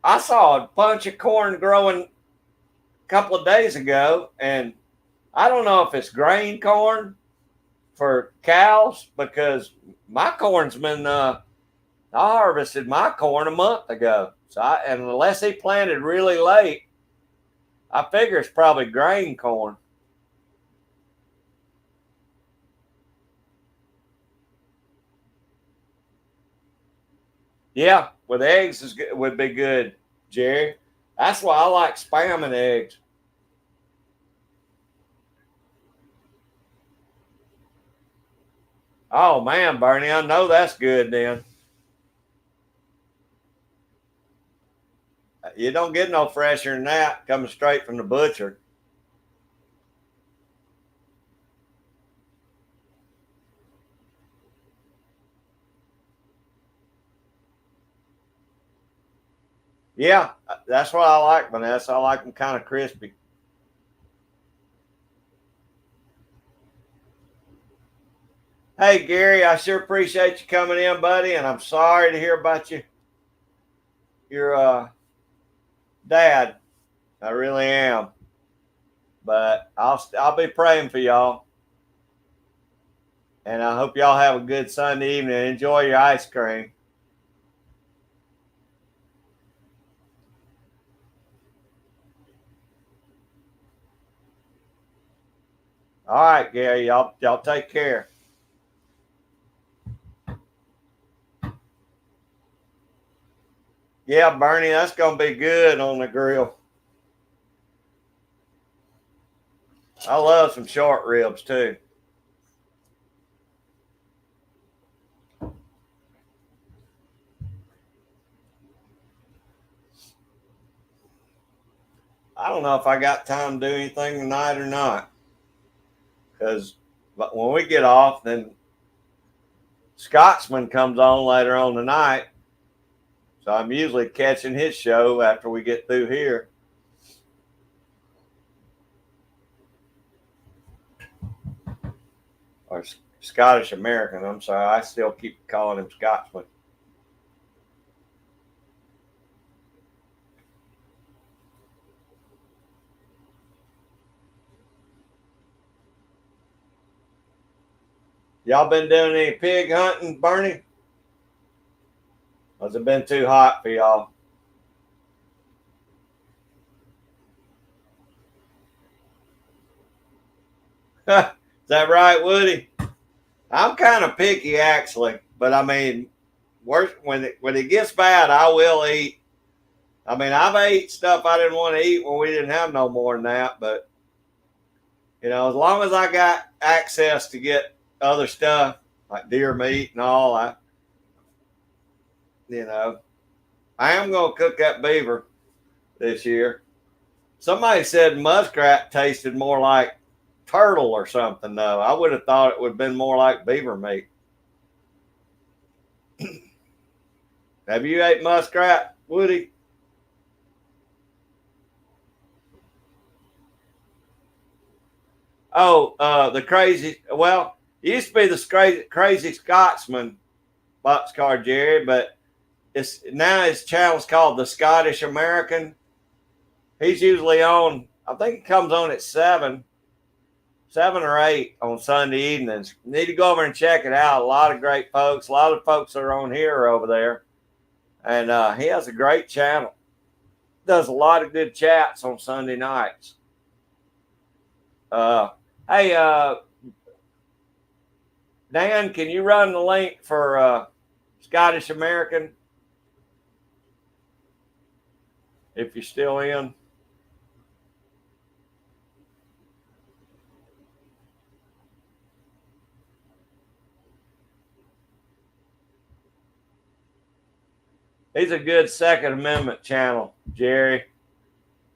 I saw a bunch of corn growing a couple of days ago, and I don't know if it's grain corn for cows because my corn's been I harvested my corn a month ago. So and unless he planted really late, I figure it's probably grain corn. Yeah, with eggs would be good, Jerry. That's why I like spam and eggs. Oh man, Bernie, I know that's good then. You don't get no fresher than that coming straight from the butcher. Yeah, that's what I like, Vanessa. I like them kind of crispy. Hey, Gary, I sure appreciate you coming in, buddy, and I'm sorry to hear about your dad. I really am, but I'll be praying for y'all, and I hope y'all have a good Sunday evening. Enjoy your ice cream. All right, Gary, y'all take care. Yeah, Bernie, that's gonna be good on the grill. I love some short ribs too. I don't know if I got time to do anything tonight or not, because but when we get off, then Scotsman comes on later on tonight, so I'm usually catching his show after we get through here. Or Scottish American. I'm sorry, I still keep calling him Scotsman. Y'all been doing any pig hunting, Bernie? Or has it been too hot for y'all? Is that right, Woody? I'm kind of picky actually, but I mean, when it gets bad, I will eat. I mean, I've ate stuff I didn't want to eat when we didn't have no more than that, but as long as I got access to get other stuff like deer meat and all, you know, I am gonna cook that beaver this year. Somebody said muskrat tasted more like turtle or something, though. I would have thought it would have been more like beaver meat. Have you ate muskrat, Woody? Oh, the crazy. Well, it used to be the crazy Scotsman boxcar, Jerry, but his channel's called the Scottish American. He's usually on. I think he comes on at 7 or 8 on Sunday evenings. You need to go over and check it out. A lot of great folks. A lot of folks that are on here are over there, and he has a great channel. Does a lot of good chats on Sunday nights. Uh, hey, Dan, can you run the link for Scottish American if you're still in? He's a good Second Amendment channel, Jerry.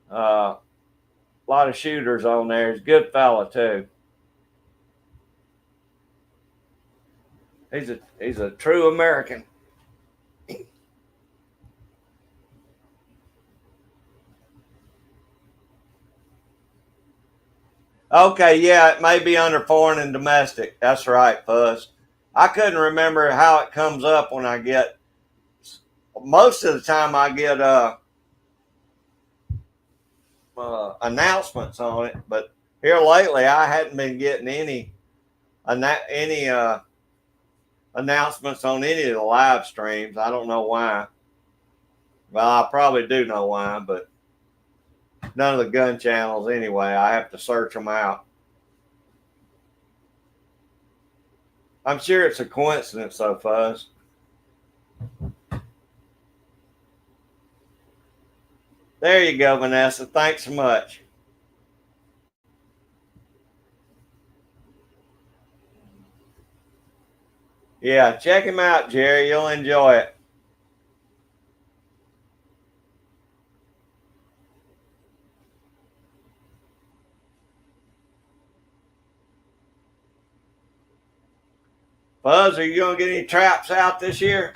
A lot of shooters on there. He's a good fella too. He's a true American. Okay, yeah, it may be under foreign and domestic. That's right, Fuzz. I couldn't remember how it comes up when I get. Most of the time, I get announcements on it, but here lately, I hadn't been getting any announcements on any of the live streams. I don't know why. Well, I probably do know why, but none of the gun channels anyway. I have to search them out. I'm sure it's a coincidence, though, Fuzz. There you go, Vanessa. Thanks so much. Yeah, check him out, Jerry. You'll enjoy it. Fuzz, are you going to get any traps out this year?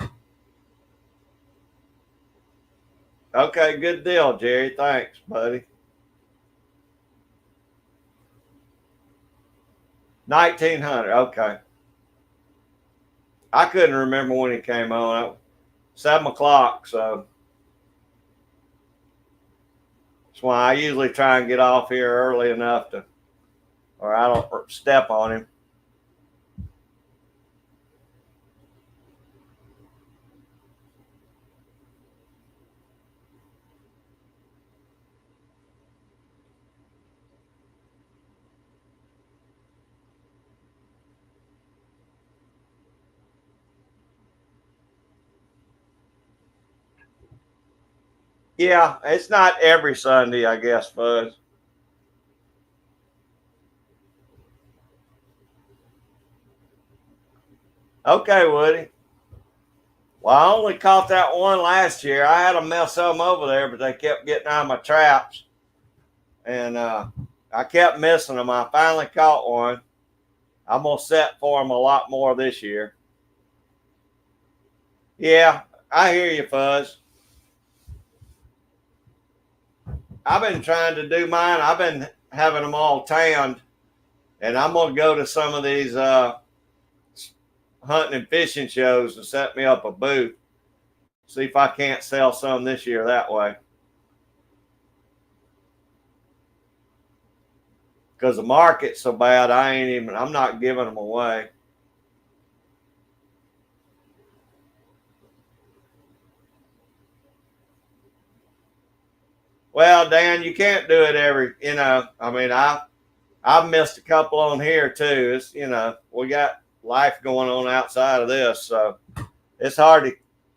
Okay, good deal, Jerry. Thanks, buddy. 1900. Okay. I couldn't remember when he came on. 7 o'clock, so that's why I usually try and get off here early enough to, or I don't step on him. Yeah, it's not every Sunday, I guess, Fuzz. Okay, Woody. Well, I only caught that one last year. I had them mess some over there, but they kept getting out of my traps. And I kept missing them. I finally caught one. I'm going to set for them a lot more this year. Yeah, I hear you, Fuzz. I've been trying to do mine. I've been having them all tanned, and I'm going to go to some of these hunting and fishing shows and set me up a booth. See if I can't sell some this year that way. Because the market's so bad, I'm not giving them away. Well, Dan, you can't do it every, I mean, I've missed a couple on here too. It's, we got life going on outside of this, so it's hard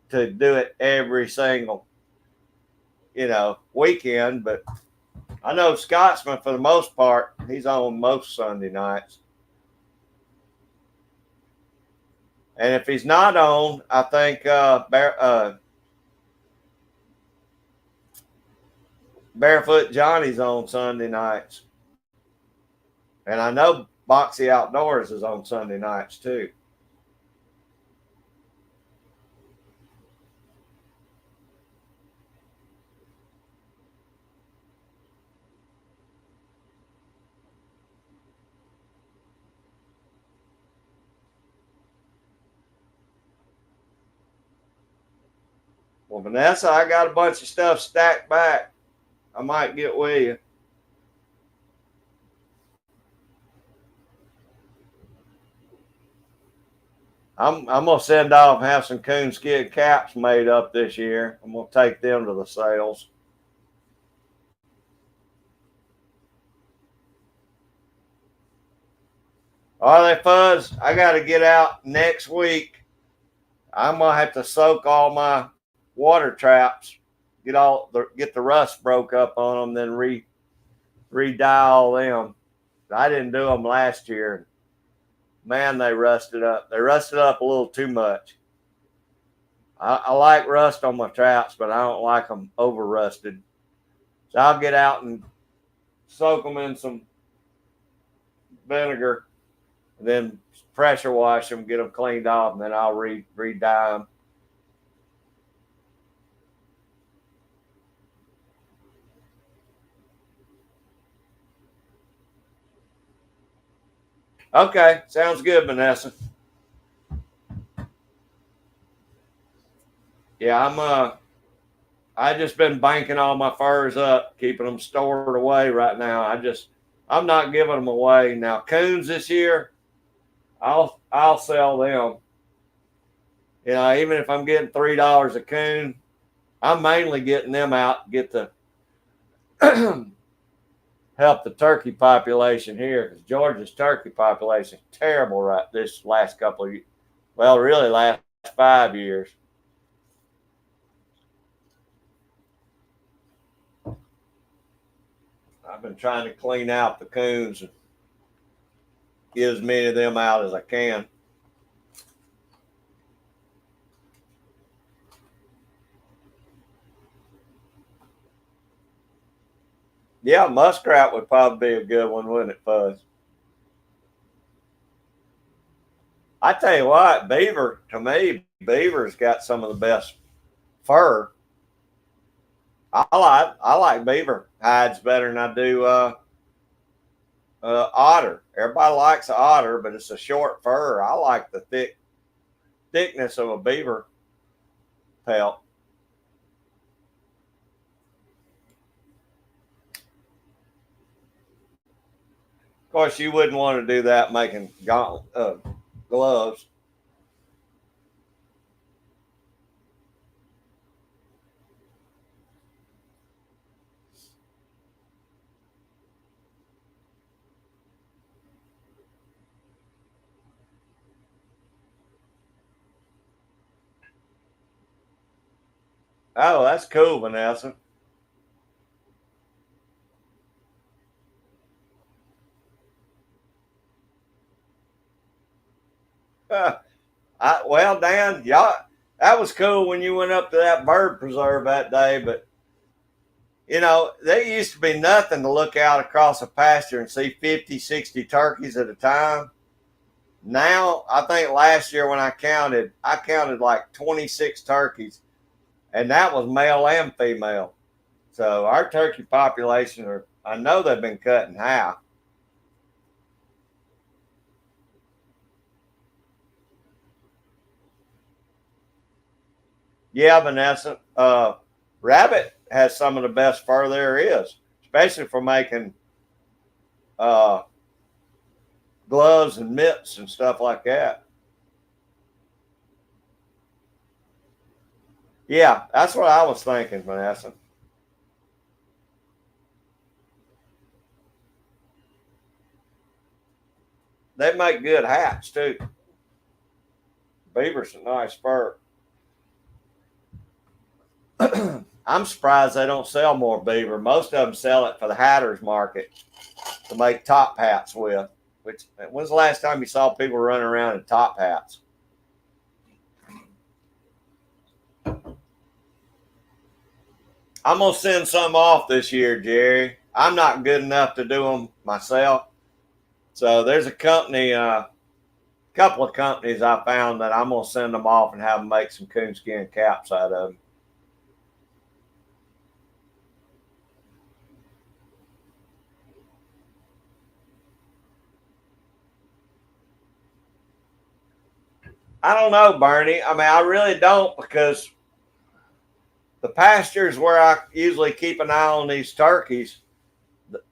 to do it every single, weekend. But I know Scotsman, for the most part, he's on most Sunday nights. And if he's not on, I think Barefoot Johnny's on Sunday nights. And I know Boxy Outdoors is on Sunday nights too. Well, Vanessa, I got a bunch of stuff stacked back. I might get with you. I'm gonna send off and have some coonskin caps made up this year. I'm gonna take them to the sales. All right, Fuzz, I got to get out next week. I'm gonna have to soak all my water traps, get the rust broke up on them, then re-dye all them. I didn't do them last year. Man, they rusted up. They rusted up a little too much. I like rust on my traps, but I don't like them over rusted. So I'll get out and soak them in some vinegar, and then pressure wash them, get them cleaned off, and then I'll re-dye them. Okay, sounds good, Vanessa. Yeah, I just been banking all my furs up, keeping them stored away right now. I'm not giving them away. Now coons this year, I'll sell them. You know, even if I'm getting $3 a coon, I'm mainly getting them out to get the help the turkey population here, because Georgia's turkey population is terrible right this last couple of years. Well, really last 5 years. I've been trying to clean out the coons and get as many of them out as I can. Yeah, muskrat would probably be a good one, wouldn't it, Fuzz? I tell you what, beaver, to me, beaver's got some of the best fur. I like beaver hides better than I do otter. Everybody likes an otter, but it's a short fur. I like the thickness of a beaver pelt. Of course, you wouldn't want to do that making gloves. Oh, that's cool, Vanessa. Well, Dan, y'all, that was cool when you went up to that bird preserve that day. But you know, there used to be nothing to look out across a pasture and see 50, 60 turkeys at a time. Now, I think last year when I counted like 26 turkeys, and that was male and female. So our turkey population are, I know they've been cut in half. Yeah, Vanessa. Rabbit has some of the best fur there is, especially for making uh, gloves and mitts and stuff like that. Yeah, that's what I was thinking, Vanessa. They make good hats too. Beaver's a nice fur. I'm surprised they don't sell more beaver. Most of them sell it for the hatters market to make top hats with. Which when's the last time you saw people running around in top hats? I'm gonna send some off this year, Jerry. I'm not good enough to do them myself, so there's a company, couple of companies I found that I'm gonna send them off and have them make some coonskin caps out of them. I don't know, Bernie. I mean, I really don't, because the pastures where I usually keep an eye on these turkeys,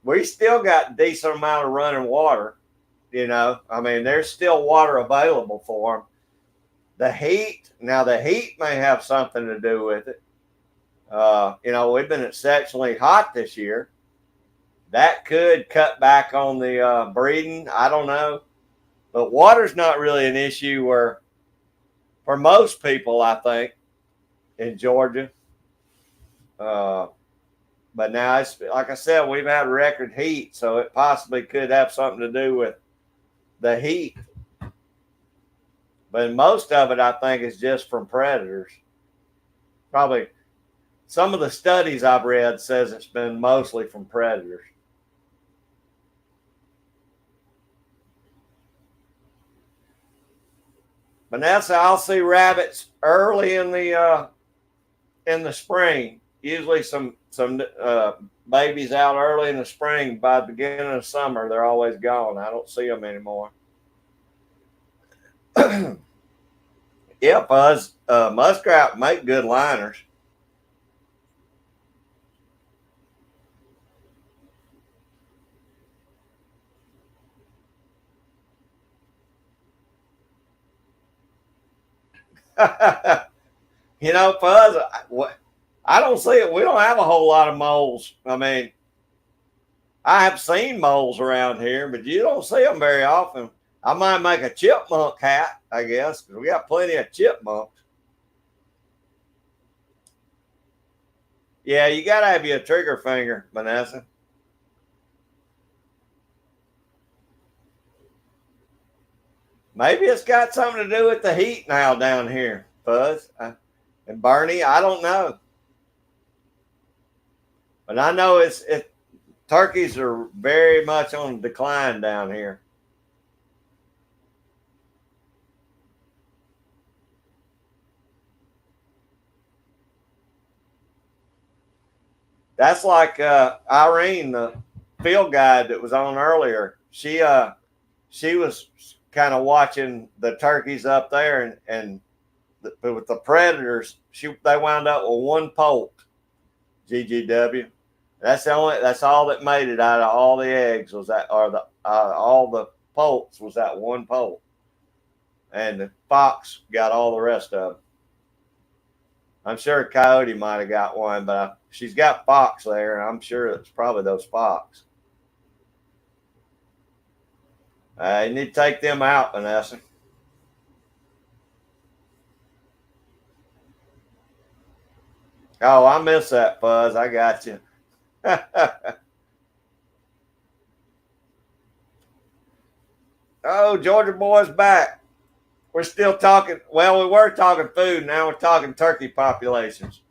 we still got a decent amount of running water. You know, I mean, there's still water available for them. The heat, now the heat may have something to do with it. You know, we've been exceptionally hot this year. That could cut back on the breeding. I don't know. But water's not really an issue where, for most people, I think, in Georgia. Uh, but now, it's like I said, we've had record heat, so it possibly could have something to do with the heat. But most of it, I think, is just from predators. Probably some of the studies I've read says it's been mostly from predators. Vanessa, I'll see rabbits early in the spring. Usually, some babies out early in the spring. By the beginning of summer, they're always gone. I don't see them anymore. Yeah, Buzz. Muskrat make good liners. You know, Fuzz, I don't see it. We don't have a whole lot of moles. I mean, I have seen moles around here, but you don't see them very often. I might make a chipmunk hat, I guess, because we got plenty of chipmunks. Yeah, you got to have your trigger finger, Vanessa. Maybe it's got something to do with the heat now down here, Fuzz. And Bernie, I don't know. But I know turkeys are very much on decline down here. That's like Irene, the field guide that was on earlier. She was kind of watching the turkeys up there, and with the predators, they wound up with one poult. GGW. That's all that made it out of all the eggs was that, or all the poults was that one poult, and the fox got all the rest of them. I'm sure Coyote might have got one, but she's got fox there, and I'm sure it's probably those fox. You need to take them out, Vanessa. Oh, I miss that, Fuzz. I got you. Oh, Georgia boy's back. We're still talking. Well, we were talking food. Now we're talking turkey populations.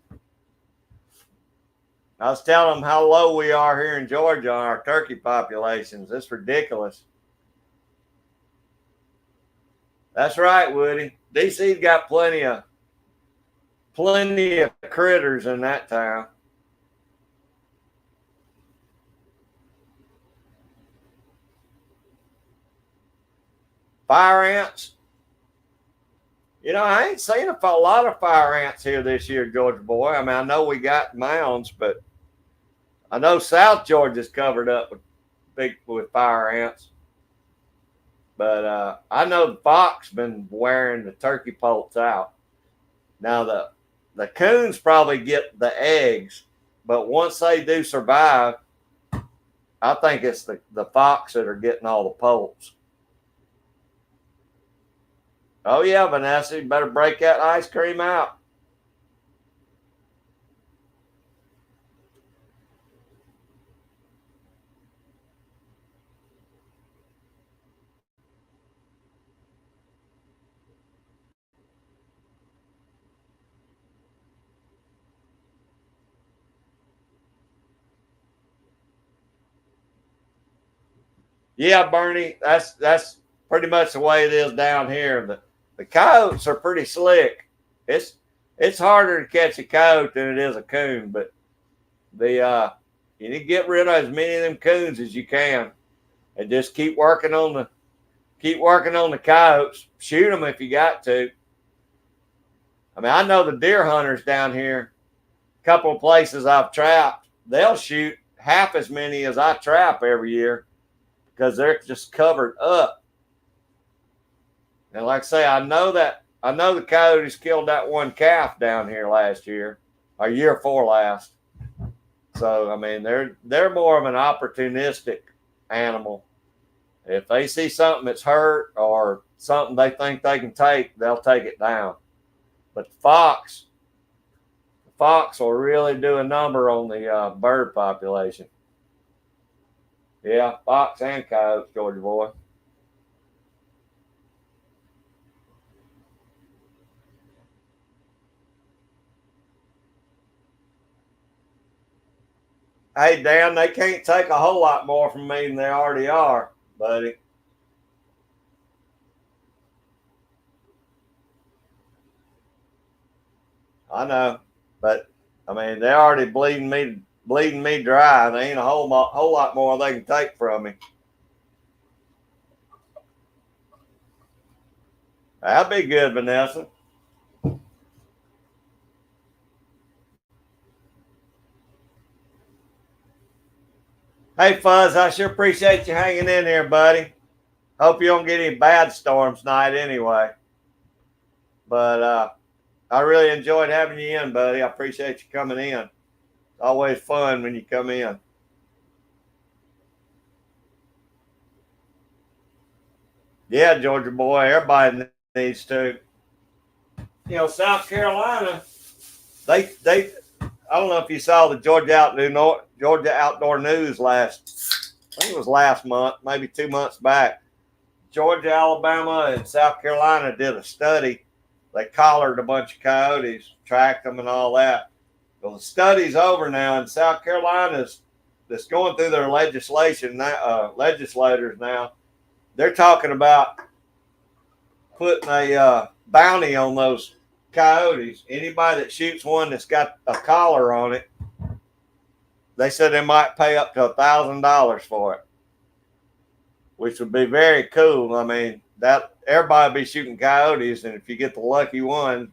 I was telling them how low we are here in Georgia on our turkey populations. It's ridiculous. That's right, Woody. DC's got plenty of critters in that town. Fire ants. You know, I ain't seen a lot of fire ants here this year, Georgia boy. I mean, I know we got mounds, but I know South Georgia's covered up with fire ants. But I know the fox been wearing the turkey poults out. Now the coons probably get the eggs, but once they do survive, I think it's the fox that are getting all the poults. Oh yeah, Vanessa, you better break that ice cream out. Yeah, Bernie, that's pretty much the way it is down here. The coyotes are pretty slick. It's harder to catch a coyote than it is a coon, but you need to get rid of as many of them coons as you can, and just keep working on the coyotes. Shoot them if you got to. I mean, I know the deer hunters down here. A couple of places I've trapped, they'll shoot half as many as I trap every year because they're just covered up. And like I say, I know the coyotes killed that one calf down here last year, or year before last. So I mean, they're more of an opportunistic animal. If they see something that's hurt or something they think they can take, they'll take it down. But the fox will really do a number on the bird population. Yeah, fox and coyotes, Georgia boy. Hey, Dan, they can't take a whole lot more from me than they already are, buddy. I know, but I mean, they're already bleeding me dry. There ain't a whole lot more they can take from me. That'd be good, Vanessa. Hey, Fuzz, I sure appreciate you hanging in here, buddy. Hope you don't get any bad storms tonight anyway. But I really enjoyed having you in, buddy. I appreciate you coming in. It's always fun when you come in. Yeah, Georgia boy, everybody needs to. South Carolina, they I don't know if you saw the Georgia Outdoor News last. I think it was last month, maybe 2 months back. Georgia, Alabama, and South Carolina did a study. They collared a bunch of coyotes, tracked them, and all that. Well, the study's over now, and South Carolina's that's going through their legislation now. Legislators now, they're talking about putting a bounty on those coyotes. Anybody that shoots one that's got a collar on it, they said they might pay up to $1,000 for it, which would be very cool. I mean, that everybody be shooting coyotes, and if you get the lucky one,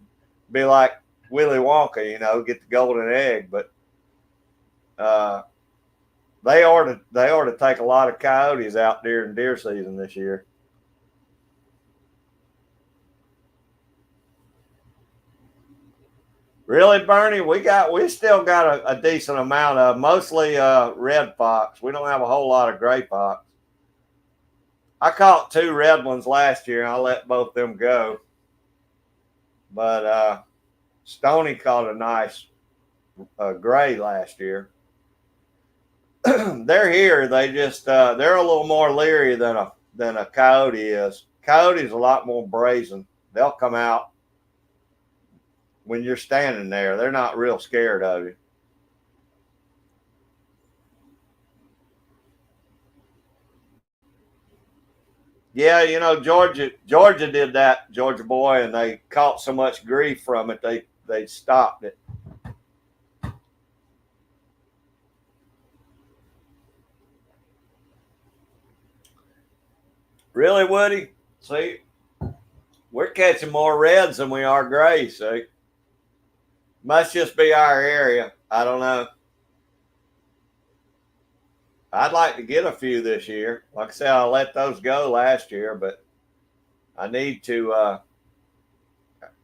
be like Willy Wonka, get the golden egg. But they ought to take a lot of coyotes out during deer season this year. Really, Bernie? We still got a decent amount of mostly red fox. We don't have a whole lot of gray fox. I caught 2 red ones last year, and I let both them go. But Stoney caught a nice gray last year. They're here. They just they're a little more leery than a coyote is. Coyote's a lot more brazen. They'll come out when you're standing there. They're not real scared of you. Yeah, Georgia did that, Georgia boy, and they caught so much grief from it they stopped it. Really, Woody? See, we're catching more reds than we are grays. See, must just be our area. I don't know. I'd like to get a few this year. Like I said, I let those go last year, but I need to.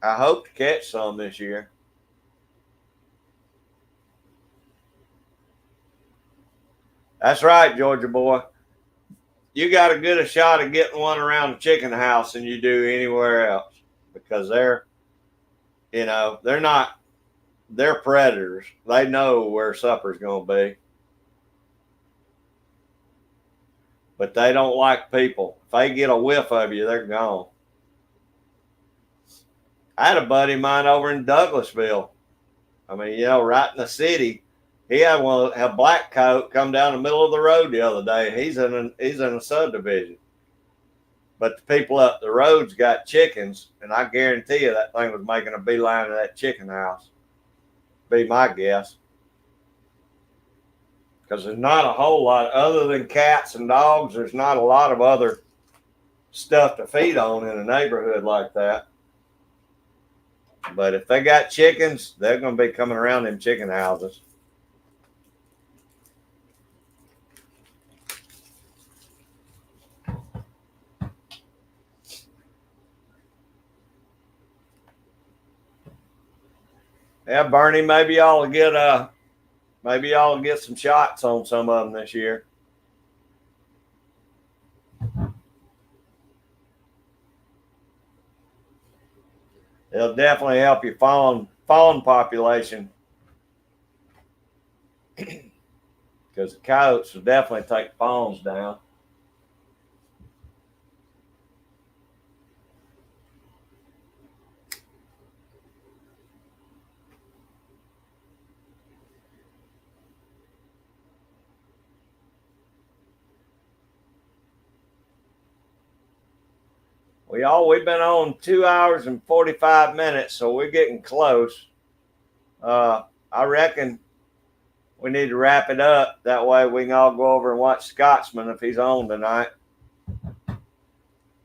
I hope to catch some this year. That's right, Georgia boy. You got a good a shot of getting one around the chicken house than you do anywhere else because they're not, they're predators. They know where supper's going to be, but they don't like people. If they get a whiff of you, they're gone. I had a buddy of mine over in Douglasville. I mean, right in the city. He had a black coat come down the middle of the road the other day. He's in a subdivision. But the people up the roads got chickens, and I guarantee you that thing was making a beeline to that chicken house. Be my guess. Because there's not a whole lot, other than cats and dogs, there's not a lot of other stuff to feed on in a neighborhood like that. But if they got chickens, they're going to be coming around them chicken houses. Yeah, Bernie, maybe y'all will get some shots on some of them this year. It'll definitely help your fawn population because the coyotes will definitely take fawns down. We've been on 2 hours and 45 minutes, so we're getting close. I reckon we need to wrap it up. That way we can all go over and watch Scotsman if he's on tonight.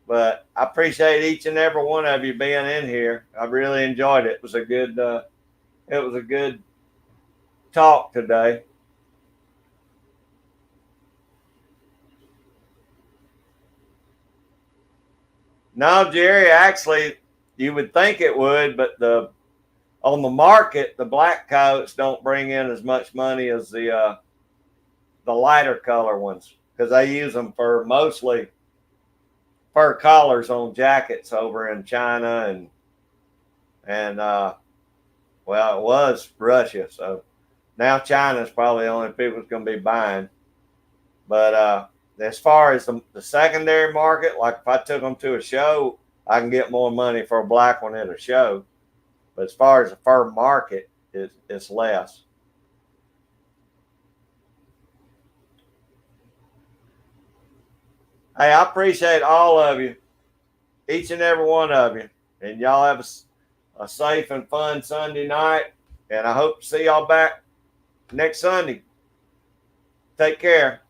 But I appreciate each and every one of you being in here. I really enjoyed it. It was a good talk today. No, Jerry, actually, you would think it would, but the on the market, the black coats don't bring in as much money as the lighter color ones, because they use them for mostly fur collars on jackets over in China and well, it was Russia, so now China's probably the only people that's going to be buying. But as far as the secondary market, like if I took them to a show, I can get more money for a black one at a show. But as far as the fur market, it's less. Hey, I appreciate all of you, each and every one of you. And y'all have a safe and fun Sunday night. And I hope to see y'all back next Sunday. Take care.